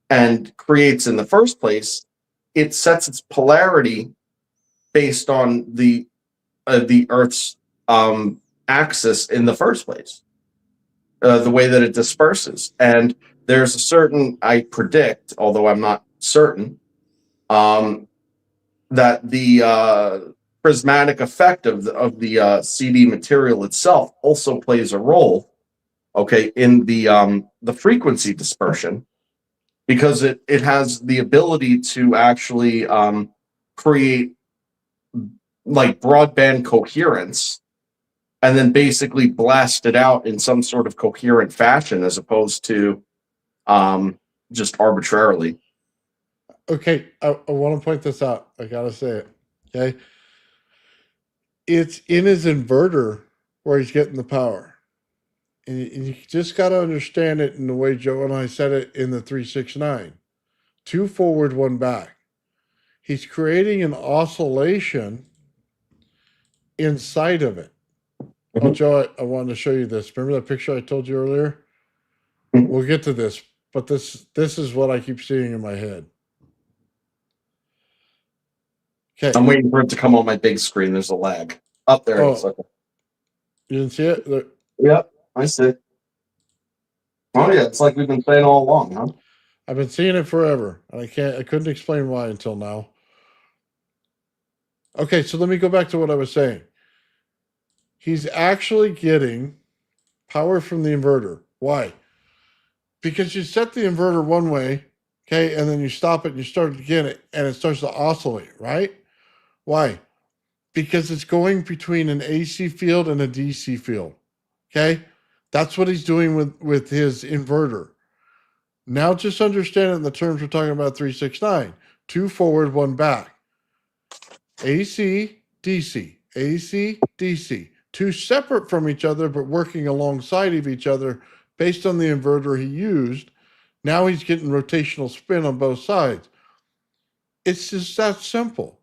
and creates in the first place, it sets its polarity based on the Earth's axis in the first place, the way that it disperses. And there's a certain, I predict, although I'm not certain, that the prismatic effect of the CD material itself also plays a role, okay, in the frequency dispersion, because it has the ability to actually create like broadband coherence and then basically blast it out in some sort of coherent fashion as opposed to just arbitrarily. Okay, I want to point this out. I gotta say it. Okay, it's in his inverter where he's getting the power, and you just got to understand it in the way Joe and I said it in the 369. 2 forward, 1 back. He's creating an oscillation inside of it. Oh, Joe, I wanted to show you this. Remember that picture I told you earlier? We'll get to this, but this is what I keep seeing in my head. Okay. I'm waiting for it to come on my big screen. There's a lag. Up there. Oh, it's like, you didn't see it? Look. yep, I see. Oh yeah, it's like we've been saying all along, huh? I've been seeing it forever, and I couldn't explain why until now. Okay, so let me go back to what I was saying. He's actually getting power from the inverter. Why? Because you set the inverter one way, okay, and then you stop it and you start again, and it starts to oscillate, right? Why? Because it's going between an AC field and a DC field, okay? That's what he's doing with his inverter. Now just understand it in the terms we're talking about 369. 2 forward, 1 back. AC, DC, AC, DC. 2 separate from each other, but working alongside of each other based on the inverter he used. Now he's getting rotational spin on both sides. It's just that simple.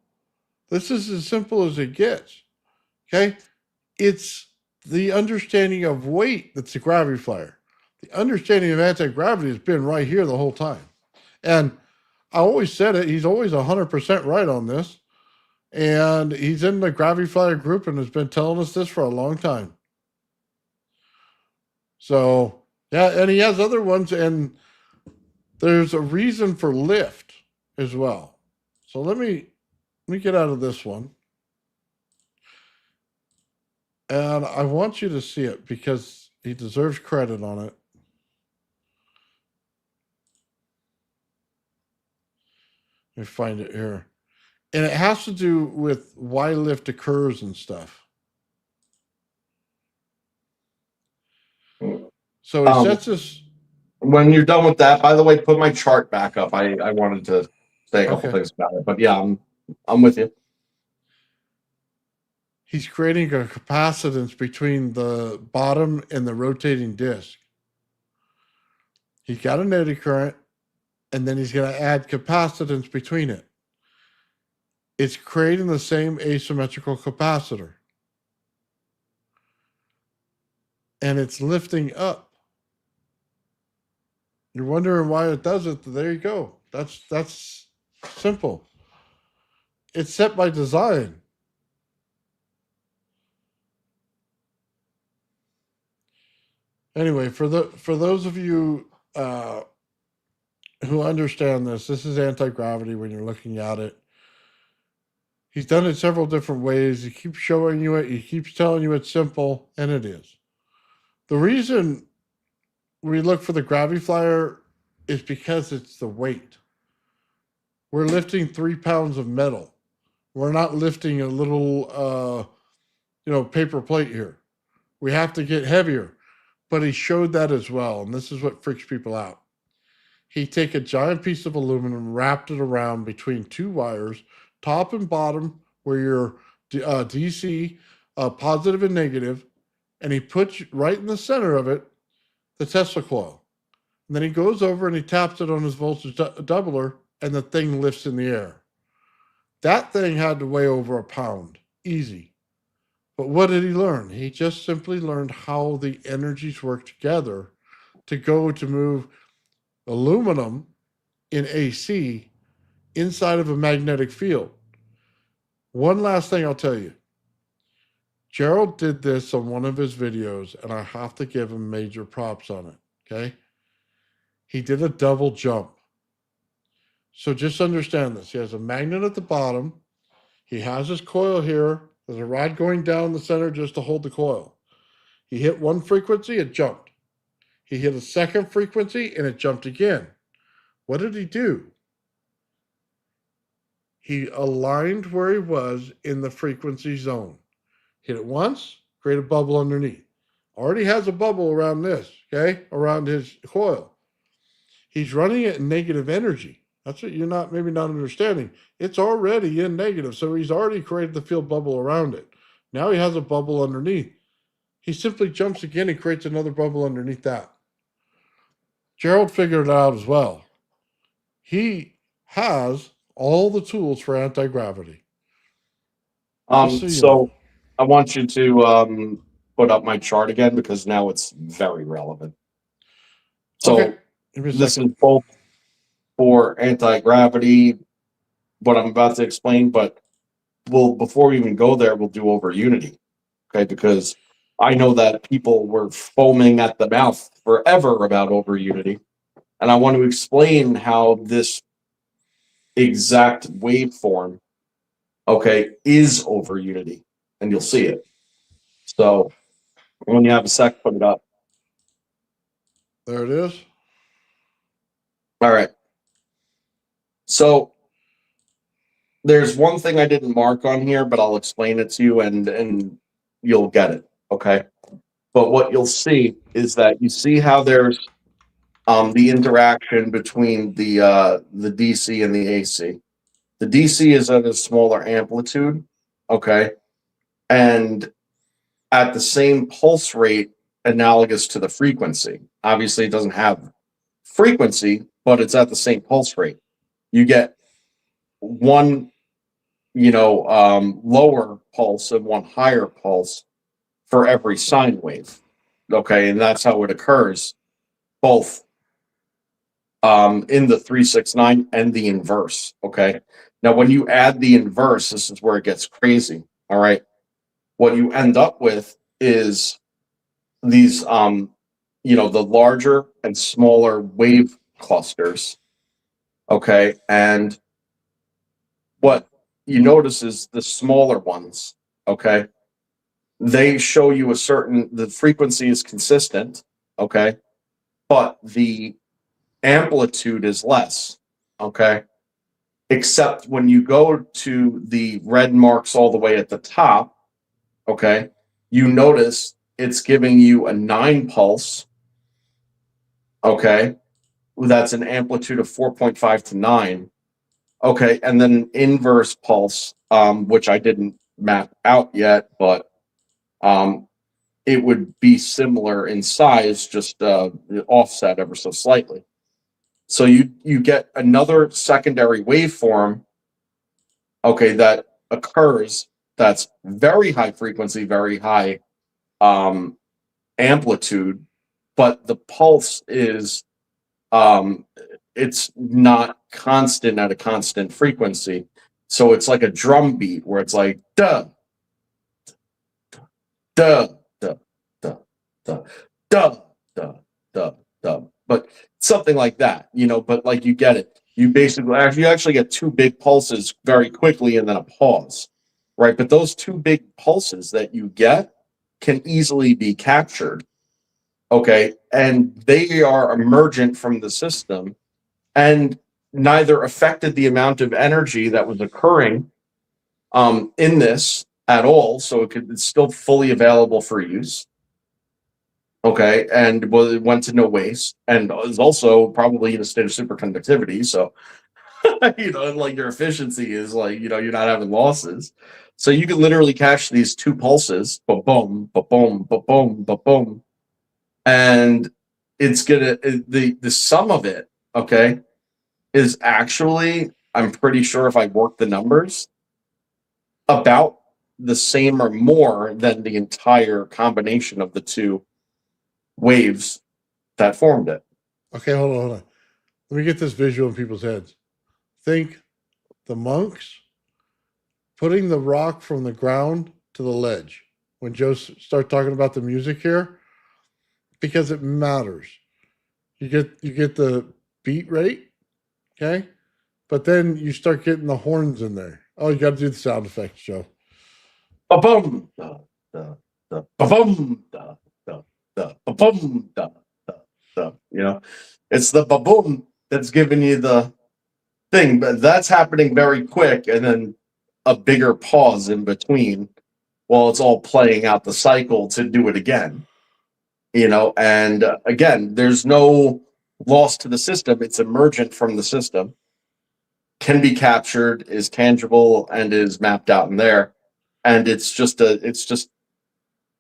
This is as simple as it gets. Okay? It's the understanding of weight that's the Graviflyer. The understanding of anti-gravity has been right here the whole time. And I always said it, he's always 100% right on this. And he's in the Graviflyer group and has been telling us this for a long time. So, yeah, and he has other ones, and there's a reason for lift as well. So let me get out of this one. And I want you to see it because he deserves credit on it. Let me find it here. And it has to do with why lift occurs and stuff. So he sets this. When you're done with that, by the way, put my chart back up. I wanted to say a couple things about it, but yeah, I'm with you. He's creating a capacitance between the bottom and the rotating disc. He's got an eddy current, and then he's going to add capacitance between it. It's creating the same asymmetrical capacitor. And it's lifting up. You're wondering why it does it. There you go. That's simple. It's set by design. Anyway, for those of you who understand this is anti-gravity when you're looking at it. He's done it several different ways. He keeps showing you it. He keeps telling you it's simple, and it is. The reason we look for the Graviflyer is because it's the weight. We're lifting 3 pounds of metal. We're not lifting a little paper plate here. We have to get heavier. But he showed that as well, and this is what freaks people out. He'd take a giant piece of aluminum, wrapped it around between two wires, top and bottom, where your DC, positive and negative, and he puts right in the center of it the Tesla coil. And then he goes over and he taps it on his voltage doubler, and the thing lifts in the air. That thing had to weigh over a pound, easy. But what did he learn? He just simply learned how the energies work together to move aluminum in AC inside of a magnetic field. One last thing I'll tell you. Gerald did this on one of his videos, and I have to give him major props on it, okay? He did a double jump. So just understand this. He has a magnet at the bottom. He has his coil here. There's a rod going down the center just to hold the coil. He hit one frequency, it jumped. He hit a second frequency, and it jumped again. What did he do? He aligned where he was in the frequency zone. Hit it once, create a bubble underneath. Already has a bubble around this, okay? Around his coil. He's running it in negative energy. That's what you're maybe not understanding. It's already in negative, so he's already created the field bubble around it. Now he has a bubble underneath. He simply jumps again and creates another bubble underneath that. Gerald figured it out as well. He has all the tools for anti-gravity. So I want you to put up my chart again, because now it's very relevant. So okay. This is both for anti-gravity, what I'm about to explain, but before we even go there, we'll do over unity, okay? Because I know that people were foaming at the mouth forever about over unity, and I want to explain how this exact waveform, okay, is over unity, and you'll see it. So when you have a sec, put it up. There it is. All right. So there's one thing I didn't mark on here, but I'll explain it to you, and you'll get it, okay? But what you'll see is that you see how there's the interaction between the DC and the AC. The DC is at a smaller amplitude, okay? And at the same pulse rate analogous to the frequency. Obviously, it doesn't have frequency, but it's at the same pulse rate. You get one, lower pulse and one higher pulse for every sine wave, okay? And that's how it occurs, both in the 369 and the inverse, okay? Now, when you add the inverse, this is where it gets crazy, all right? What you end up with is these, the larger and smaller wave clusters, okay? And what you notice is the smaller ones, okay? They show you the frequency is consistent, okay? But the amplitude is less, okay? Except when you go to the red marks all the way at the top, okay, you notice it's giving you a 9 pulse, okay? That's an amplitude of 4.5 to 9, okay? And then inverse pulse, which I didn't map out yet, but it would be similar in size, just offset ever so slightly. So you get another secondary waveform, okay, that occurs that's very high frequency, very high amplitude, but the pulse is it's not constant at a constant frequency. So it's like a drum beat where it's like duh, duh, duh, duh, duh, duh, duh, duh, duh. But something like that, but like you get it. You actually get 2 big pulses very quickly and then a pause, right? But those 2 big pulses that you get can easily be captured, okay? And they are emergent from the system and neither affected the amount of energy that was occurring in this at all, so it's still fully available for use. Okay, and it went to no waste, and is also probably in a state of superconductivity. So, like your efficiency is like, you're not having losses. So you can literally catch these two pulses, ba boom, ba boom, ba boom, ba boom, and it's the sum of it, okay, is actually, I'm pretty sure if I work the numbers, about the same or more than the entire combination of the two waves that formed it. Okay, hold on. Let me get this visual in people's heads. Think the monks putting the rock from the ground to the ledge. When Joe start talking about the music here, because it matters. You get the beat rate, okay? But then you start getting the horns in there. Oh, you got to do the sound effects, Joe. Ba-boom, da, da, da, ba-boom, da, da, da, ba-boom, da, da, da. It's the ba-boom that's giving you the thing, but that's happening very quick, and then a bigger pause in between while it's all playing out the cycle to do it again. And again, there's no loss to the system. It's emergent from the system, can be captured, is tangible, and is mapped out in there. And it's just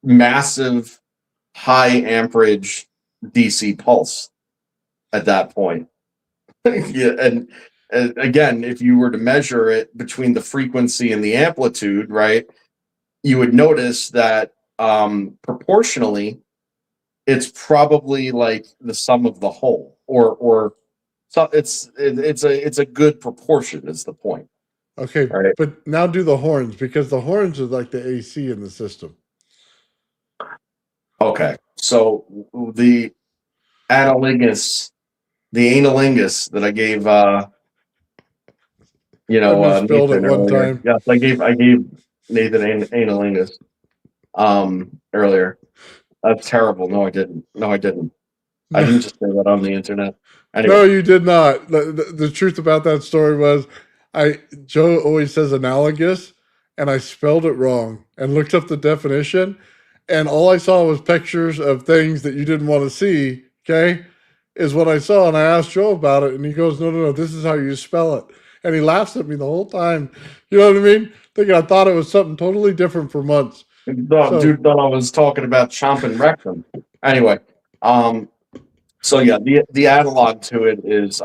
massive high amperage DC pulse at that point. Yeah, and again, if you were to measure it between the frequency and the amplitude, right, you would notice that proportionally, it's probably like the sum of the whole, or so it's a good proportion is the point. Okay, Right. but now do the horns, because the horns are like the AC in the system. Okay, so the analingus, that I gave I misspelled it Nathan one earlier. time. Yes, I gave Nathan analingus earlier. That's terrible. No, I didn't. I didn't just say that on the internet. Anyway. No, you did not. The truth about that story was, Joe always says analogous, and I spelled it wrong and looked up the definition, and all I saw was pictures of things that you didn't want to see. Okay, is what I saw, and I asked Joe about it, and he goes, "No, this is how you spell it," and he laughs at me the whole time. You know what I mean? Thinking I thought it was something totally different for months. Dude thought I was talking about chomping rectum. Anyway, so yeah, the analog to it is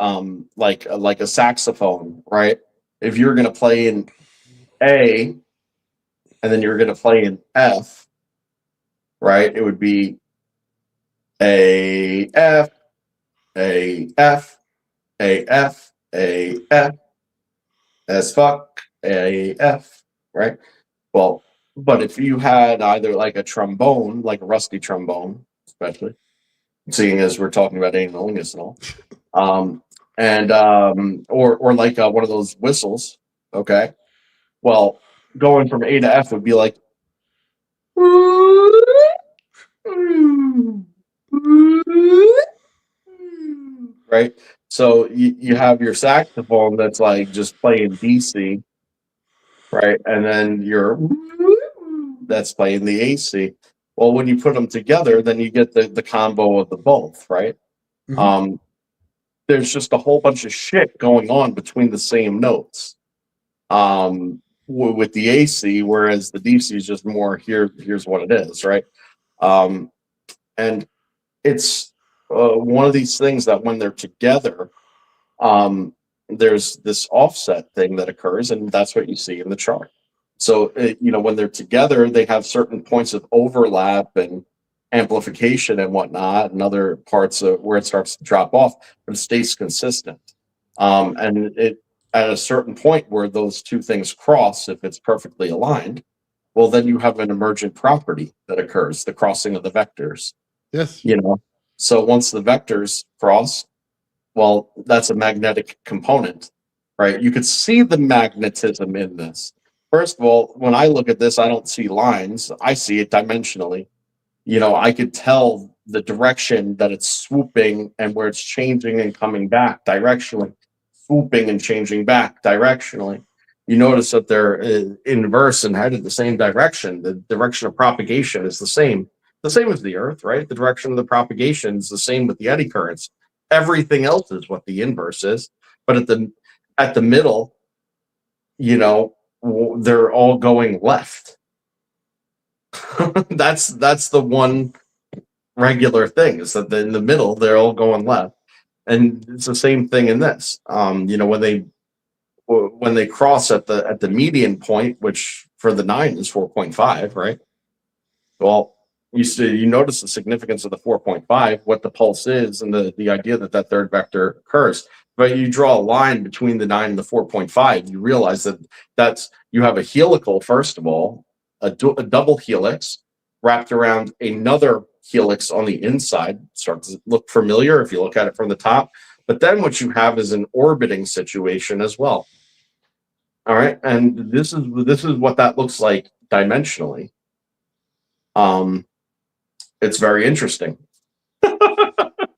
like a saxophone, right? If you're gonna play in A and then you're gonna play in F, right? It would be A F, A F, A F, A F, as fuck, A F, right? Well, but if you had either like a trombone, like a rusty trombone, especially, seeing as we're talking about analingus and all, and or like one of those whistles, okay. Well, going from A to F would be like, right. So you have your saxophone that's like just playing DC, right, and then your that's playing the AC. Well, when you put them together, then you get the combo of the both, right? Mhm. There's just a whole bunch of shit going on between the same notes with the AC, whereas the DC is just more here's what it is, right? And it's one of these things that when they're together, there's this offset thing that occurs, and that's what you see in the chart. So, when they're together, they have certain points of overlap and amplification and whatnot, and other parts of where it starts to drop off, but it stays consistent. And it at a certain point where those two things cross, if it's perfectly aligned, well, then you have an emergent property that occurs, the crossing of the vectors. Yes. So once the vectors cross, well, that's a magnetic component, right? You could see the magnetism in this. First of all, when I look at this, I don't see lines. I see it dimensionally. I could tell the direction that it's swooping and where it's changing and coming back directionally, swooping and changing back directionally. you notice that they're inverse and headed the same direction. The direction of propagation is the same as the Earth, right? The direction of the propagation is the same with the eddy currents. Everything else is what the inverse is, but at the middle, you know, they're all going left. that's the one regular thing, is that in the middle they're all going left, and it's the same thing in this. You know, when they cross at the median point, which for the 9 is 4.5, right? Well, you notice the significance of the 4.5, what the pulse is, and the idea that third vector occurs. But you draw a line between the 9 and the 4.5, you realize that you have a helical, first of all, a double helix wrapped around another helix on the inside. Starts to look familiar if you look at it from the top. But then what you have is an orbiting situation as well. All right, and this is what that looks like dimensionally. It's very interesting.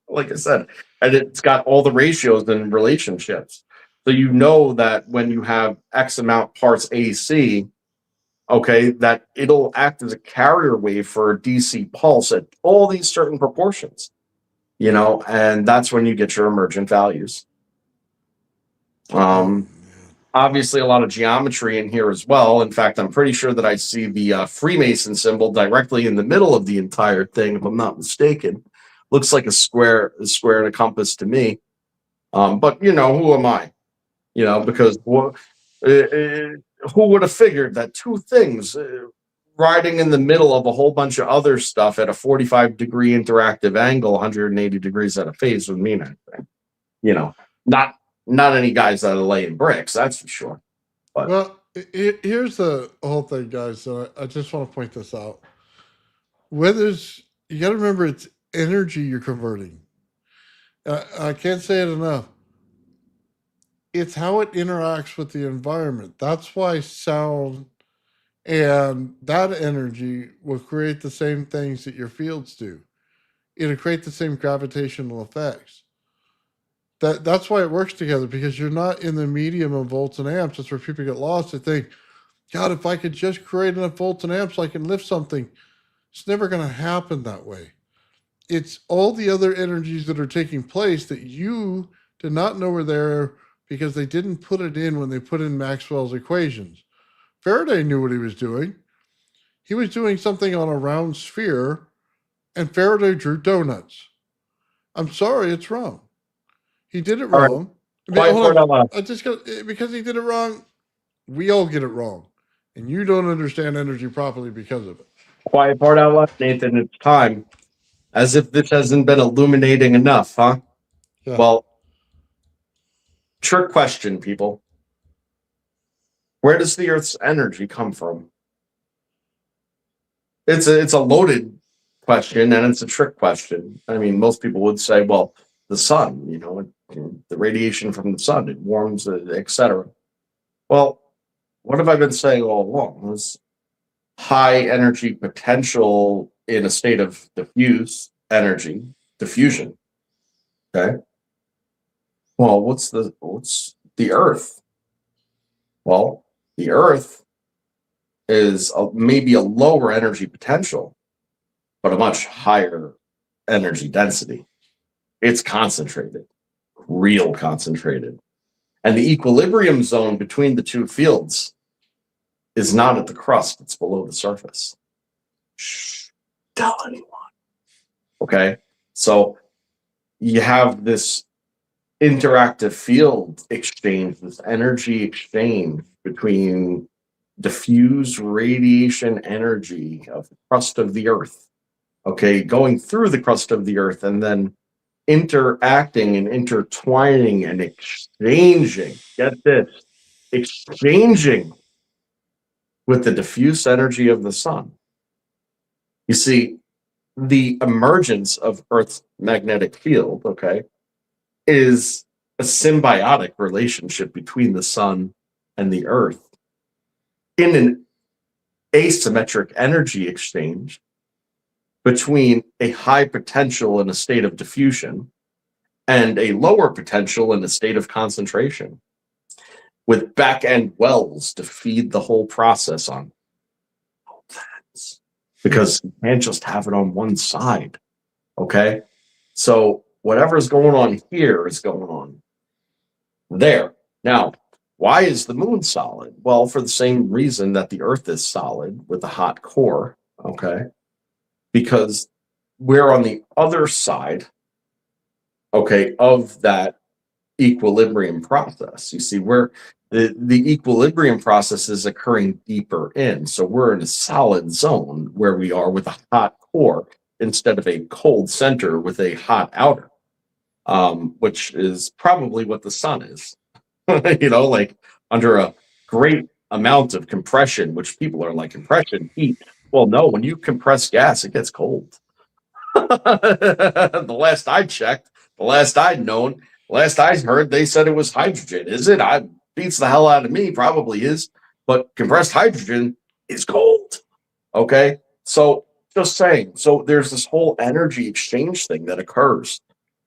Like I said, and it's got all the ratios and relationships. So you know that when you have X amount parts AC, okay, that it'll act as a carrier wave for a DC pulse at all these certain proportions, you know, and that's when you get your emergent values. Obviously, a lot of geometry in here as well. In fact, I'm pretty sure that I see the Freemason symbol directly in the middle of the entire thing, if I'm not mistaken. Looks like a square and a compass to me. But, you know, who am I? You know, because who would have figured that two things riding in the middle of a whole bunch of other stuff at a 45-degree interactive angle, 180 degrees out of phase would mean anything? You know, not any guys that are laying bricks, that's for sure. But Well, here's the whole thing, guys. I just want to point this out. You got to remember, it's energy you're converting. I can't say it enough. It's how it interacts with the environment. That's why sound and that energy will create the same things that your fields do. It'll create the same gravitational effects. That's why it works together, because you're not in the medium of volts and amps. That's where people get lost. They think, God, if I could just create enough volts and amps, I can lift something. It's never going to happen that way. It's all the other energies that are taking place that you did not know were there because they didn't put it in when they put in Maxwell's equations. Faraday knew what he was doing. He was doing something on a round sphere, and Faraday drew donuts. I'm sorry, it's wrong. He did it wrong. I just got, because he did it wrong, we all get it wrong. And you don't understand energy properly because of it. quiet part out loud, Nathan, it's time. As if this hasn't been illuminating enough, huh? Yeah. Well, trick question, people. Where does the Earth's energy come from? It's a loaded question, and it's a trick question. I mean, most people would say, well, the sun, you know, the radiation from the sun, it warms, etc. Well, what have I been saying all along? Was high energy potential in a state of diffusion. Okay. Well, what's the Earth? Well, the Earth is maybe a lower energy potential, but a much higher energy density. It's concentrated, real concentrated. And the equilibrium zone between the two fields is not at the crust, it's below the surface. Shh, tell anyone. Okay, so you have this interactive field exchange, this energy exchange between diffuse radiation energy of the crust of the Earth, okay, going through the crust of the Earth and then interacting and intertwining and exchanging, get this, exchanging with the diffuse energy of the sun. You see, the emergence of Earth's magnetic field, okay, is a symbiotic relationship between the sun and the Earth in an asymmetric energy exchange between a high potential in a state of diffusion and a lower potential in a state of concentration. with back end wells to feed the whole process on both ends, because you can't just have it on one side. Okay, so whatever's going on here is going on there. Now, why is the moon solid? Well, for the same reason that the Earth is solid with a hot core. Okay, because we're on the other side, okay, of that equilibrium process. You see, where the equilibrium process is occurring deeper in. So we're in a solid zone where we are with a hot core instead of a cold center with a hot outer, which is probably what the sun is. You know, like under a great amount of compression, which people are like, compression, heat. Well, no, when you compress gas, it gets cold. The last I checked, the last I'd known, the last I heard, they said it was hydrogen. Is it? I beats the hell out of me, probably is. But compressed hydrogen is cold. Okay. So just saying. So there's this whole energy exchange thing that occurs.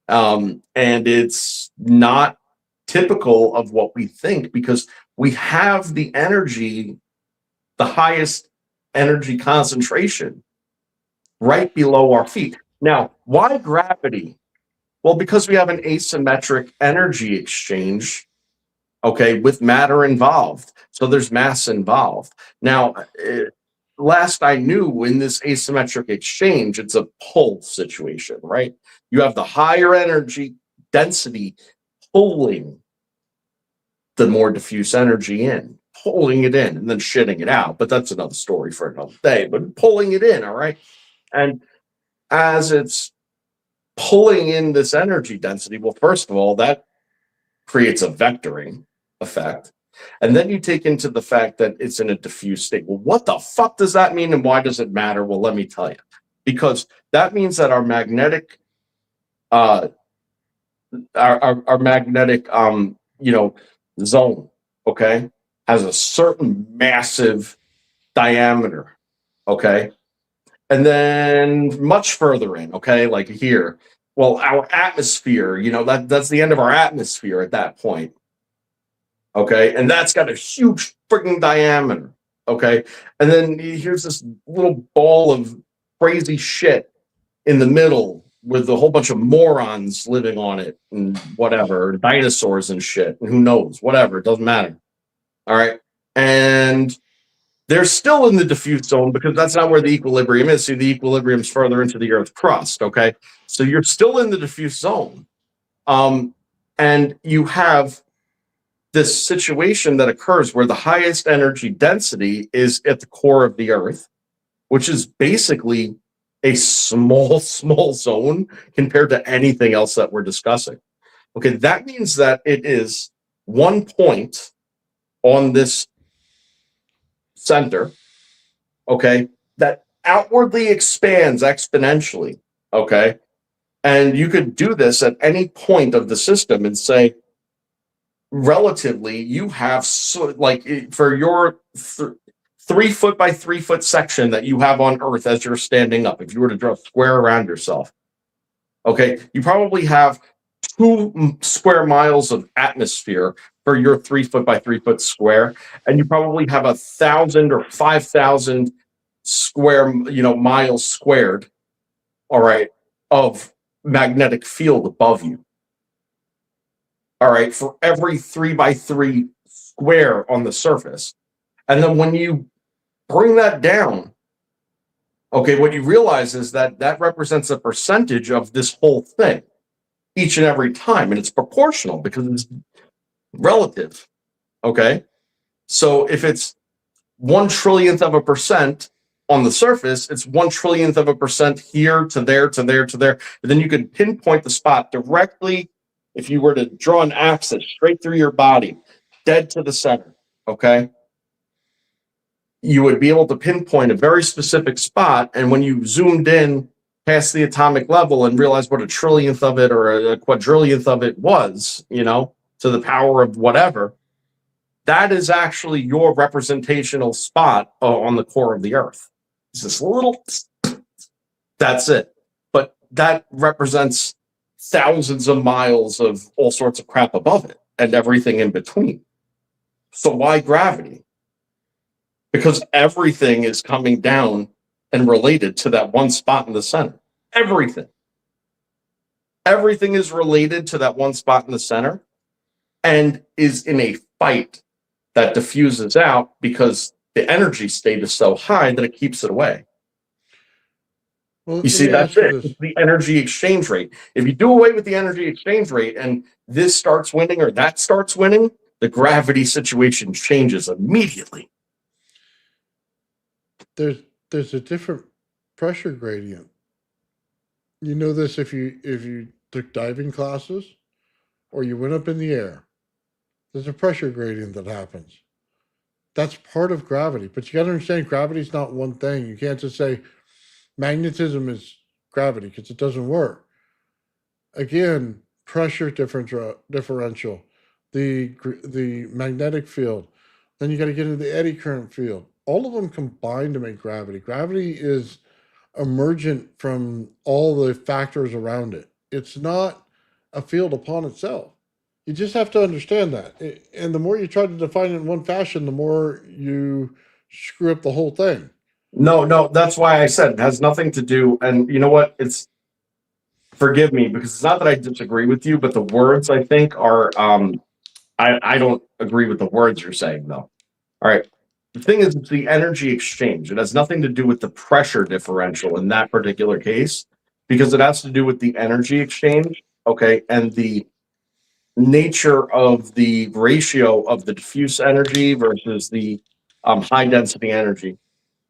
And it's not typical of what we think, because we have the energy, the highest energy concentration right below our feet. Now, why gravity? Well, because we have an asymmetric energy exchange, okay, with matter involved. So there's mass involved. Now, last I knew, in this asymmetric exchange, it's a pull situation, right? You have the higher energy density pulling the more diffuse energy in, pulling it in, and then shitting it out. But that's another story for another day. But pulling it in, all right? And as it's pulling in this energy density, well, first of all, that creates a vectoring effect. And then you take into the fact that it's in a diffuse state. Well, what the fuck does that mean, and why does it matter? Well, let me tell you. Because that means that our magnetic zone, okay, has a certain massive diameter, okay? And then much further in, okay, like here, well, our atmosphere, that's the end of our atmosphere at that point, okay? And that's got a huge freaking diameter, okay? And then here's this little ball of crazy shit in the middle with a whole bunch of morons living on it and whatever, dinosaurs and shit, and who knows, whatever, it doesn't matter, all right? And they're still in the diffuse zone because that's not where the equilibrium is. See, the equilibrium's further into the Earth's crust, okay? So you're still in the diffuse zone. And you have this situation that occurs where the highest energy density is at the core of the Earth, which is basically a small zone compared to anything else that we're discussing. Okay, that means that it is one point on this center, okay, that outwardly expands exponentially, okay? And you could do this at any point of the system and say, relatively, you have, for your 3 foot by 3 foot section that you have on Earth as you're standing up, if you were to draw a square around yourself, okay, you probably have 2 square miles of atmosphere for your 3 foot by 3 foot square, and you probably have 1,000 or 5,000 square, miles squared, all right, of magnetic field above you. All right, for every 3 by 3 square on the surface. And then when you bring that down, okay, what you realize is that that represents a percentage of this whole thing each and every time, and it's proportional because it's relative, okay? So if it's 1/1,000,000,000 of a percent on the surface, it's 1/1,000,000,000 of a percent here to there to there to there. And then you could pinpoint the spot directly, if you were to draw an axis straight through your body, dead to the center, okay? You would be able to pinpoint a very specific spot, and when you zoomed in past the atomic level and realized what a trillionth of it or a quadrillionth of it was, to the power of whatever, that is actually your representational spot on the core of the Earth. It's this little, that's it. But that represents thousands of miles of all sorts of crap above it and everything in between. So why gravity? Because everything is coming down and related to that one spot in the center. Everything. Everything is related to that one spot in the center and is in a fight that diffuses out because the energy state is so high that it keeps it away. Well, You let see, me that's ask you it. this. It's the energy exchange rate. If you do away with the energy exchange rate and this starts winning or that starts winning, the gravity situation changes immediately. There's a different pressure gradient. You know this if you took diving classes or you went up in the air. There's a pressure gradient that happens. That's part of gravity. But you got to understand gravity is not one thing. You can't just say magnetism is gravity because it doesn't work. Again, pressure differential, the magnetic field. Then you got to get into the eddy current field. All of them combine to make gravity. Gravity is emergent from all the factors around it. It's not a field upon itself. You just have to understand that. And the more you try to define it in one fashion, the more you screw up the whole thing. No, that's why I said it has nothing to do. And you know what? It's forgive me because it's not that I disagree with you, but the words I think are I don't agree with the words you're saying though. All right. The thing is, it's the energy exchange. It has nothing to do with the pressure differential in that particular case, because it has to do with the energy exchange, okay, and the nature of the ratio of the diffuse energy versus the high density energy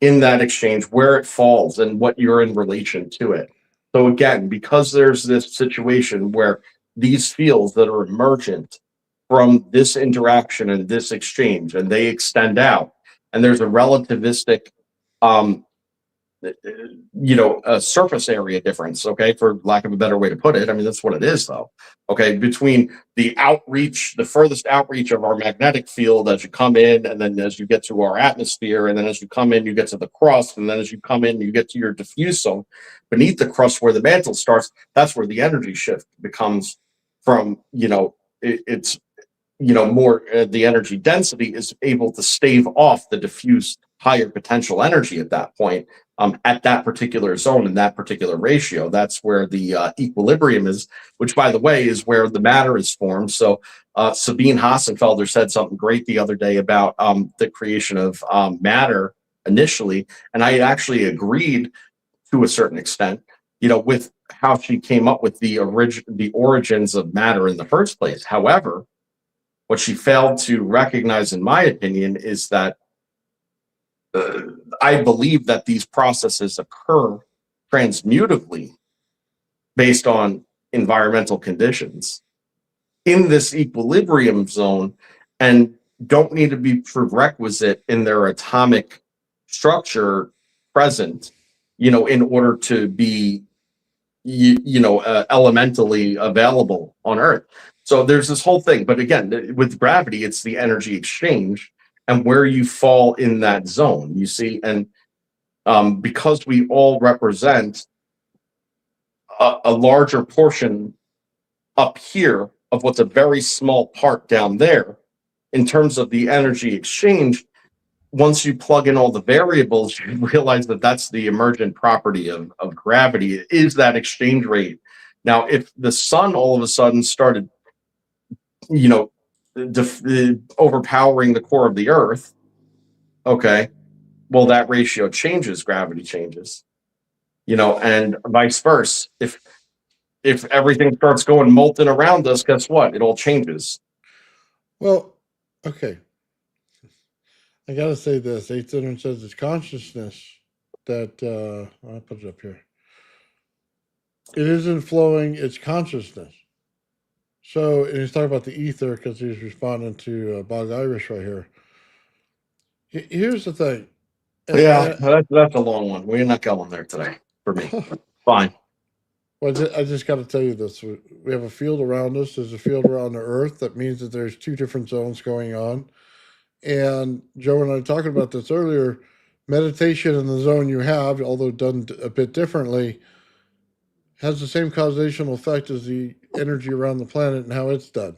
in that exchange, where it falls and what you're in relation to it. So again, because there's this situation where these fields that are emergent from this interaction and this exchange, and they extend out, and there's a relativistic um, a surface area difference, okay, for lack of a better way to put it. I mean, that's what it is, though. Okay, between the outreach, the furthest outreach of our magnetic field as you come in, and then as you get to our atmosphere, and then as you come in, you get to the crust, and then as you come in, you get to your diffuse zone beneath the crust where the mantle starts. That's where the energy shift becomes from, it's more the energy density is able to stave off the diffuse higher potential energy at that point, at that particular zone in that particular ratio. That's where the equilibrium is, which, by the way, is where the matter is formed. So Sabine Hassenfelder said something great the other day about the creation of matter initially, and I actually agreed to a certain extent, with how she came up with the origins of matter in the first place. However, what she failed to recognize, in my opinion, is that I believe that these processes occur transmutably based on environmental conditions in this equilibrium zone and don't need to be prerequisite in their atomic structure present, in order to be, elementally available on Earth. So there's this whole thing. But again, with gravity, it's the energy exchange and where you fall in that zone, you see. And because we all represent a larger portion up here of what's a very small part down there in terms of the energy exchange, once you plug in all the variables, you realize that that's the emergent property of gravity. It is that exchange rate. Now, if the sun all of a sudden started, overpowering the core of the earth, okay, well, that ratio changes, gravity changes, and vice versa. If everything starts going molten around us, guess what? It all changes. Well, okay. I gotta say this. 800 says it's consciousness that I'll put it up here. It isn't flowing, it's consciousness. So, and he's talking about the ether because he's responding to Bog Irish right here. Here's the thing. Yeah, that's a long one. We're not going there today for me. Fine. Well, I just got to tell you this. We have a field around us. There's a field around the Earth. That means that there's two different zones going on. And Joe and I were talking about this earlier. Meditation in the zone you have, although done a bit differently, has the same causational effect as the energy around the planet and how it's done.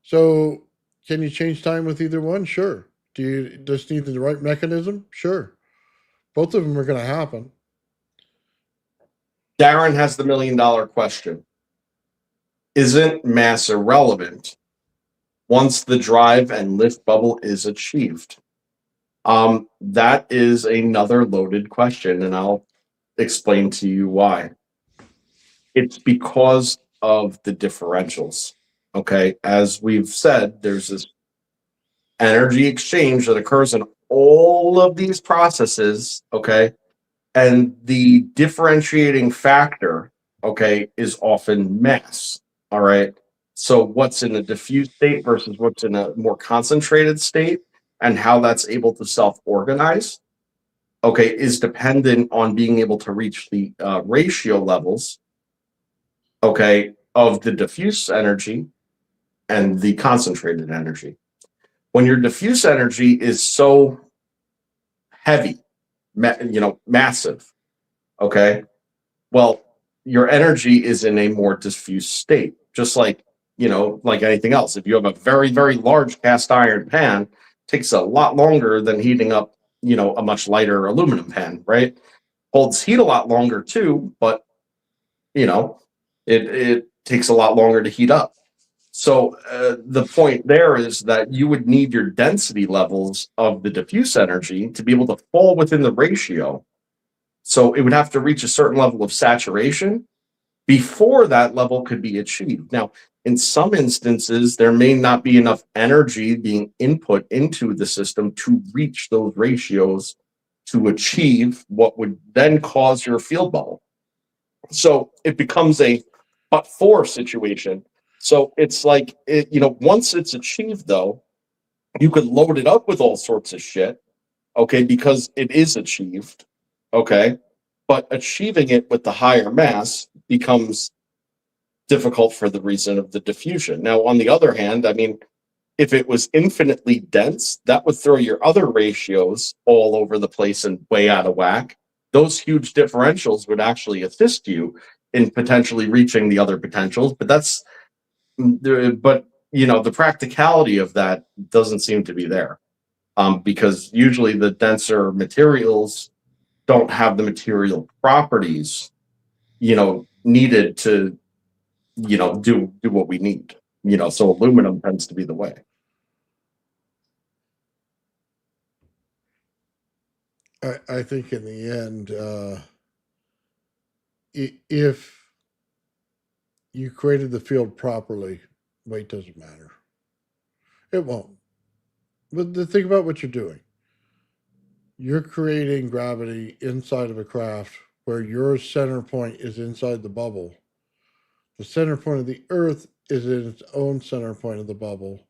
So Can you change time with either one? Sure. Do you just need the right mechanism? Sure. Both of them are going to happen. Darren has the $1 million question. Isn't mass irrelevant once the drive and lift bubble is achieved? That is another loaded question, and I'll explain to you why. It's because of the differentials. Okay, as we've said, there's this energy exchange that occurs in all of these processes. Okay, and the differentiating factor, okay, is often mass. All right. So what's in a diffuse state versus what's in a more concentrated state and how that's able to self-organize, okay, is dependent on being able to reach the ratio levels, okay, of the diffuse energy and the concentrated energy. When your diffuse energy is so heavy, massive, okay, well, your energy is in a more diffuse state, just like, like anything else. If you have a very, very large cast iron pan, it takes a lot longer than heating up, a much lighter aluminum pan, right? Holds heat a lot longer too, but, it takes a lot longer to heat up. So the point there is that you would need your density levels of the diffuse energy to be able to fall within the ratio. So it would have to reach a certain level of saturation before that level could be achieved. Now, in some instances, there may not be enough energy being input into the system to reach those ratios to achieve what would then cause your field bubble. So it becomes a but-for situation. So it's like, once it's achieved, though, you could load it up with all sorts of shit, okay, because it is achieved, okay? But achieving it with the higher mass becomes difficult for the reason of the diffusion. Now, on the other hand, I mean, if it was infinitely dense, that would throw your other ratios all over the place and way out of whack. Those huge differentials would actually assist you in potentially reaching the other potentials, but the practicality of that doesn't seem to be there, because usually the denser materials don't have the material properties, needed to, do what we need. So aluminum tends to be the way. I think in the end, if you created the field properly, weight doesn't matter. It won't. But think about what you're doing. You're creating gravity inside of a craft where your center point is inside the bubble. The center point of the Earth is in its own center point of the bubble.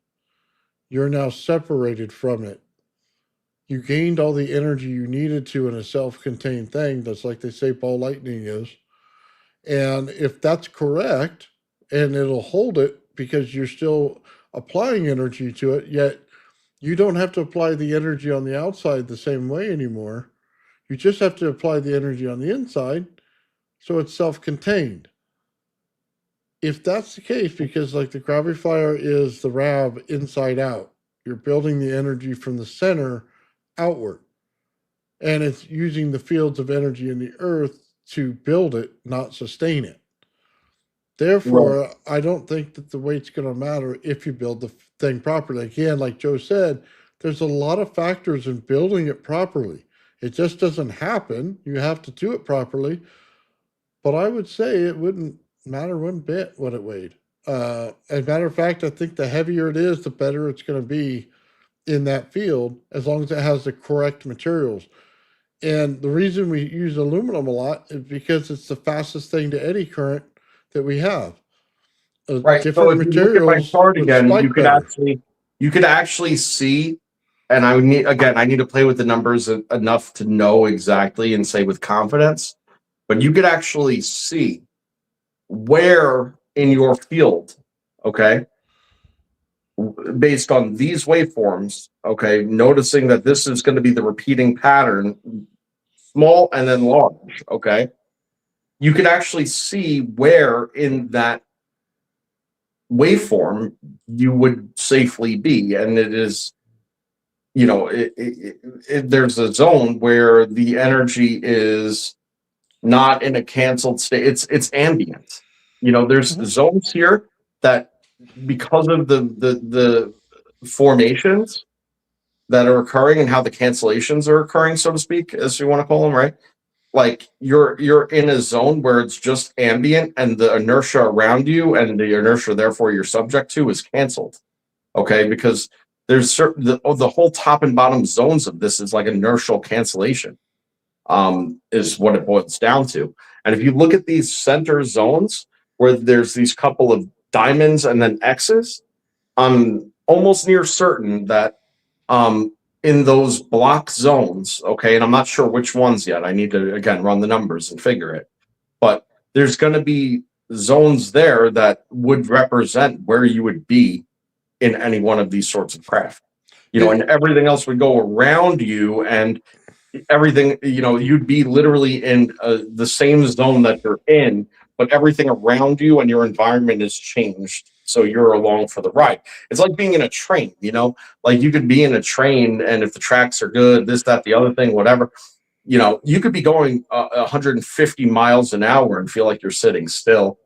You're now separated from it. You gained all the energy you needed to in a self-contained thing. That's like they say ball lightning is. And if that's correct, and it'll hold it because you're still applying energy to it, yet you don't have to apply the energy on the outside the same way anymore. You just have to apply the energy on the inside, so it's self-contained. If that's the case, because like the Graviflyer is the RAV inside out, you're building the energy from the center outward. And it's using the fields of energy in the earth to build it, not sustain it. Therefore, right. I don't think that the weight's going to matter if you build the thing properly. Again, like Joe said, there's a lot of factors in building it properly. It just doesn't happen. You have to do it properly. But I would say it wouldn't matter one bit what it weighed. As a matter of fact, I think the heavier it is, the better it's going to be in that field, as long as it has the correct materials. And the reason we use aluminum a lot is because it's the fastest thing to eddy current that we have. Right. So if you look at my chart again, you could actually see, and I need to play with the numbers enough to know exactly and say with confidence, but you could actually see where in your field, okay, based on these waveforms, okay, noticing that this is going to be the repeating pattern, small and then large, okay, you could actually see where in that waveform you would safely be. And it is, you know, there's a zone where the energy is not in a canceled state. It's ambient. You know, there's zones here that, because of the formations that are occurring and how the cancellations are occurring, so to speak, as you want to call them, right? Like you're in a zone where it's just ambient, and the inertia around you and the inertia therefore you're subject to is canceled. Okay, because there's certain the whole top and bottom zones of this is like inertial cancellation, is what it boils down to. And if you look at these center zones where there's these couple of diamonds and then X's, I'm almost near certain that in those block zones, okay, and I'm not sure which ones yet. I need to, again, run the numbers and figure it. But there's going to be zones there that would represent where you would be in any one of these sorts of craft. You know, and everything else would go around you, and everything, you know, you'd be literally in the same zone that you're in, but everything around you and your environment is changed, so you're along for the ride. It's like being in a train, you know, like you could be in a train, and if the tracks are good, this, that, the other thing, whatever, you know, you could be going 150 miles an hour and feel like you're sitting still.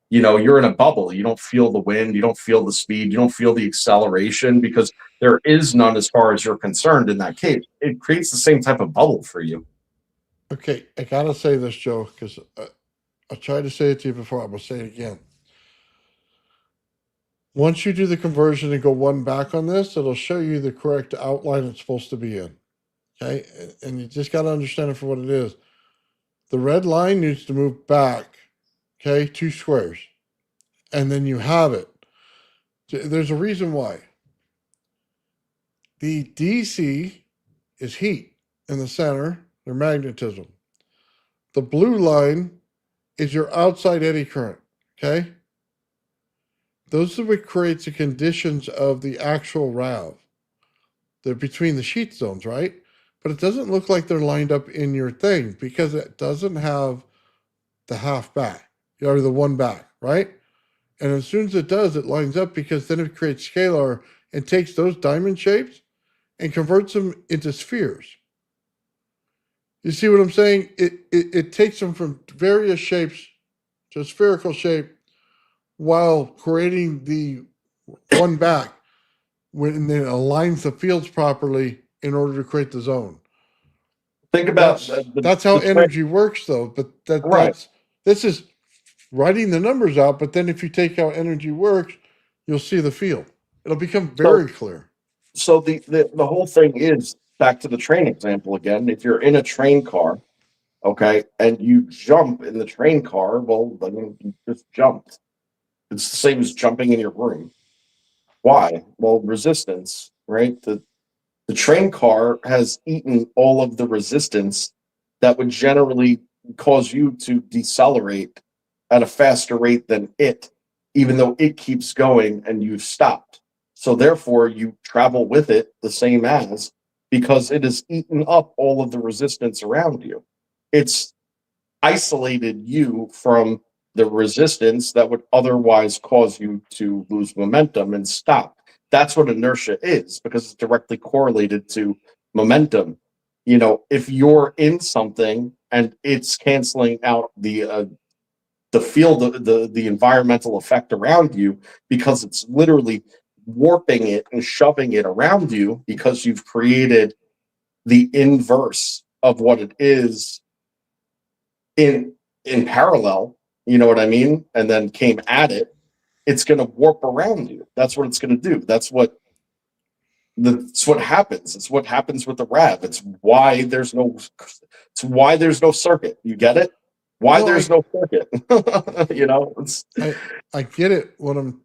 You know, you're in a bubble. You don't feel the wind, you don't feel the speed, you don't feel the acceleration, because there is none as far as you're concerned in that case. It creates the same type of bubble for you. Okay, I gotta say this, Joe, because I tried to say it to you before. I'm gonna say it again. Once you do the conversion and go one back on this, it'll show you the correct outline it's supposed to be in. Okay, and you just gotta understand it for what it is. The red line needs to move back, okay, 2 squares, and then you have it. There's a reason why. The DC is heat in the center, their magnetism. The blue line is your outside eddy current, okay? Those are what creates the conditions of the actual RAV. They're between the sheet zones, right? But it doesn't look like they're lined up in your thing because it doesn't have the half back, or the one back, right? And as soon as it does, it lines up, because then it creates scalar and takes those diamond shapes and converts them into spheres. You see what I'm saying? It takes them from various shapes to a spherical shape while creating the one back, when it aligns the fields properly in order to create the zone. Think about That's how energy works, though. But Right. this is writing the numbers out. But then if you take how energy works, you'll see the field. It'll become very clear. So the whole thing is, back to the train example again. If you're in a train car, okay, and you jump in the train car, well, then you just jumped. It's the same as jumping in your room. Why? Well, resistance, right? The train car has eaten all of the resistance that would generally cause you to decelerate at a faster rate than it, even though it keeps going and you've stopped. So therefore, you travel with it the same as, because it has eaten up all of the resistance around you. It's isolated you from the resistance that would otherwise cause you to lose momentum and stop. That's what inertia is, because it's directly correlated to momentum. You know, if you're in something and it's canceling out the field, the environmental effect around you, because it's literally warping it and shoving it around you, because you've created the inverse of what it is in parallel, you know what I mean, and then came at it, it's going to warp around you. That's what it's going to do. That's what happens. It's what happens with the RAV. It's why there's no circuit. You get it? Why there's no circuit? You know, I get it. What I'm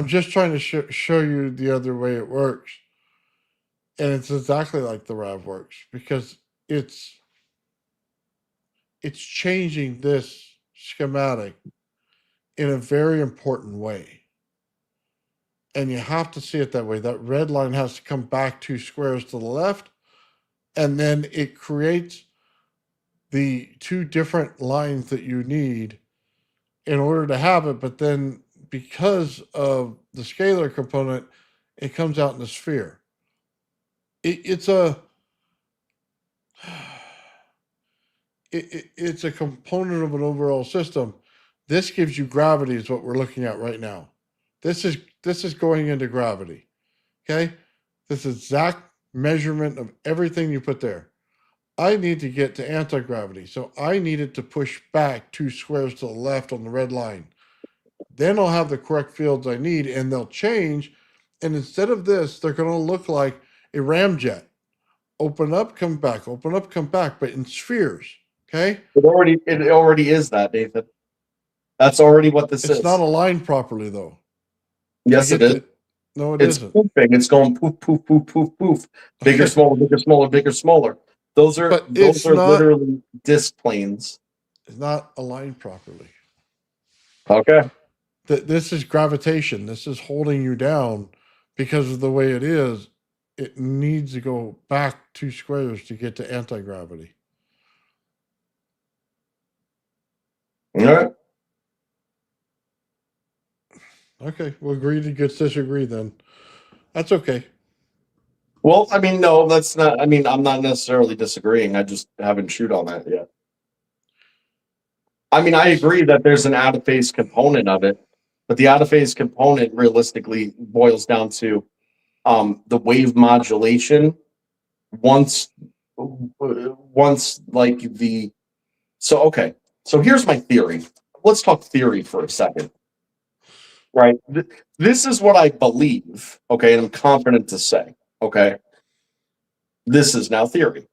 just trying to show you the other way it works, and it's exactly like the RAV works, because it's changing this schematic in a very important way. And you have to see it that way. That red line has to come back 2 squares to the left, and then it creates the 2 different lines that you need in order to have it, but then because of the scalar component, it comes out in a sphere. It's a it's a component of an overall system. This gives you gravity is what we're looking at right now. This is going into gravity. Okay? This exact measurement of everything you put there. I need to get to anti-gravity. So I needed to push back 2 squares to the left on the red line. Then I'll have the correct fields I need and they'll change. And instead of this, they're going to look like a ramjet. Open up, come back, open up, come back, but in spheres. Okay? It already is that, Nathan. That's already what this is. It's not aligned properly though. Yes, it is. No, it It's isn't. poofing. It's going poof, poof, poof, poof, poof. Bigger, smaller, bigger, smaller, bigger, smaller. Those are But it's not- literally disc planes. It's not aligned properly. Okay. This is gravitation. This is holding you down because of the way it is. It needs to go back 2 squares to get to anti-gravity. All right. Okay, we'll agree to disagree then. That's okay. Well, I mean, no, that's not. I mean, I'm not necessarily disagreeing. I just haven't chewed on that yet. I mean, I agree that there's an out of phase component of it, but the out of phase component realistically boils down to the wave modulation. Once like the okay. So here's my theory. Let's talk theory for a second. Right. This is what I believe. Okay, and I'm confident to say. Okay. This is now theory.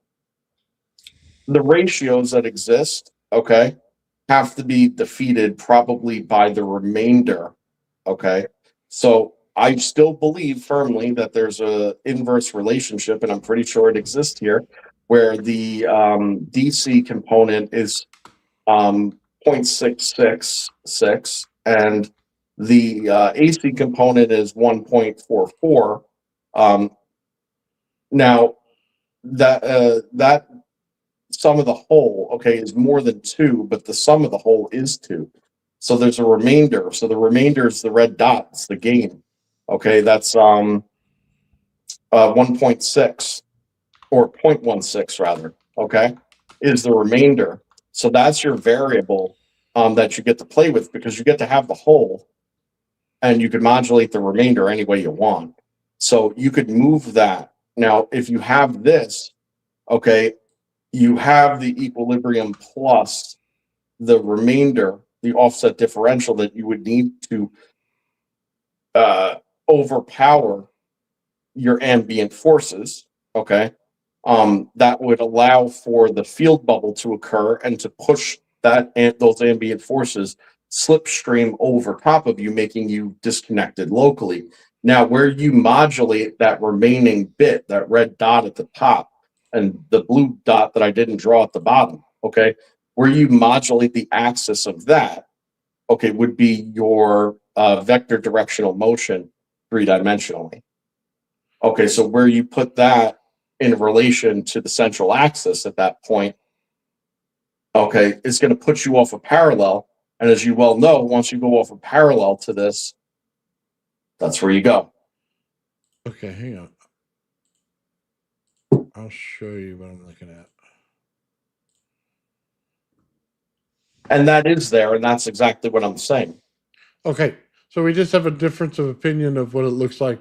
The ratios that exist, okay, have to be defeated probably by the remainder. Okay. So I still believe firmly that there's a inverse relationship, and I'm pretty sure it exists here, where the DC component is 0.666 and the AC component is 1.44. Now that sum of the whole, okay, is more than 2, but the sum of the whole is 2. So there's a remainder. So the remainder is the red dot. It's the gain. Okay, that's 1.6 or 0.16 rather. Okay, is the remainder. So that's your variable that you get to play with, because you get to have the whole and you can modulate the remainder any way you want. So you could move that. Now, if you have this, okay, you have the equilibrium plus the remainder, the offset differential that you would need to overpower your ambient forces, okay? That would allow for the field bubble to occur and to push those ambient forces slipstream over top of you, making you disconnected locally. Now, where you modulate that remaining bit, that red dot at the top and the blue dot that I didn't draw at the bottom, okay, where you modulate the axis of that, okay, would be your vector directional motion 3-dimensionally. Okay, so where you put that in relation to the central axis at that point, okay, is going to put you off a parallel. And as you well know, once you go off a parallel to this, that's where you go. Okay, hang on. I'll show you what I'm looking at. And that is there, and that's exactly what I'm saying. Okay, so we just have a difference of opinion of what it looks like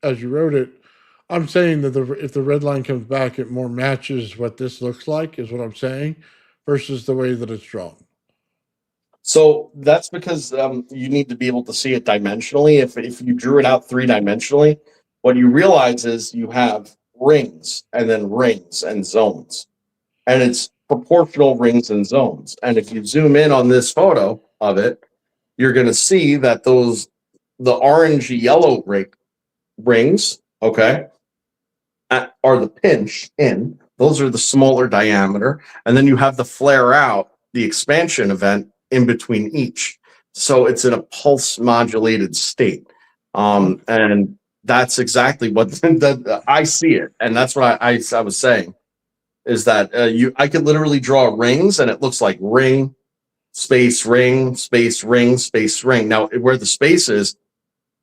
as you wrote it. I'm saying that if the red line comes back, it more matches what this looks like, is what I'm saying, versus the way that it's drawn. So that's because you need to be able to see it dimensionally. If you drew it out 3-dimensionally, what you realize is you have rings and then rings and zones. And it's proportional rings and zones. And if you zoom in on this photo of it, you're going to see that the orangey yellow rings, okay, are the pinch in. Those are the smaller diameter. And then you have the flare out, the expansion event in between each. So it's in a pulse modulated state. And that's exactly what I see it. And that's what I was saying, is that I could literally draw rings and it looks like ring, space, ring, space, ring, space, ring. Now, where the space is,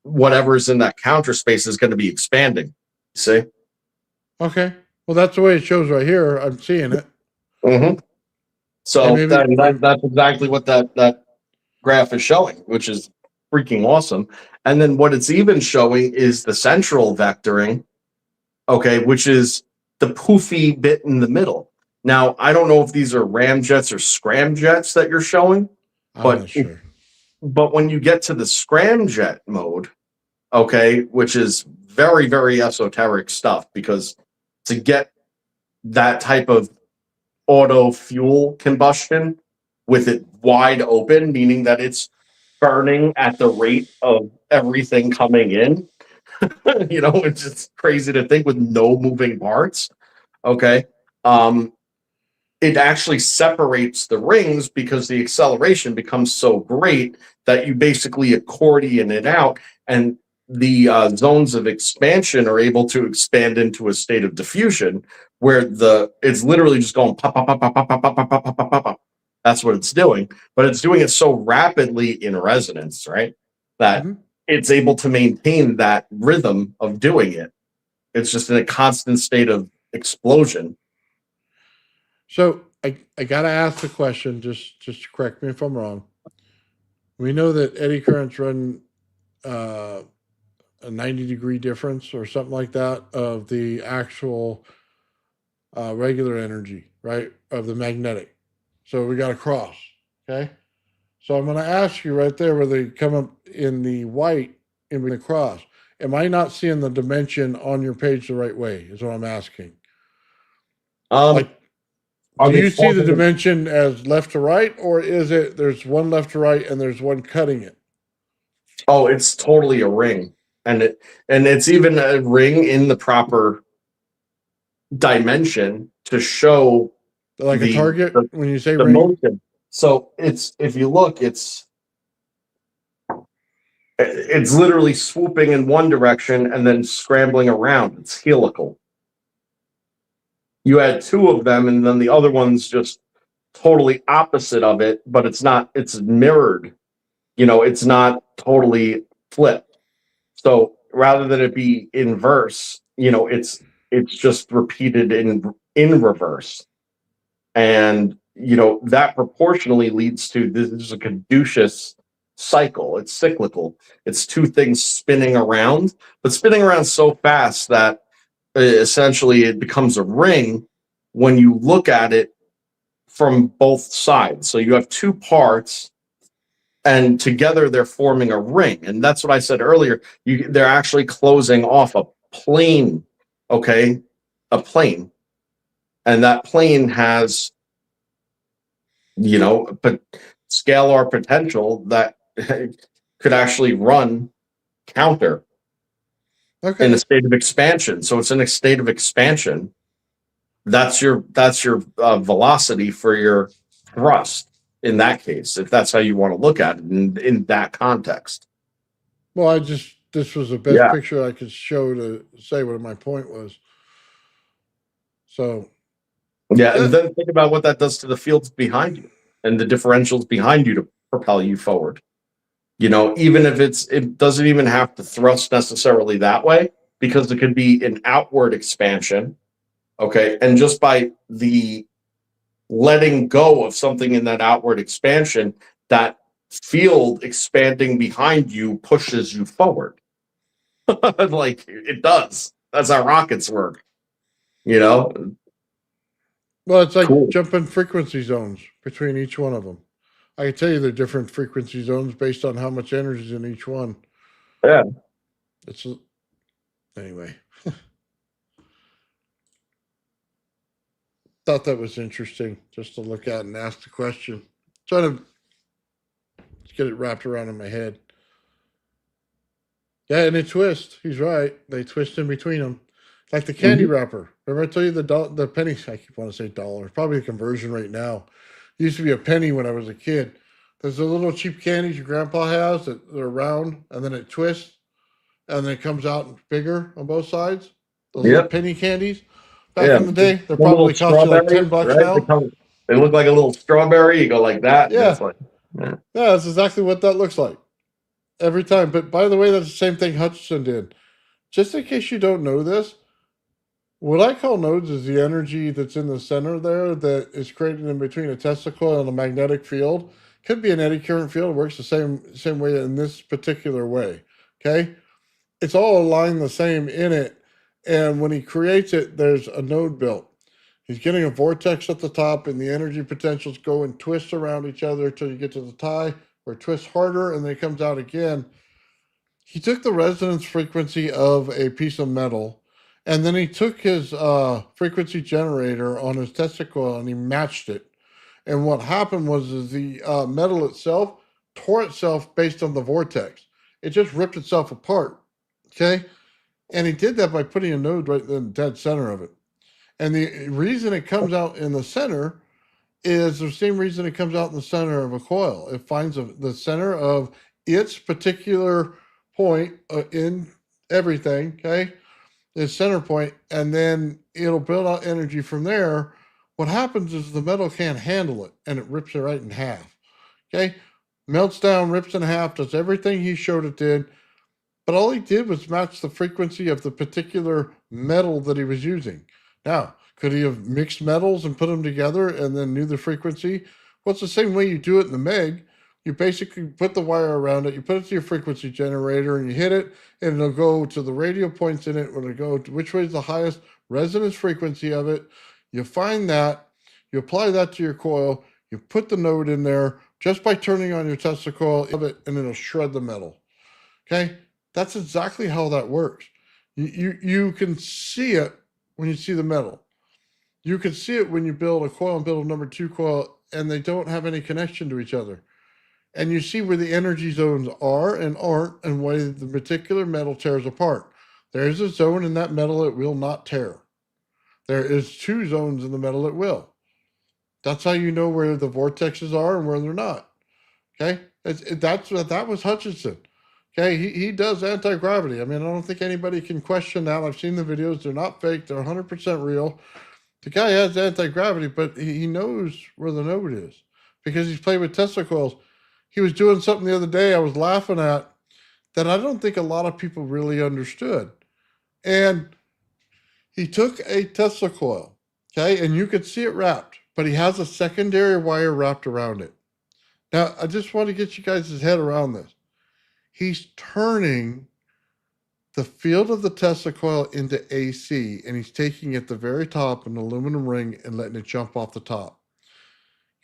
whatever's in that counter space is going to be expanding. See? Okay. Well, that's the way it shows right here. I'm seeing it. Mm-hmm. So Hey, maybe- that's exactly what that graph is showing, which is freaking awesome. And then what it's even showing is the central vectoring, okay, which is the poofy bit in the middle. Now, I don't know if these are ramjets or scramjets that you're showing, I'm but not sure. but when you get to the scramjet mode, okay, which is very, very esoteric stuff, because to get that type of auto fuel combustion with it wide open, meaning that it's burning at the rate of everything coming in, it's just crazy to think with no moving parts. Okay. It actually separates the rings because the acceleration becomes so great that you basically accordion it out, and the zones of expansion are able to expand into a state of diffusion where it's literally just going pop, pop, pop, pop, pop, pop, pop, pop, pop, pop, pop, pop. That's what it's doing, but it's doing it so rapidly in resonance, right? That it's able to maintain that rhythm of doing it. It's just in a constant state of explosion. So I gotta ask the question, just to correct me if I'm wrong. We know that eddy currents run a 90-degree difference or something like that of the actual regular energy, right? Of the magnetic. So we got a cross. Okay. So I'm going to ask you right there where they come up in the white in the cross. Am I not seeing the dimension on your page the right way? Is what I'm asking. Like, do you see the dimension as left to right, or is it there's one left to right and there's one cutting it? Oh, it's totally a ring, and it's even a ring in the proper dimension to show Like a target when you say the ring. motion. So if you look, it's literally swooping in one direction and then scrambling around. It's helical. You had two of them, and then the other one's just totally opposite of it, but it's not. It's mirrored. It's not totally flipped. So rather than it be inverse, it's just repeated in reverse. And that proportionally leads to this is a caduceus cycle. It's cyclical. It's two things spinning around, but spinning around so fast that essentially it becomes a ring when you look at it from both sides. So you have two parts, and together they're forming a ring. And that's what I said earlier. They're actually closing off a plane, okay? A plane. And that plane has, but scalar potential that could actually run counter in a state of expansion. So it's in a state of expansion. That's your velocity for your thrust in that case, if that's how you want to look at it in that context. Well, this was the best picture I could show to say what my point was. So yeah, and then think about what that does to the fields behind you and the differentials behind you to propel you forward. Even if it doesn't even have to thrust necessarily that way, because it could be an outward expansion. Okay. And just by the letting go of something in that outward expansion, that field expanding behind you pushes you forward. Like it does. That's how rockets work. Well, it's like jumping frequency zones between each one of them. I can tell you the different frequency zones based on how much energy is in each one. Yeah. Anyway. Thought that was interesting just to look at and ask the question. Trying to get it wrapped around in my head. Yeah, and they twist. He's right. They twist in between them. Like the candy wrapper. Remember I told you the penny, I keep wanting to say dollar. Probably the conversion rate now. It used to be a penny when I was a kid. There's the little cheap candies your grandpa has that are round and then it twists and then it comes out bigger on both sides. Those little penny candies. Back in the day, they're probably cost you like $10 now. They look like a little strawberry. You go like that. And Yeah. it's like, yeah. Yeah, that's exactly what that looks like every time. But by the way, that's the same thing Hutchinson did. Just in case you don't know this, what I call nodes is the energy that's in the center there that is created in between a Tesla coil and a magnetic field. Could be an eddy current field. It works the same way in this particular way. Okay, it's all aligned the same in it. And when he creates it, there's a node built. He's getting a vortex at the top, and the energy potentials go and twist around each other until you get to the tie, where it twists harder, and then it comes out again. He took the resonance frequency of a piece of metal, and then he took his frequency generator on his Tesla coil and he matched it. And what happened was is the metal itself tore itself based on the vortex. It just ripped itself apart. Okay, and he did that by putting a node right in the dead center of it. And the reason it comes out in the center is the same reason it comes out in the center of a coil. It finds the center of its particular point in everything, okay? Its center point, and then it'll build out energy from there. What happens is the metal can't handle it, and it rips it right in half, okay? Melts down, rips in half, does everything he showed it did, but all he did was match the frequency of the particular metal that he was using. Now, could he have mixed metals and put them together and then knew the frequency? Well, it's the same way you do it in the Meg. You basically put the wire around it, you put it to your frequency generator, and you hit it, and it'll go to the radio points in it, when it go to which way is the highest resonance frequency of it. You find that, you apply that to your coil, you put the node in there just by turning on your Tesla coil of it, and it'll shred the metal. Okay? That's exactly how that works. You can see it when you see the metal. You can see it when you build a coil and build a number 2 coil, and they don't have any connection to each other. And you see where the energy zones are and aren't, and why the particular metal tears apart. There is a zone in that metal it will not tear. There is 2 zones in the metal it will. That's how you know where the vortexes are and where they're not. Okay? That was Hutchinson. Okay, he does anti-gravity. I mean, I don't think anybody can question that. I've seen the videos. They're not fake. They're 100% real. The guy has anti-gravity, but he knows where the node is because he's played with Tesla coils. He was doing something the other day I was laughing at that I don't think a lot of people really understood. And he took a Tesla coil, okay, and you could see it wrapped, but he has a secondary wire wrapped around it. Now, I just want to get you guys' head around this. He's turning the field of the Tesla coil into AC, and he's taking at the very top an aluminum ring and letting it jump off the top.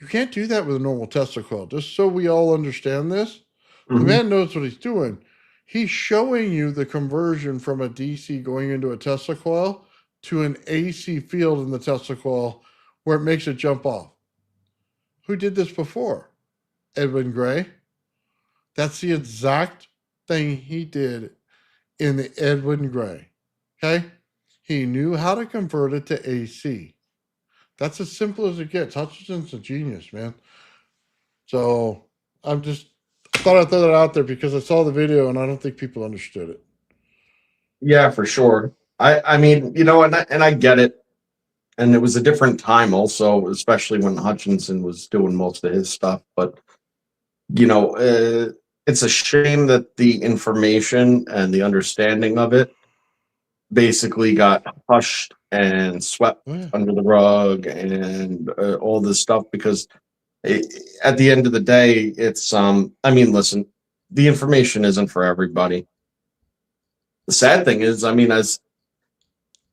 You can't do that with a normal Tesla coil. Just so we all understand this, the man knows what he's doing. He's showing you the conversion from a DC going into a Tesla coil to an AC field in the Tesla coil where it makes it jump off. Who did this before? Edwin Gray. That's the exact thing he did in the Edwin Gray. Okay? He knew how to convert it to AC. That's as simple as it gets. Hutchinson's a genius, man. So I thought I'd throw that out there because I saw the video and I don't think people understood it. Yeah, for sure. I mean, you know, and I get it. And it was a different time also, especially when Hutchinson was doing most of his stuff. But, you know, it's a shame that the information and the understanding of it basically got hushed and swept under the rug and all this stuff because at the end of the day, it's, I mean, listen, the information isn't for everybody. The sad thing is, I mean,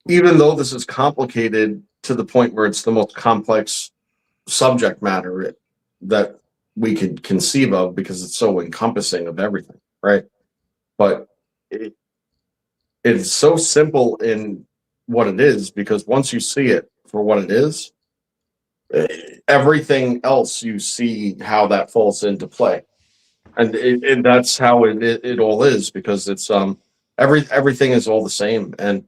even though this is complicated to the point where it's the most complex subject matter that we could conceive of because it's so encompassing of everything, right? But it's so simple in what it is because once you see it for what it is, everything else you see how that falls into play, and that's how it all is because it's everything is all the same. And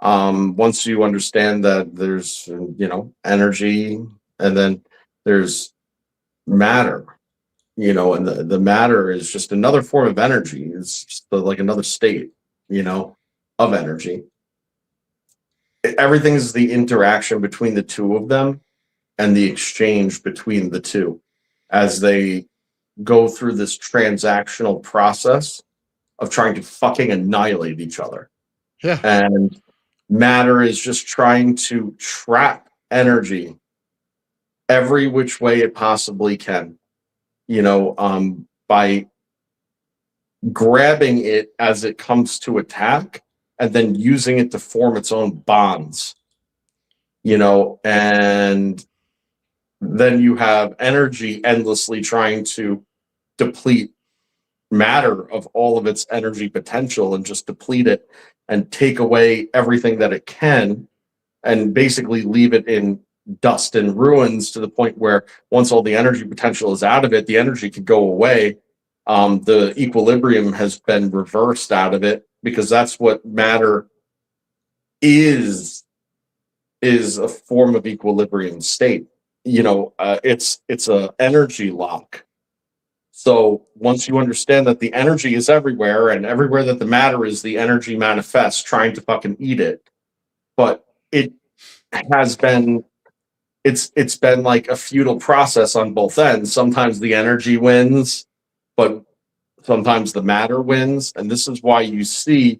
once you understand that there's, you know, energy and then there's matter, you know, and the matter is just another form of energy. It's just like another state, you know, of energy. Everything is the interaction between the two of them and the exchange between the two as they go through this transactional process of trying to fucking annihilate each other. Yeah. And matter is just trying to trap energy every which way it possibly can, by grabbing it as it comes to attack and then using it to form its own bonds, and then you have energy endlessly trying to deplete matter of all of its energy potential and just deplete it and take away everything that it can and basically leave it in dust and ruins to the point where once all the energy potential is out of it, the energy could go away. The equilibrium has been reversed out of it because that's what matter is a form of equilibrium state. It's a energy lock. So once you understand that the energy is everywhere and everywhere that the matter is, the energy manifests trying to fucking eat it. But it has been, it's been like a futile process on both ends. Sometimes the energy wins, but sometimes the matter wins. And this is why you see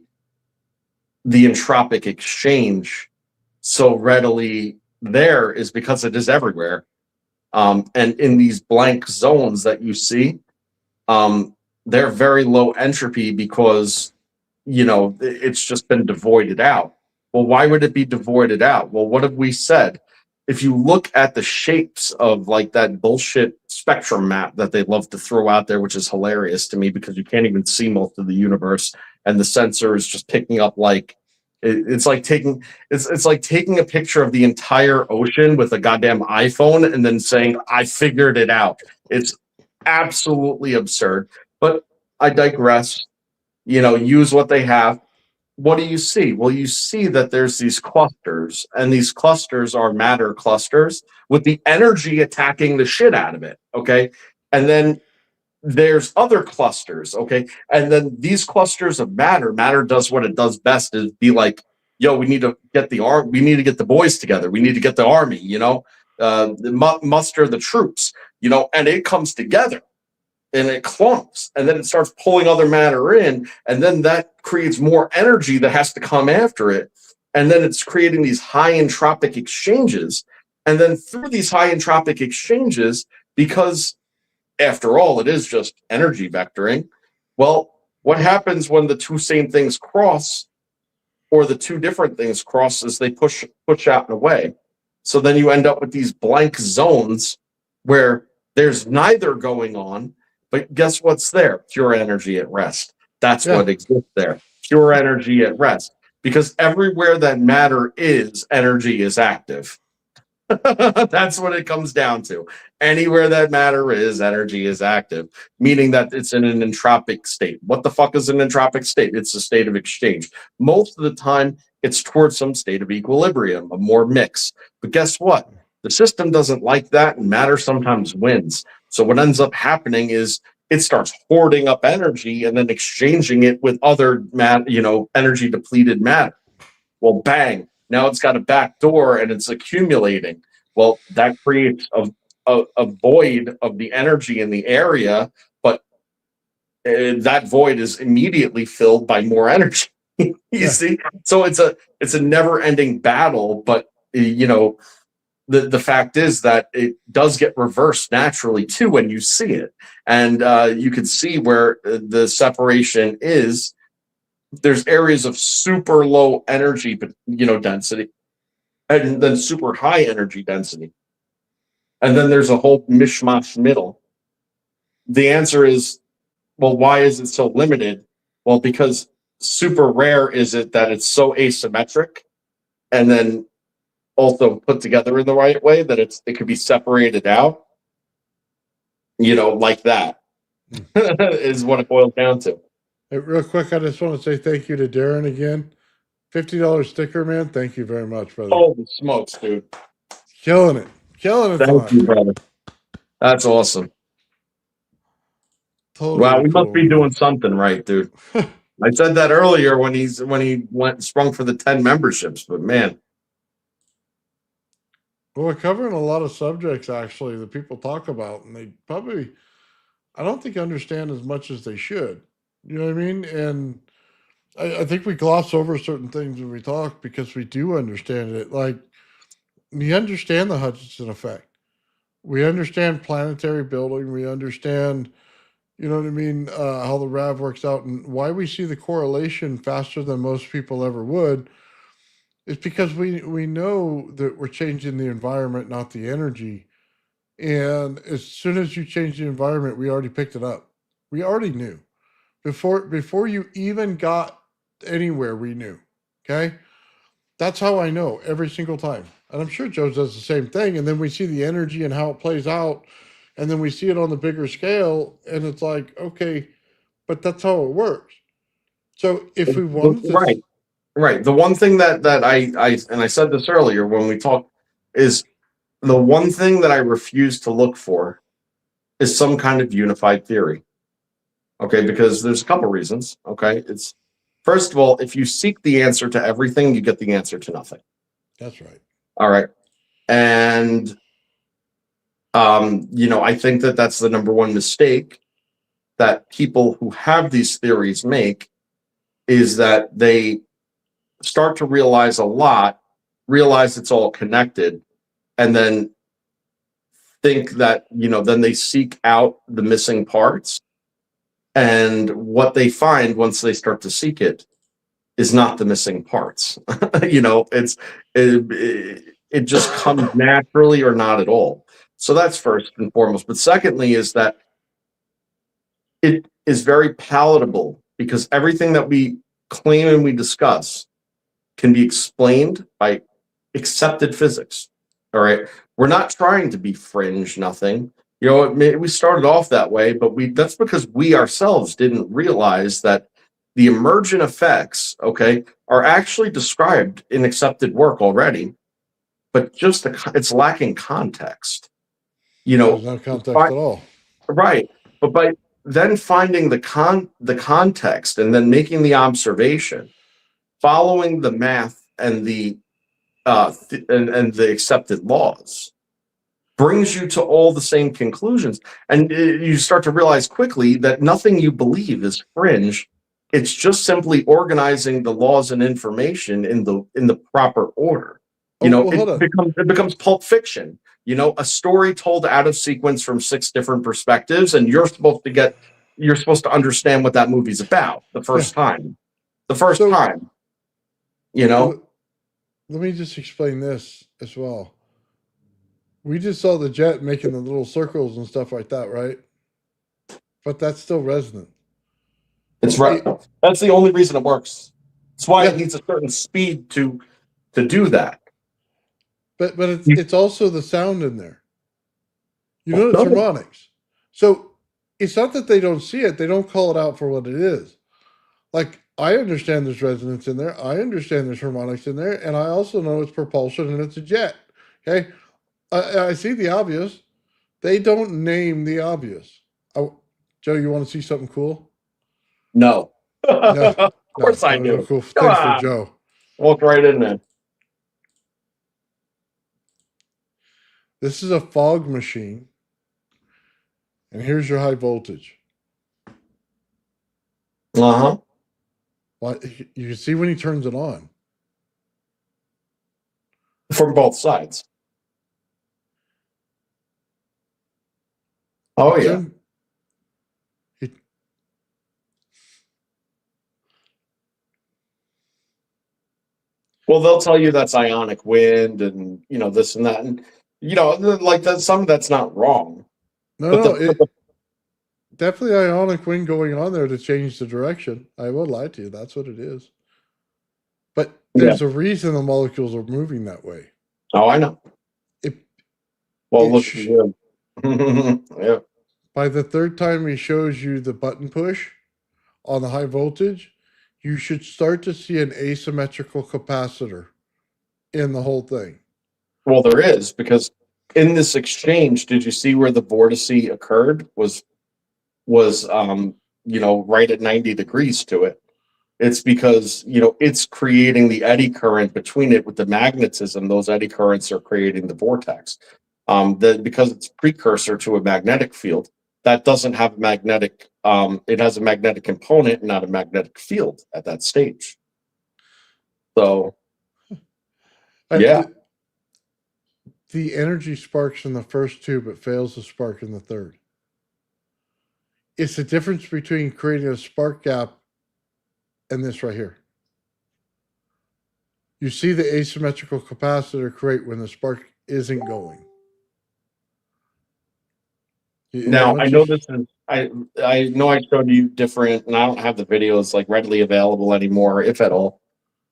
the entropic exchange so readily there, is because it is everywhere. And in these blank zones that you see, they're very low entropy because, it's just been devoided out. Well, why would it be devoided out? Well, what have we said? If you look at the shapes of like that bullshit spectrum map that they love to throw out there, which is hilarious to me because you can't even see most of the universe, and the sensor is just picking up like it's like taking a picture of the entire ocean with a goddamn iPhone and then saying, I figured it out. It's absolutely absurd. But I digress. Use what they have. What do you see? Well, you see that there's these clusters, and these clusters are matter clusters with the energy attacking the shit out of it. Okay. And then there's other clusters. Okay. And then these clusters of matter does what it does best, is be like, yo, we need to get the boys together. We need to get the army, muster the troops, and it comes together. And it clumps, and then it starts pulling other matter in, and then that creates more energy that has to come after it, and then it's creating these high entropic exchanges. And then through these high entropic exchanges, because after all it is just energy vectoring, well, what happens when the two same things cross, or the two different things cross, is they push out and away. So then you end up with these blank zones where there's neither going on. But guess what's there? Pure energy at rest. That's what exists there. Pure energy at rest. Because everywhere that matter is, energy is active. That's what it comes down to. Anywhere that matter is, energy is active, meaning that it's in an entropic state. What the fuck is an entropic state? It's a state of exchange. Most of the time, it's towards some state of equilibrium, a more mix. But guess what? The system doesn't like that, and matter sometimes wins. So what ends up happening is it starts hoarding up energy and then exchanging it with other energy depleted matter. Well, bang, now it's got a back door and it's accumulating. Well, that creates a void of the energy in the area, but that void is immediately filled by more energy. You see? So it's a never-ending battle, but the fact is that it does get reversed naturally too when you see it. And you can see where the separation is. There's areas of super low energy, density, and then super high energy density. And then there's a whole mishmash middle. The answer is, well, why is it so limited? Well, because super rare is it that it's so asymmetric, and then also put together in the right way that it could be separated out, like that. Is what it boils down to. Hey, real quick, I just want to say thank you to Darren again. $50 sticker, man. Thank you very much, brother. Holy smokes, dude. Killing it. Thank you, brother. That's awesome. Totally wow, we cool, must be doing something right, dude. I said that earlier when he sprung for the 10 memberships, but man. Well, we're covering a lot of subjects actually that people talk about, and they probably, I don't think, understand as much as they should. You know what I mean? And I think we gloss over certain things when we talk because we do understand it. Like, we understand the Hutchinson effect. We understand planetary building. We understand, you know what I mean, how the RAV works out and why we see the correlation faster than most people ever would. It's because we know that we're changing the environment, not the energy. And as soon as you change the environment, we already picked it up. We already knew before you even got anywhere. We knew. Okay, that's how I know every single time, and I'm sure Joe does the same thing. And then we see the energy and how it plays out, and then we see it on the bigger scale, and it's like, okay, but that's how it works. So if we wanted to, Right. Right. The one thing that I said this earlier when we talked is the one thing that I refuse to look for is some kind of unified theory. Okay, because there's a couple reasons. Okay. It's first of all, if you seek the answer to everything, you get the answer to nothing. that's right. All right. And I think that that's the number one mistake that people who have these theories make is that they start to realize a lot, realize it's all connected, and then think that, then they seek out the missing parts. And what they find once they start to seek it is not the missing parts. It just comes naturally or not at all. So that's first and foremost. But secondly, is that it is very palatable because everything that we claim and we discuss can be explained by accepted physics. All right. We're not trying to be fringe nothing. We started off that way, but that's because we ourselves didn't realize that the emergent effects, okay, are actually described in accepted work already, but just it's lacking context. There's no context at all. Right. But by then finding the context and then making the observation, following the math and the and the accepted laws brings you to all the same conclusions, and you start to realize quickly that nothing you believe is fringe. It's just simply organizing the laws and information in the proper order. It becomes Pulp Fiction. A story told out of sequence from 6 different perspectives, and you're supposed to understand what that movie's about the first time. The first time. Let me just explain this as well. We just saw the jet making the little circles and stuff like that, right? But that's still resonant. It's right. That's the only reason it works. That's why it needs a certain speed to do that. But it's also the sound in there. It's harmonics. So it's not that they don't see it; they don't call it out for what it is. Like, I understand there's resonance in there. I understand there's harmonics in there, and I also know it's propulsion and it's a jet. Okay, I see the obvious. They don't name the obvious. Joe, you want to see something cool? No. No, of course I do. No, cool. Thanks for Joe. Walk right in there. This is a fog machine, and here's your high voltage. Uh-huh. Well, you can see when he turns it on. From both sides. Oh, yeah. Well, they'll tell you that's ionic wind and, this and that. And, like that, some of that's not wrong. Definitely ionic wind going on there to change the direction. I won't lie to you. That's what it is. But there's a reason the molecules are moving that way. Oh, I know. Look at you. Yeah. By the third time he shows you the button push on the high voltage, you should start to see an asymmetrical capacitor in the whole thing. Well, there is, because in this exchange, did you see where the vortice occurred? Was right at 90 degrees to it. It's because, it's creating the eddy current between it with the magnetism. Those eddy currents are creating the vortex. Because it's precursor to a magnetic field that doesn't have magnetic, it has a magnetic component, not a magnetic field at that stage. So, yeah. The energy sparks in the first two, but fails to spark in the third. It's the difference between creating a spark gap and this right here. You see the asymmetrical capacitor create when the spark isn't going. Now, I know this is, I know I showed you different, and I don't have the videos like readily available anymore, if at all,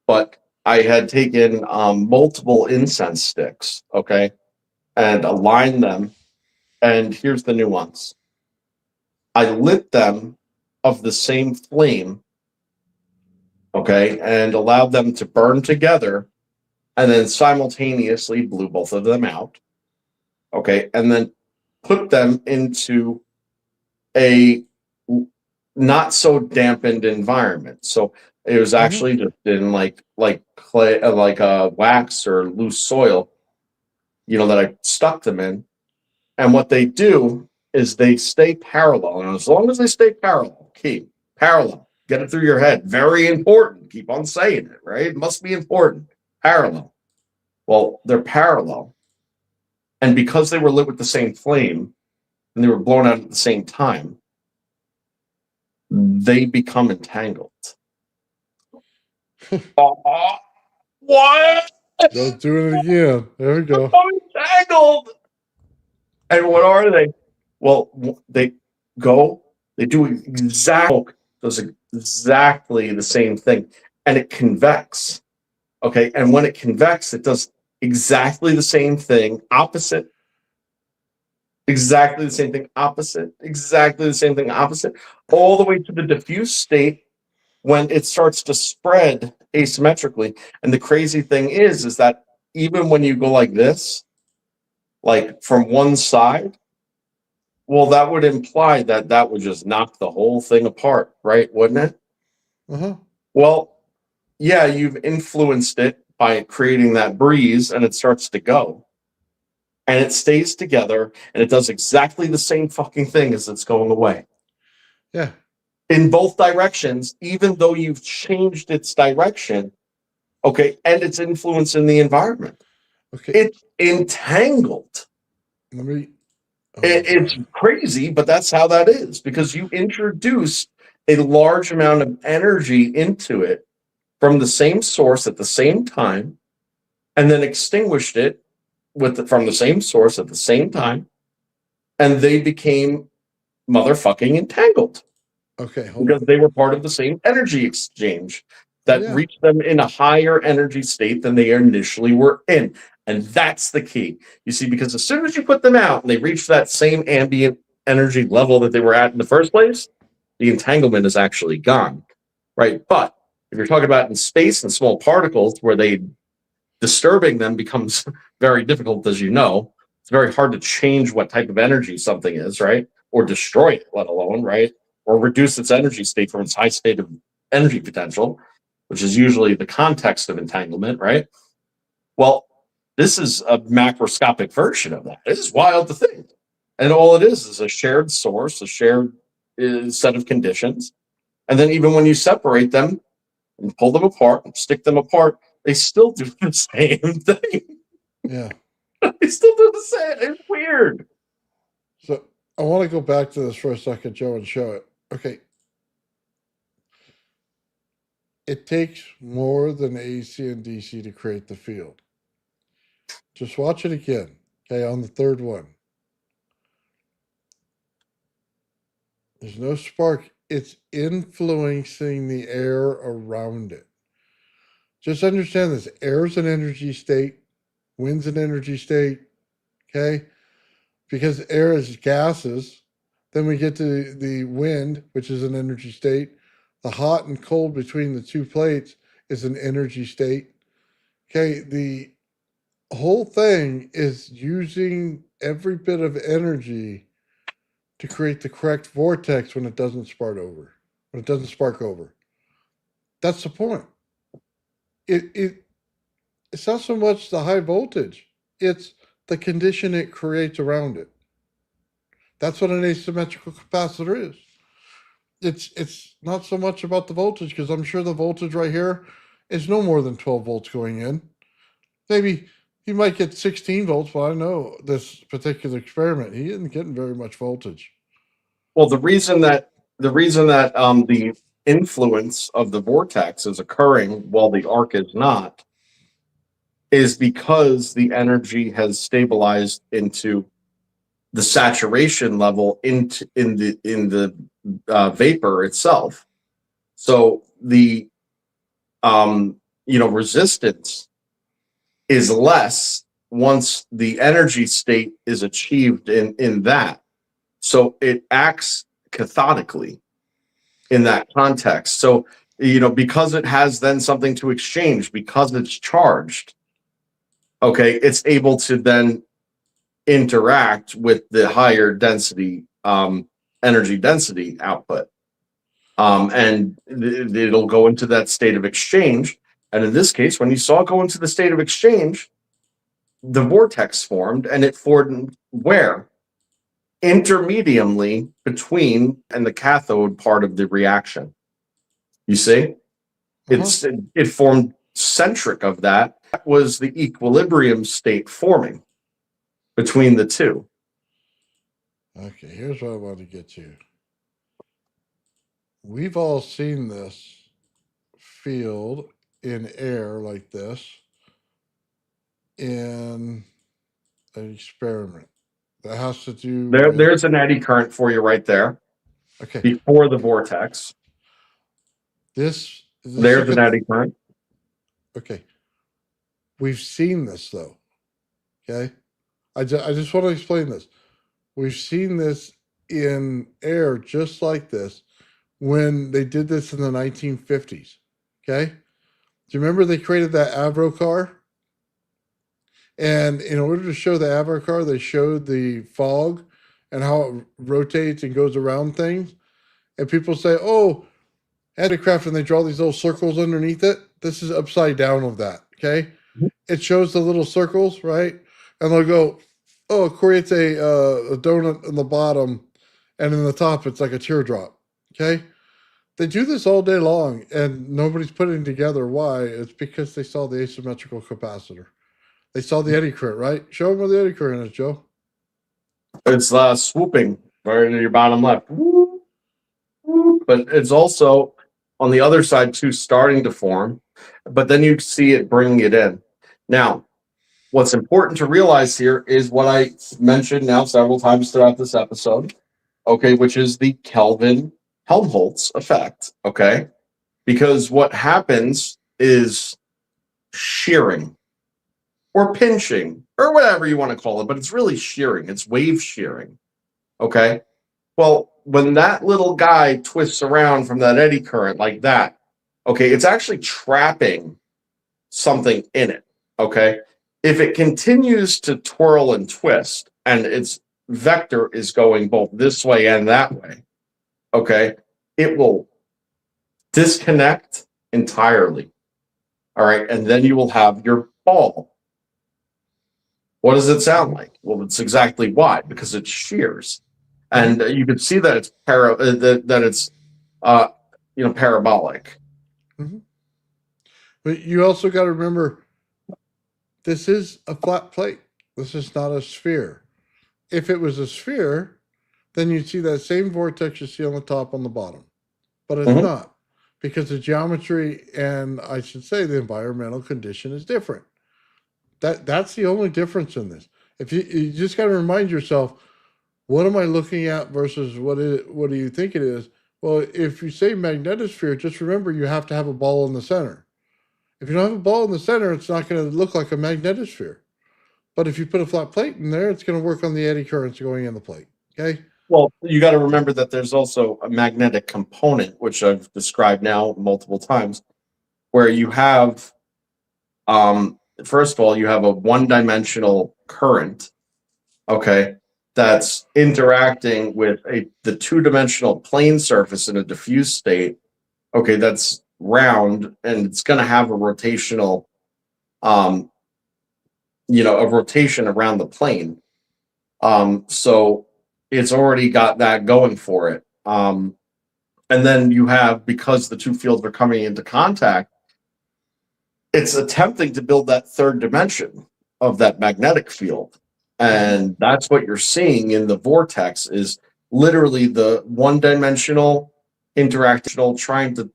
but I had taken multiple incense sticks, okay, and aligned them. And here's the nuance. I lit them of the same flame, okay, and allowed them to burn together, and then simultaneously blew both of them out, okay, and then put them into a not so dampened environment. So it was actually just in like clay, like wax or loose soil, that I stuck them in. And what they do is they stay parallel. And as long as they stay parallel, keep parallel, get it through your head. Very important. Keep on saying it, right? It must be important. Parallel. Well, they're parallel. And because they were lit with the same flame and they were blown out at the same time, they become entangled. What? Don't do it again. There we go. Become entangled. And what are they? Well, they do exactly the same thing, and it convects. Okay, and when it convects, it does exactly the same thing, opposite. Exactly the same thing, opposite. Exactly the same thing, opposite. All the way to the diffuse state when it starts to spread asymmetrically. And the crazy thing is that even when you go like this, like from one side, well, that would imply that would just knock the whole thing apart, right? Wouldn't it? Uh-huh. Well, yeah, you've influenced it by creating that breeze, and it starts to go. And it stays together, and it does exactly the same fucking thing as it's going away. Yeah. In both directions, even though you've changed its direction, okay, and its influence in the environment. Okay. It's entangled. Let me. It's crazy, but that's how that is, because you introduced a large amount of energy into it from the same source at the same time, and then extinguished it from the same source at the same time, and they became motherfucking entangled. Okay, hold because on. they were part of the same energy exchange that reached them in a higher energy state than they initially were in. And that's the key. You see, because as soon as you put them out and they reach that same ambient energy level that they were at in the first place, the entanglement is actually gone, right? But if you're talking about in space and small particles where disturbing them becomes very difficult, as you know. It's very hard to change what type of energy something is, right? Or destroy it, let alone, right? Or reduce its energy state from its high state of energy potential, which is usually the context of entanglement, right? Well, this is a macroscopic version of that. This is wild to think. And all it is a shared source, a shared set of conditions. And then even when you separate them and pull them apart and stick them apart, they still do the same thing. Yeah. They still do the same. It's weird. So I want to go back to this for a second, Joe, and show it. Okay. It takes more than AC and DC to create the field. Just watch it again. Okay, on the third one. There's no spark. It's influencing the air around it. Just understand this. Air's an energy state. Wind's an energy state. Okay? Because air is gases. Then we get to the wind, which is an energy state. The hot and cold between the two plates is an energy state. Okay, the whole thing is using every bit of energy to create the correct vortex when it doesn't spark over. When it doesn't spark over. That's the point. It's not so much the high voltage, it's the condition it creates around it. That's what an asymmetrical capacitor is. It's not so much about the voltage, because I'm sure the voltage right here is no more than 12 volts going in. Maybe he might get 16 volts, but I know this particular experiment, he isn't getting very much voltage. Well, the reason that the influence of the vortex is occurring while the arc is not is because the energy has stabilized into the saturation level in the vapor itself. So the resistance is less once the energy state is achieved in that. So it acts cathodically in that context. So, because it has then something to exchange, because it's charged, okay, it's able to then interact with the higher density energy density output. And it'll go into that state of exchange. And in this case, when you saw it go into the state of exchange, the vortex formed, and it formed where? Intermediately between and the cathode part of the reaction. You see? It formed centric of that. That was the equilibrium state forming between the two. Okay, here's what I want to get to. We've all seen this field in air like this in an experiment that has to do There's an eddy current for you right there. Okay. Before the vortex. There's an eddy current. Okay. We've seen this though. Okay. I just want to explain this. We've seen this in air just like this when they did this in the 1950s. Okay. Do you remember they created that Avro car? And in order to show the Avro car, they showed the fog and how it rotates and goes around things. And people say, oh, handicraft, and they draw these little circles underneath it. This is upside down of that. Okay. It shows the little circles, right? And they'll go, oh, it creates a donut in the bottom, and in the top, it's like a teardrop. Okay. They do this all day long, and nobody's putting together why. It's because they saw the asymmetrical capacitor. They saw the eddy current, right? Show them where the eddy current is, Joe. It's swooping right to your bottom left. But it's also on the other side too, starting to form. But then you see it bringing it in. Now, what's important to realize here is what I mentioned now several times throughout this episode, okay, which is the Kelvin-Helmholtz effect, okay? Because what happens is shearing or pinching or whatever you want to call it, but it's really shearing. It's wave shearing, okay? Well, when that little guy twists around from that eddy current like that, okay, it's actually trapping something in it, okay? If it continues to twirl and twist and its vector is going both this way and that way, okay, it will disconnect entirely, all right? And then you will have your ball. What does it sound like? Well, it's exactly why, because it shears. And you can see that it's parabolic. Mm-hmm. But you also got to remember, this is a flat plate. This is not a sphere. If it was a sphere, then you'd see that same vortex you see on the top on the bottom. But it's not, because the geometry and, I should say, the environmental condition is different. That's the only difference in this. If you just got to remind yourself, what am I looking at versus what do you think it is? Well, if you say magnetosphere, just remember you have to have a ball in the center. If you don't have a ball in the center, it's not going to look like a magnetosphere. But if you put a flat plate in there, it's going to work on the eddy currents going in the plate. Okay. Well, you got to remember that there's also a magnetic component, which I've described now multiple times, where you have, first of all, you have a one-dimensional current, okay, that's interacting with the two-dimensional plane surface in a diffuse state, okay, that's round, and it's going to have a rotational, a rotation around the plane. So it's already got that going for it. And then you have, because the two fields are coming into contact, it's attempting to build that third dimension of that magnetic field. And that's what you're seeing in the vortex, is literally the one-dimensional interactional trying to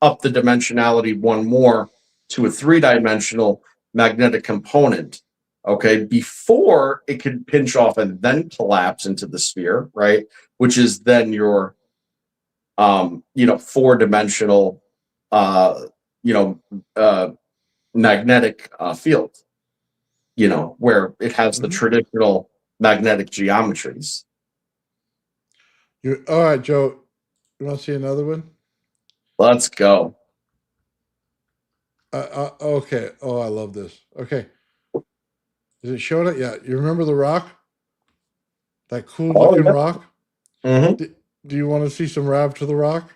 up the dimensionality one more to a three-dimensional magnetic component, okay, before it could pinch off and then collapse into the sphere, right? Which is then your, four-dimensional, magnetic field, where it has the traditional magnetic geometries. All right, Joe. You want to see another one? Let's go. Okay. Oh, I love this. Okay. Is it showing it? Yeah. You remember the rock? That cool looking rock? Mm-hmm. Do you want to see some Rav to the rock?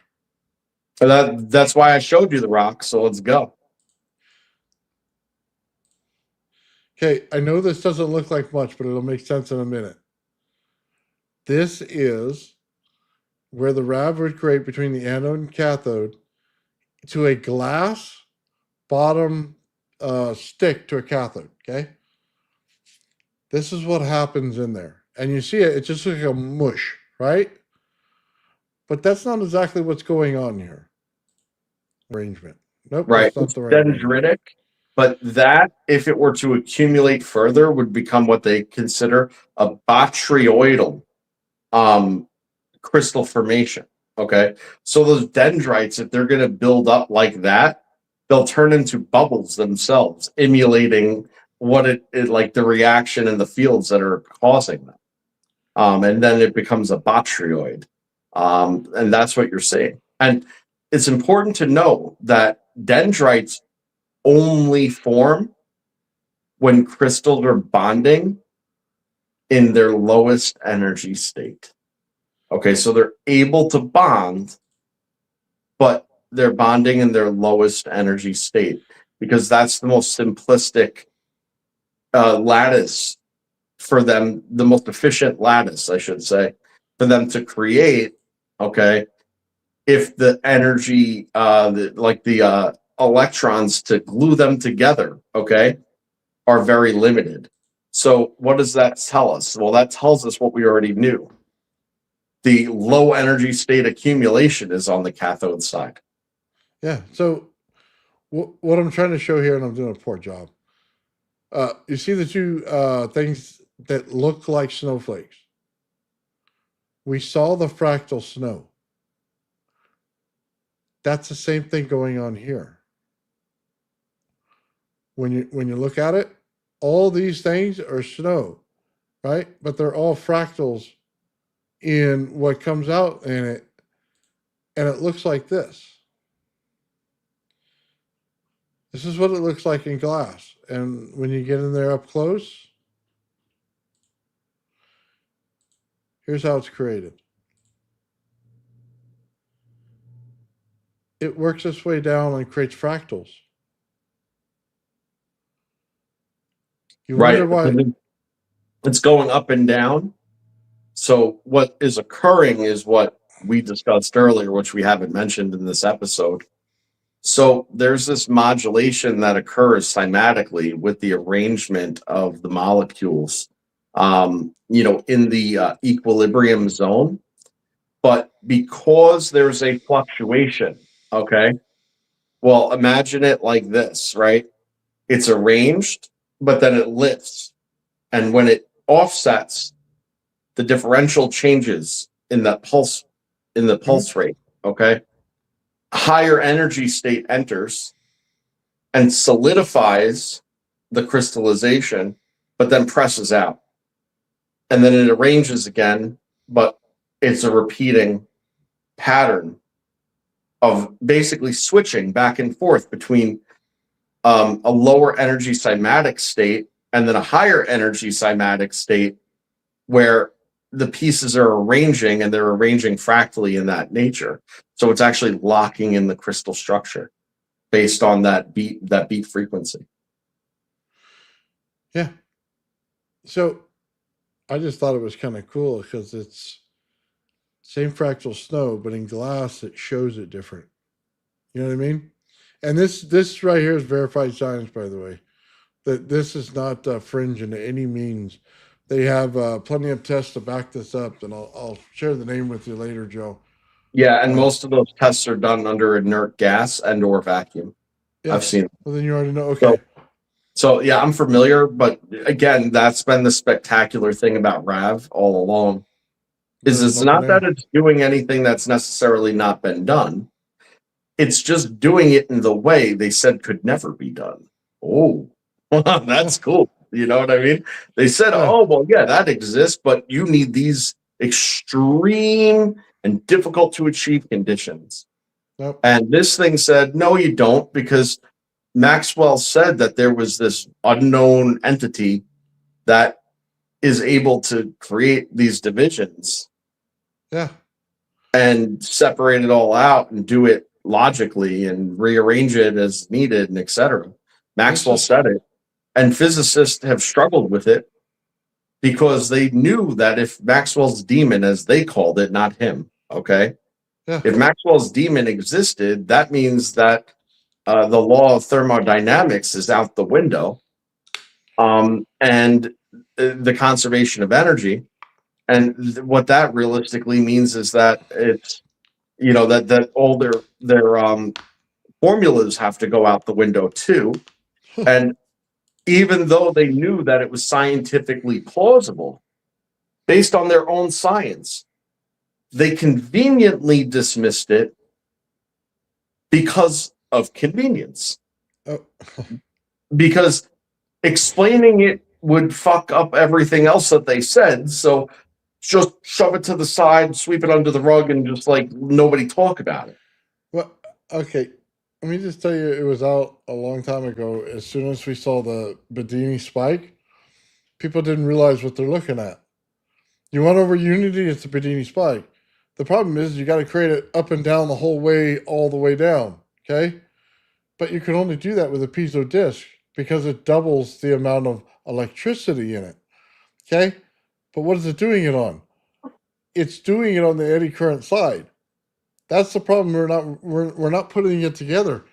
That's why I showed you the rock. So let's go. Okay. I know this doesn't look like much, but it'll make sense in a minute. This is where the Rav would create between the anode and cathode to a glass bottom stick to a cathode. Okay. This is what happens in there. And you see it, it's just like a mush, right? But that's not exactly what's going on here. Arrangement. Nope. Right. That's not It's the right dendritic, but that, if it were to accumulate further, would become what they consider a botryoidal crystal formation. Okay. So those dendrites, if they're going to build up like that, they'll turn into bubbles themselves, emulating what it like the reaction and the fields that are causing them. And then it becomes a botryoid. And that's what you're seeing. And it's important to know that dendrites only form when crystals are bonding in their lowest energy state. Okay, so they're able to bond, but they're bonding in their lowest energy state, because that's the most simplistic lattice for them, the most efficient lattice, I should say, for them to create. Okay, if the energy, the electrons to glue them together, okay, are very limited. So what does that tell us? Well, that tells us what we already knew. The low energy state accumulation is on the cathode side. Yeah. So what I'm trying to show here, and I'm doing a poor job. You see the two things that look like snowflakes. We saw the fractal snow. That's the same thing going on here. When you look at it, all these things are snow, right? But they're all fractals in what comes out in it, and it looks like this. This is what it looks like in glass. And when you get in there up close, here's how it's created. It works its way down and creates fractals. You wonder why it's going up and down. So what is occurring is what we discussed earlier, which we haven't mentioned in this episode. So there's this modulation that occurs cymatically with the arrangement of the molecules, in the equilibrium zone. But because there's a fluctuation, okay, well, imagine it like this, right? It's arranged, but then it lifts. And when it offsets, the differential changes in the pulse rate, okay? Higher energy state enters and solidifies the crystallization, but then presses out. And then it arranges again, but it's a repeating pattern of basically switching back and forth between a lower energy cymatic state and then a higher energy cymatic state, where the pieces are arranging, and they're arranging fractally in that nature. So it's actually locking in the crystal structure based on that beat frequency. Yeah. So I just thought it was kind of cool because it's same fractal snow, but in glass it shows it different. You know what I mean? And this right here is verified science, by the way. That this is not fringe in any means. They have plenty of tests to back this up, and I'll share the name with you later, Joe. Yeah, and most of those tests are done under inert gas and or vacuum. Yeah. I've seen. Well, then you already know. Okay. So yeah, I'm familiar, but again, that's been the spectacular thing about RAV all along. Is it's not that it's doing anything that's necessarily not been done. It's just doing it in the way they said could never be done. Oh, that's cool. You know what I mean? They said, oh, well, yeah, that exists, but you need these extreme and difficult to achieve conditions. Nope. And this thing said, no, you don't, because Maxwell said that there was this unknown entity that is able to create these divisions. Yeah. And separate it all out and do it logically and rearrange it as needed and etc. Maxwell said it. And physicists have struggled with it because they knew that if Maxwell's demon, as they called it, not him, okay? Yeah. If Maxwell's demon existed, that means that the law of thermodynamics is out the window, and the conservation of energy. And what that realistically means is that it's, you know, that all their formulas have to go out the window too. And even though they knew that it was scientifically plausible, based on their own science, they conveniently dismissed it because of convenience. Oh. Because explaining it would fuck up everything else that they said. So just shove it to the side, sweep it under the rug, and just like nobody talk about it. Well, okay. Let me just tell you, it was out a long time ago. As soon as we saw the Bedini spike, people didn't realize what they're looking at. You want over unity, it's a Bedini spike. The problem is you got to create it up and down the whole way, all the way down. Okay? But you can only do that with a piezo disc because it doubles the amount of electricity in it. Okay? But what is it doing it on? It's doing it on the eddy current side. That's the problem. We're not putting it together.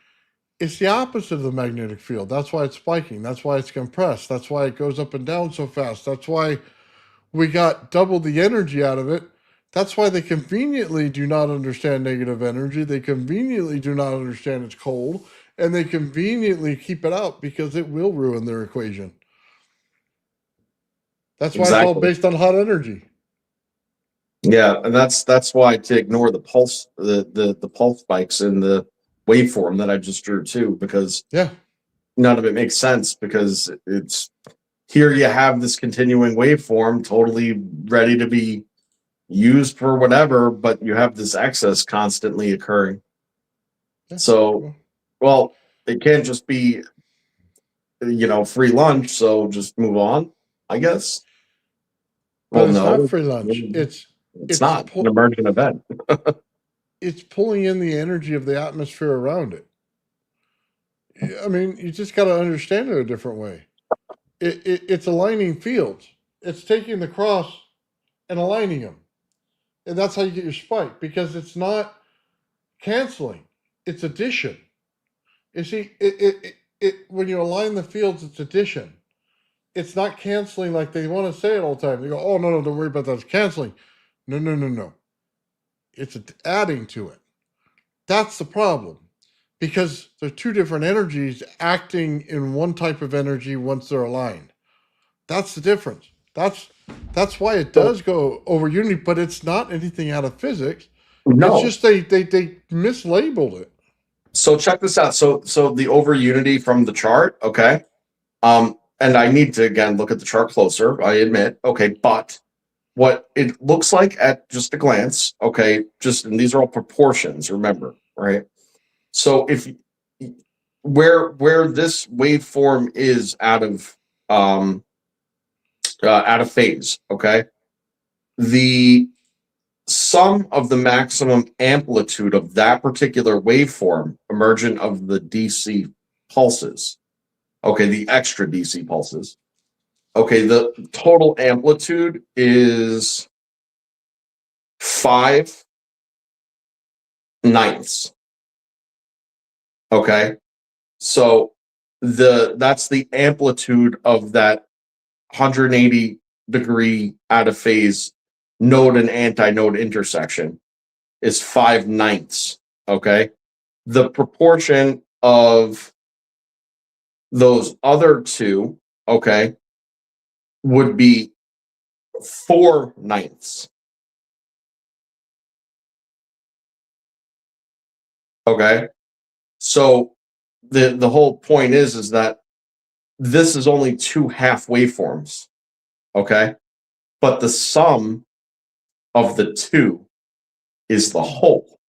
It's the opposite of the magnetic field. That's why it's spiking. That's why it's compressed. That's why it goes up and down so fast. That's why we got double the energy out of it. That's why they conveniently do not understand negative energy. They conveniently do not understand it's cold. And they conveniently keep it out because it will ruin their equation. That's why it's all based on hot energy. Yeah, and that's why to ignore the pulse, the pulse spikes in the waveform that I just drew too, because none of it makes sense, because it's here you have this continuing waveform totally ready to be used for whatever, but you have this excess constantly occurring. So, well, it can't just be, you know, free lunch, so just move on, I guess. But it's not free lunch. It's not an emergent event. It's pulling in the energy of the atmosphere around it. I mean, you just got to understand it a different way. It's aligning fields. It's taking the cross and aligning them. And that's how you get your spike, because it's not canceling. It's addition. You see, when you align the fields, it's addition. It's not canceling like they want to say it all the time. They go, oh, no, don't worry about that. It's canceling. No. It's adding to it. That's the problem, because they're two different energies acting in one type of energy once they're aligned. That's the difference. That's why it does go over unity, but it's not anything out of physics. No. It's just they mislabeled it. So check this out. So the over unity from the chart, okay? And I need to again look at the chart closer, I admit. Okay, but what it looks like at just a glance, okay, and these are all proportions, remember, right? So if where this waveform is out of phase, okay, the sum of the maximum amplitude of that particular waveform emergent of the DC pulses. Okay, the extra DC pulses. Okay, the total amplitude is 5/9. Okay, so that's the amplitude of that 180-degree out of phase node and anti-node intersection is 5/9. Okay, the proportion of those other two, okay, would be 4/9. Okay, so the whole point is that this is only two half waveforms. Okay, but the sum of the two is the whole.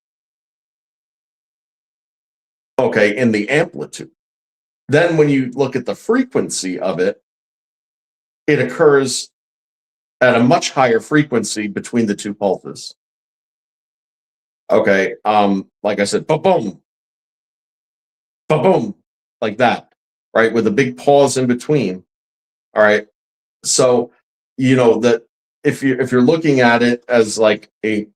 Okay, in the amplitude. Then when you look at the frequency of it, it occurs at a much higher frequency between the two pulses. Okay, like I said, ba-boom, ba-boom, like that, right? With a big pause in between. All right. So, that if you're looking at it as like a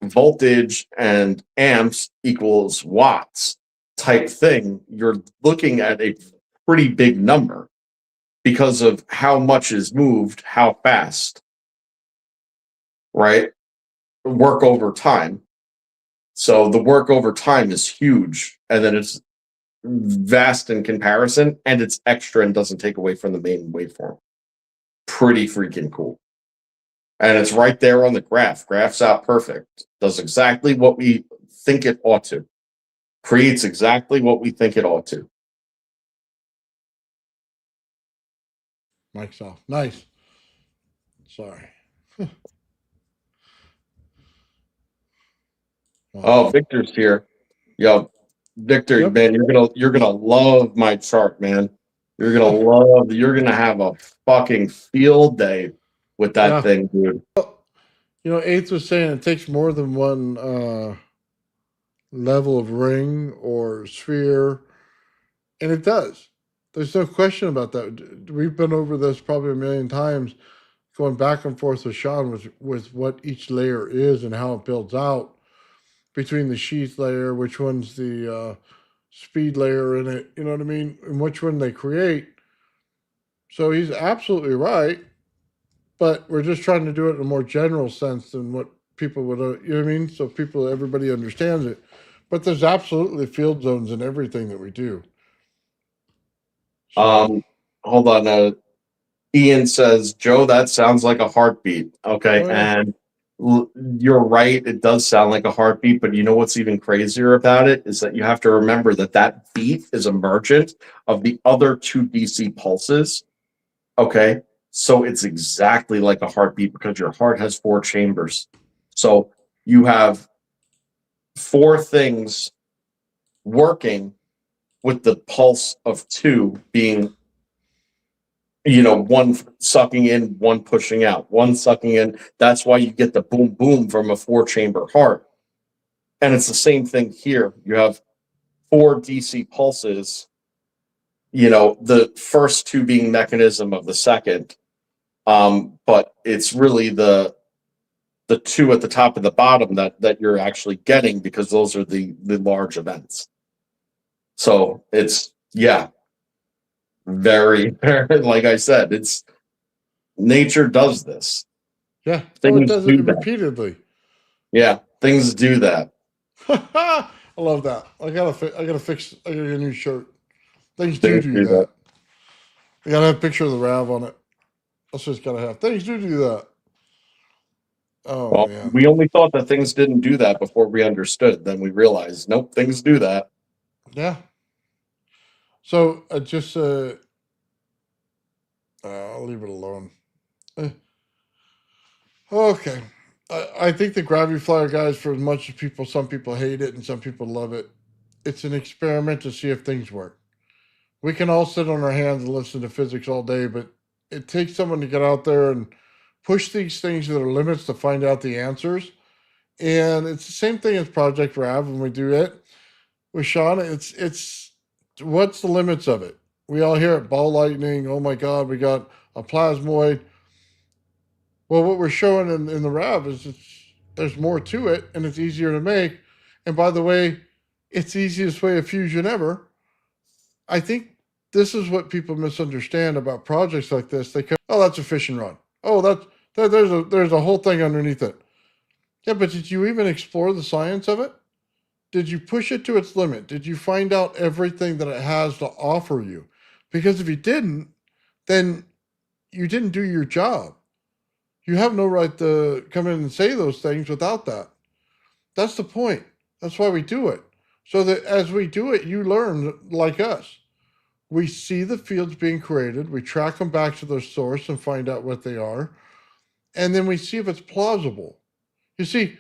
voltage and amps equals watts type thing, you're looking at a pretty big number because of how much is moved, how fast, right? Work over time. So the work over time is huge, and then it's vast in comparison, and it's extra and doesn't take away from the main waveform. Pretty freaking cool. And it's right there on the graph. Graphs out perfect. Does exactly what we think it ought to. Creates exactly what we think it ought to. Mic's off. Nice. Sorry. Oh, Victor's here. Yo, Victor, Yep. man, you're gonna love my chart, man. You're gonna have a fucking field day with that Yeah. thing, dude. Eighth was saying it takes more than one level of ring or sphere, and it does. There's no question about that. We've been over this probably a million times, going back and forth with Sean with what each layer is and how it builds out between the sheath layer, which one's the speed layer in it, you know what I mean, and which one they create. So he's absolutely right, but we're just trying to do it in a more general sense than what people would, you know what I mean? So everybody understands it. But there's absolutely field zones in everything that we do. So, Hold on. Ian says, Joe, that sounds like a heartbeat. Okay, oh, yeah. and you're right. It does sound like a heartbeat, but you know what's even crazier about it is that you have to remember that beat is emergent of the other two DC pulses. Okay, so it's exactly like a heartbeat because your heart has 4 chambers. So you have 4 things working with the pulse of 2 being, one sucking in, one pushing out, one sucking in. That's why you get the boom boom from a 4-chamber heart. And it's the same thing here. You have 4 DC pulses, the first 2 being mechanism of the second. But it's really the 2 at the top and the bottom that you're actually getting, because those are the large events. So it's, very, very, like I said, it's nature does this. Yeah. Things it does do it that. repeatedly. Yeah, things do that. I love that. I gotta fix. I gotta get a new shirt. Things Things do do that. You gotta have a picture of the Rav on it. That's just gotta have. Things do that. Oh Well, man. we only thought that things didn't do that before we understood. Then we realized, nope, things do that. Yeah. So I'll leave it alone. Okay. I think the Graviflyer guys, for as much as some people hate it and some people love it, it's an experiment to see if things work. We can all sit on our hands and listen to physics all day, but it takes someone to get out there and push these things to their limits to find out the answers. And it's the same thing as Project Rav when we do it with Sean. It's what's the limits of it? We all hear it, ball lightning. Oh my God, we got a plasmoid. Well, what we're showing in the Rav is there's more to it, and it's easier to make. And by the way, it's the easiest way of fusion ever. I think this is what people misunderstand about projects like this. They go, "Oh, that's a fish and run. Oh, there's a whole thing underneath it." Yeah, but did you even explore the science of it? Did you push it to its limit? Did you find out everything that it has to offer you? Because if you didn't, then you didn't do your job. You have no right to come in and say those things without that. That's the point. That's why we do it. So that as we do it, you learn like us. We see the fields being created, we track them back to their source and find out what they are, and then we see if it's plausible. You see,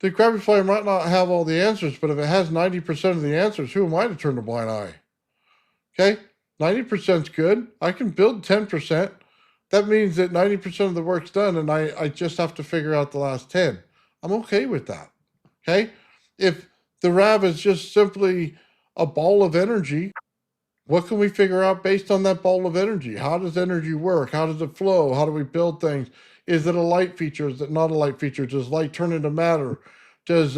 the Graviflyer might not have all the answers, but if it has 90% of the answers, who am I to turn a blind eye? Okay? 90% is good. I can build 10%. That means that 90% of the work's done, and I just have to figure out the last 10. I'm okay with that. Okay? If the RAV is just simply a ball of energy, what can we figure out based on that ball of energy? How does energy work? How does it flow? How do we build things? Is it a light feature? Is it not a light feature? Does light turn into matter? Does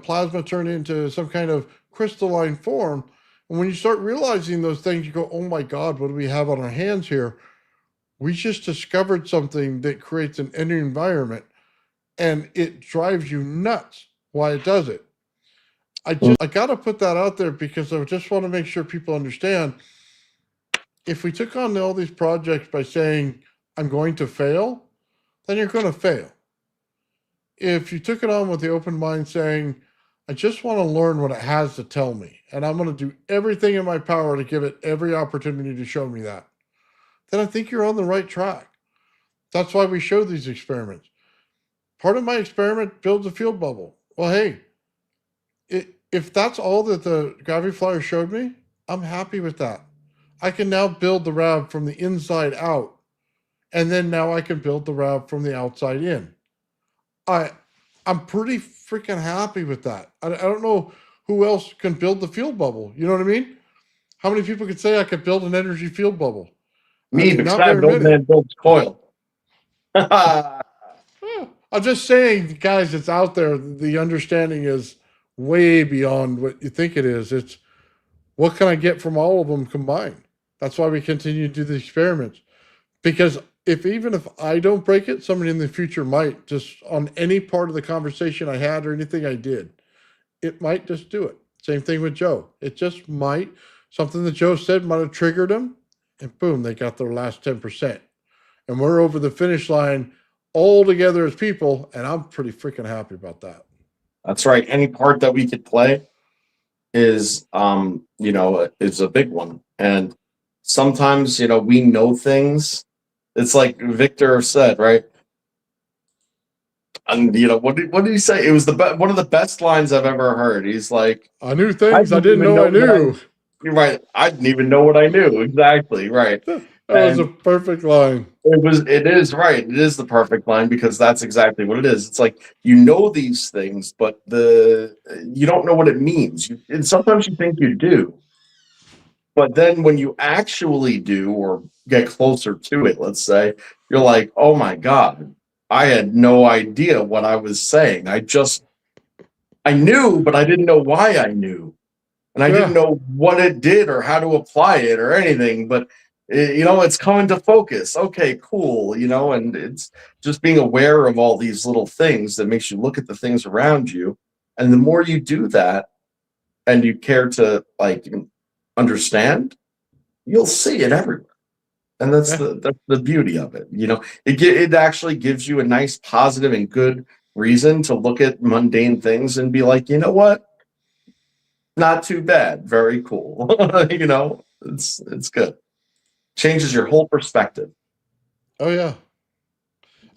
plasma turn into some kind of crystalline form? And when you start realizing those things, you go, "Oh my God, what do we have on our hands here? We just discovered something that creates an inner environment, and it drives you nuts why it does it." I got to put that out there because I just want to make sure people understand. If we took on all these projects by saying, "I'm going to fail," then you're going to fail. If you took it on with the open mind saying, "I just want to learn what it has to tell me, and I'm going to do everything in my power to give it every opportunity to show me that," then I think you're on the right track. That's why we show these experiments. Part of my experiment builds a field bubble. Well, hey, if that's all that the Graviflyer showed me, I'm happy with that. I can now build the RAV from the inside out, and then now I can build the RAV from the outside in. I'm pretty freaking happy with that. I don't know who else can build the field bubble. You know what I mean? How many people could say I could build an energy field bubble? Me, because not that very old many. man builds Coil. I'm just saying, guys, it's out there. The understanding is way beyond what you think it is. It's what can I get from all of them combined? That's why we continue to do the experiments. Because even if I don't break it, somebody in the future might, just on any part of the conversation I had or anything I did. It might just do it. Same thing with Joe. It just might. Something that Joe said might have triggered them, and boom, they got their last 10%. And we're over the finish line all together as people, and I'm pretty freaking happy about that. That's right. Any part that we could play is is a big one. And sometimes, we know things. It's like Victor said, right? And what did he say? It was one of the best lines I've ever heard. He's like, I knew things I didn't know I knew. You're right. I didn't even know what I knew. Exactly. Right. That was a perfect line. It is right. It is the perfect line because that's exactly what it is. It's like, you know these things, but you don't know what it means. And sometimes you think you do. But then when you actually do or get closer to it, let's say, you're like, "Oh my God, I had no idea what I was saying. I knew, but I didn't know why I knew. And I didn't know what it did or how to apply it or anything, but it's coming to focus. Okay, cool. And it's just being aware of all these little things that makes you look at the things around you. And the more you do that and you care to understand, you'll see it everywhere. And that's the beauty of it. It actually gives you a nice, positive, and good reason to look at mundane things and be like, you know what? Not too bad. Very cool. It's good. Changes your whole perspective. Oh yeah.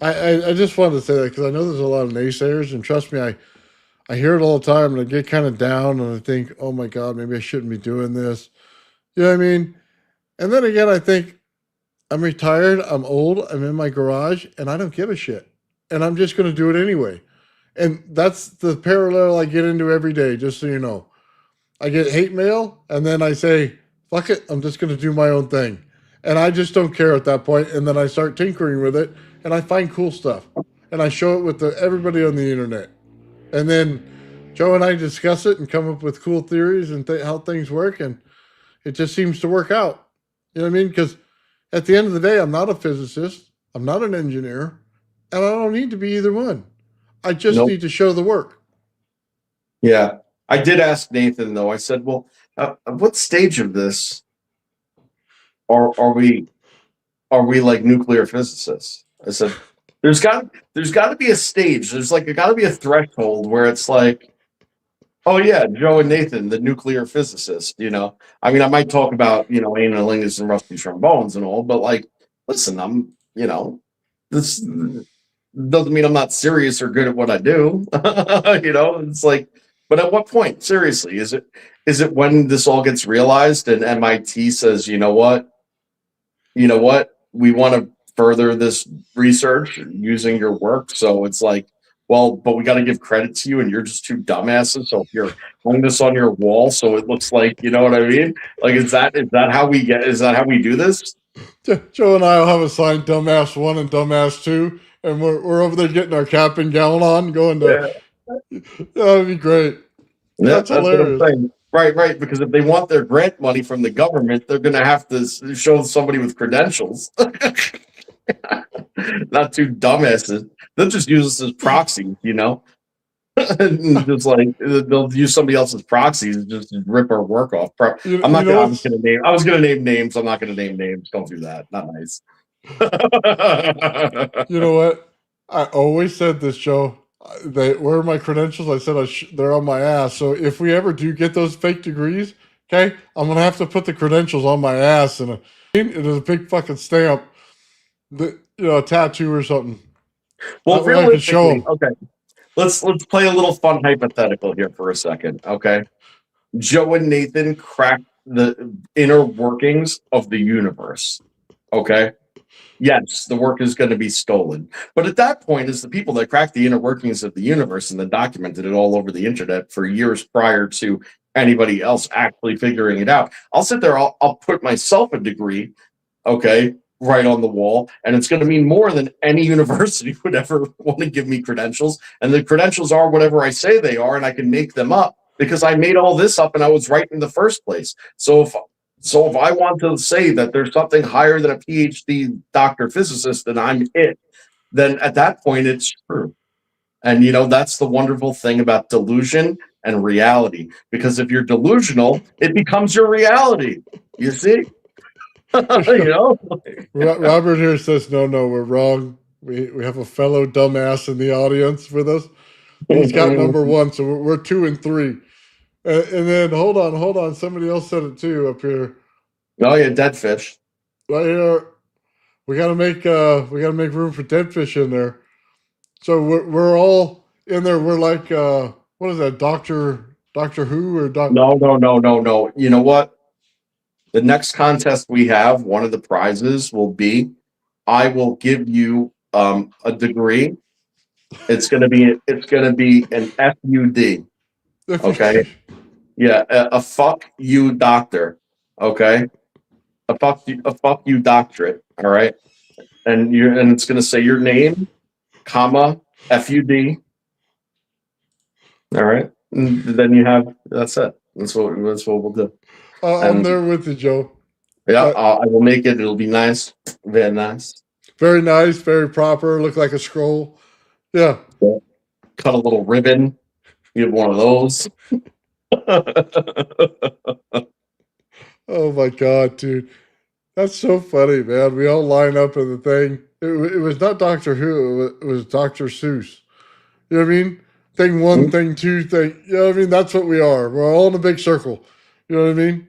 I just wanted to say that because I know there's a lot of naysayers, and trust me, I hear it all the time, and I get kind of down, and I think, "Oh my God, maybe I shouldn't be doing this." You know what I mean? And then again, I think I'm retired, I'm old, I'm in my garage, and I don't give a shit. And I'm just going to do it anyway. And that's the parallel I get into every day, just so you know. I get hate mail, and then I say, fuck it, I'm just going to do my own thing. And I just don't care at that point. And then I start tinkering with it, and I find cool stuff. And I show it with everybody on the internet. And then Joe and I discuss it and come up with cool theories and how things work. And it just seems to work out. You know what I mean? Because at the end of the day, I'm not a physicist, I'm not an engineer, and I don't need to be either one. I just Nope. need to show the work. Yeah. I did ask Nathan though. I said, "Well, at what stage of this are we like nuclear physicists?" I said, "There's got to be a stage. There's like got to be a threshold where it's like, oh yeah, Joe and Nathan, the nuclear physicist. You know, I mean, I might talk about analingus and rusty trombones and all, but like, listen, I'm this doesn't mean I'm not serious or good at what I do. It's like, but at what point, seriously, is it when this all gets realized and MIT says, you know what, we want to further this research using your work, so it's like, well, but we got to give credit to you, and you're just two dumbasses. So if you're hung this on your wall, so it looks like, you know what I mean? Like, is that how we do this? Joe and I will have a sign, dumbass 1 and dumbass 2, and we're over there getting our cap and gown on, going to, that'd be great. Yeah, That's hilarious. what I'm saying. Right. Because if they want their grant money from the government, they're going to have to show somebody with credentials. Not two dumbasses. They'll just use us as proxies, and just like they'll use somebody else's proxies and just rip our work off. I'm not going to name. I was going to name names. I'm not going to name names. Don't do that. Not nice. You know what? I always said this, Joe. Where are my credentials? I said they're on my ass. So if we ever do get those fake degrees, okay, I'm gonna have to put the credentials on my ass and it is a big fucking stamp, a tattoo or something. Well, realistically, okay. Let's play a little fun hypothetical here for a second, okay? Joe and Nathan cracked the inner workings of the universe, okay? Yes, the work is going to be stolen. But at that point, it's the people that cracked the inner workings of the universe and then documented it all over the internet for years prior to anybody else actually figuring it out. I'll sit there, I'll put myself a degree, okay, right on the wall, and it's going to mean more than any university would ever want to give me credentials. And the credentials are whatever I say they are, and I can make them up because I made all this up and I was right in the first place. So if I want to say that there's something higher than a PhD doctor physicist and I'm it, then at that point it's true. And that's the wonderful thing about delusion and reality. Because if you're delusional, it becomes your reality. You see? Robert here says, no, we're wrong. We have a fellow dumbass in the audience with us. He's got number 1, so we're 2 and 3. And then hold on. Somebody else said it too up here. Oh yeah, dead fish. Right here, we gotta make room for dead fish in there. So we're all in there. We're like what is that, Doctor Who or Doctor? No. You know what? The next contest we have, one of the prizes will be, I will give you a degree. It's gonna be an FUD. Okay. Yeah, a fuck you doctor. Okay. A fuck you doctorate. All right. And it's gonna say your name, comma, FUD. All right. And then that's it. That's what we'll do. I'm there with you, Joe. Yeah, I will make it. It'll be nice. Very nice. Very nice, very proper. Look like a scroll. Yeah. Cut a little ribbon. You have one of those. Oh my God, dude. That's so funny, man. We all line up in the thing. It was not Doctor Who. It was Dr. Seuss. You know what I mean? Thing 1, thing 2, thing. You know what I mean? That's what we are. We're all in a big circle. You know what I mean?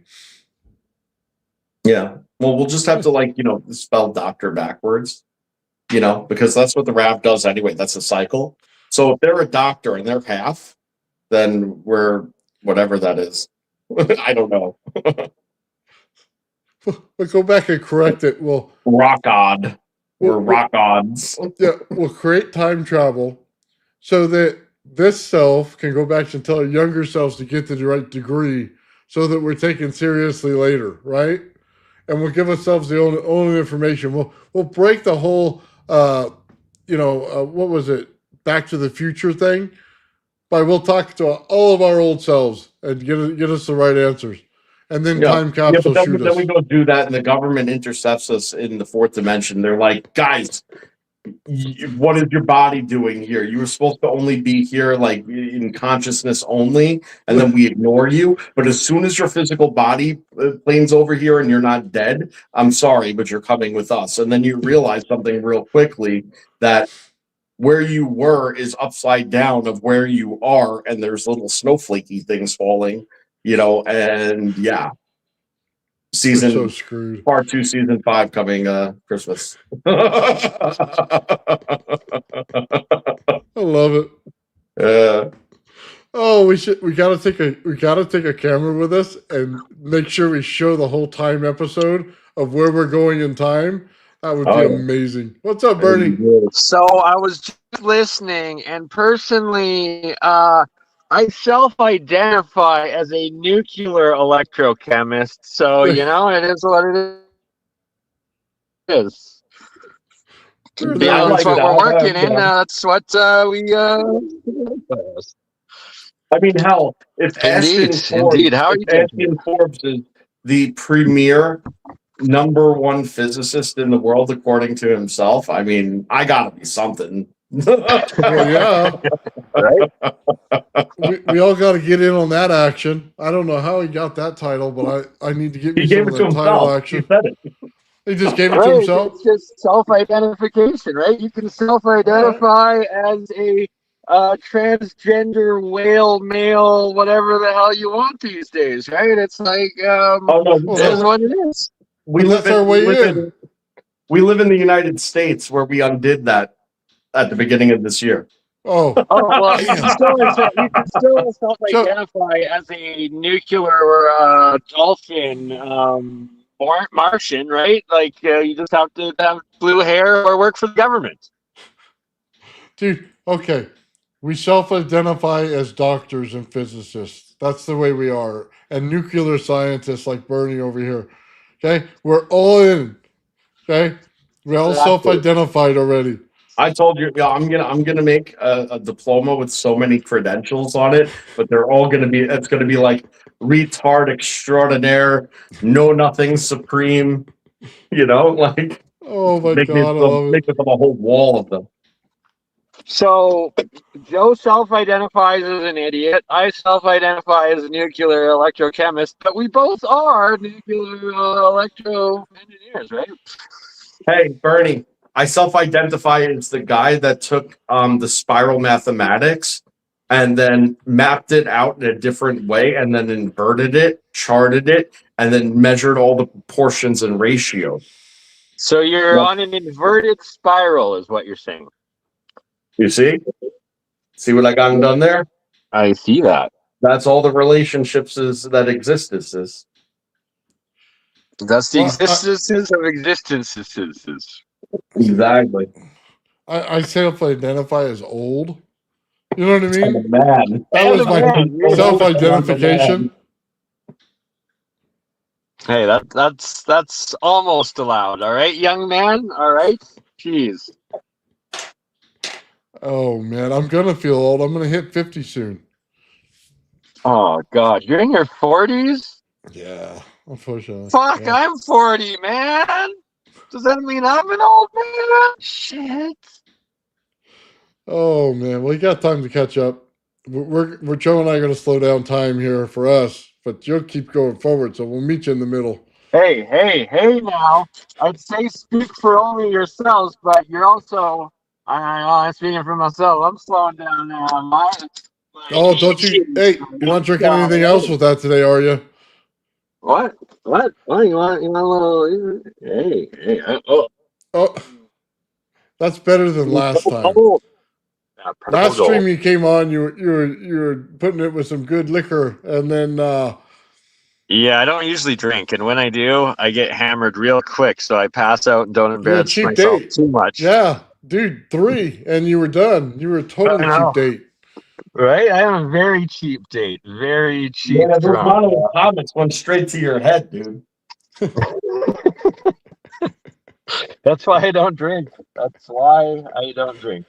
Yeah. Well, we'll just have to spell doctor backwards, because that's what the RAV does anyway. That's a cycle. So if they're a doctor and they're half, then we're whatever that is. I don't know. we'll go back and correct it. Rock odd. We're We'll- rock odds. yeah, we'll create time travel so that this self can go back and tell our younger selves to get to the right degree so that we're taken seriously later, right? And we'll give ourselves the only information. We'll break the whole, what was it, Back to the Future thing by we'll talk to all of our old selves and get us the right answers. And then time capsule shoot then us. we go do that, and the government intercepts us in the fourth dimension. They're like, guys, what is your body doing here? You were supposed to only be here like in consciousness only, and then we ignore you. But as soon as your physical body planes over here and you're not dead, I'm sorry, but you're coming with us. And then you realize something real quickly, that where you were is upside down of where you are, and there's little snowflakey things falling, and yeah. We're so screwed. Part 2, season 5 coming Christmas. I love it. Oh, we gotta take a camera with us and make sure we show the whole time episode of where we're going in time. That would be amazing. What's up, Bernie? So I was just listening, and personally, I self-identify as a nuclear electrochemist. So it is what it is. Yeah, I like That's what that. we're working in. That's what we. I mean, hell, if Indeed. How are you doing? Ashton Forbes is the premier #1 physicist in the world, according to himself, I mean, I gotta be something. Well, yeah. Right? We all got to get in on that action. I don't know how he got that title, but I need to get me He some gave of it to that title himself. action. He said it. He just gave it to Right, himself. it's just self-identification, right? You can self-identify as a transgender whale, male, whatever the hell you want these days, right? It's like, this is what it is. That's our way in. We live in the United States, where we undid that at the beginning of this year. Oh, Oh, well, you Damn. can still self-identify as a nuclear dolphin Martian, right? Like, you just have to have blue hair or work for the government. dude. Okay, we self-identify as doctors and physicists. That's the way we are, and nuclear scientists like Bernie over here. Okay, we're all in. Okay, we're all Exactly. self-identified already. I told you, I'm gonna make a diploma with so many credentials on it, but they're all it's gonna be like retard extraordinaire, know nothing supreme, like Oh my make god, I love make it. them a whole wall of them. So Joe self-identifies as an idiot. I self-identify as a nuclear electrochemist, but we both are nuclear electro engineers, right? Hey, Bernie, I self-identify as the guy that took the spiral mathematics and then mapped it out in a different way, and then inverted it, charted it, and then measured all the proportions and ratios. So you're Well- on an inverted spiral, is what you're saying. You see? See what I got done there? I see that. That's all the relationships that exist. Is That's the Well, existences of existences. exactly. I self-identify as old. You know what I mean? Man. That was my Man. self-identification. Hey, that's almost allowed. All right, young man. All right. Jeez. Oh man, I'm gonna feel old. I'm gonna hit 50 soon. Oh God, you're in your 40s. Yeah, unfortunately. Fuck, Yeah. I'm 40, man. Does that mean I'm an old man? Shit. Oh man, we got time to catch up. We're Joe and I are gonna slow down time here for us, but you'll keep going forward, so we'll meet you in the middle. Hey now. I'd say speak for only yourselves, but you're also, I'm speaking for myself. I'm slowing down now. Oh, don't you? Hey, you're not drinking anything else with that today, are you? What? What? You want a little? Hey. Oh, that's better than last time. Last stream you came on, you were putting it with some good liquor, and then Yeah, I don't usually drink, and when I do, I get hammered real quick, so I pass out and don't You're a embarrass cheap myself date. too much. Yeah, dude, 3, and you were done. You were a total I know. cheap date. Right? I am a very cheap date. Very cheap Yeah, those drunk. bottle of comments went straight to your head, dude. That's why I don't drink. That's why I don't drink.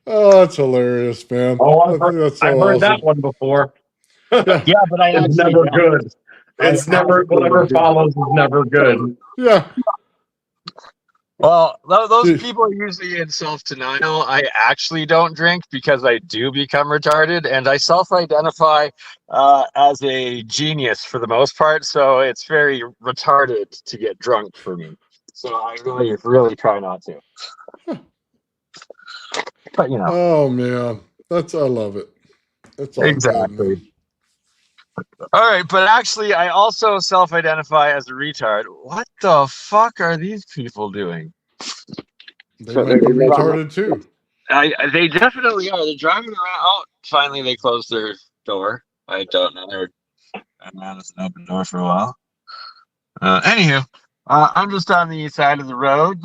Oh, that's hilarious, man. Oh, That's so I've heard awesome. that one before. Yeah, Yeah, but I It's actually never don't. good. It's never, whatever follows is never good. yeah. Well, those Dude. people are usually in self-denial. I actually don't drink because I do become retarded, and I self-identify as a genius for the most part. So it's very retarded to get drunk for me. So I really, really try not to. But you know, Oh man, I love it. It's all good, exactly. man. All right, but actually, I also self-identify as a retard. What the fuck are these people doing? They might be retarded too. They definitely are. They're driving around. Oh, finally they closed their door. I don't know. They're man, it's an open door for a while. Anywho, I'm just on the east side of the road,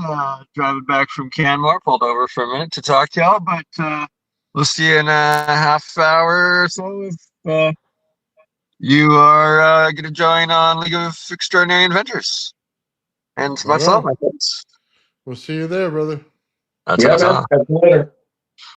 driving back from Canmore. Pulled over for a minute to talk to y'all, but we'll see you in a half hour or so if you are going to join on League of Extraordinary Adventures. And Right much love, on. my friends. We'll see you there, brother. That's Yeah, awesome. man. Catch you later.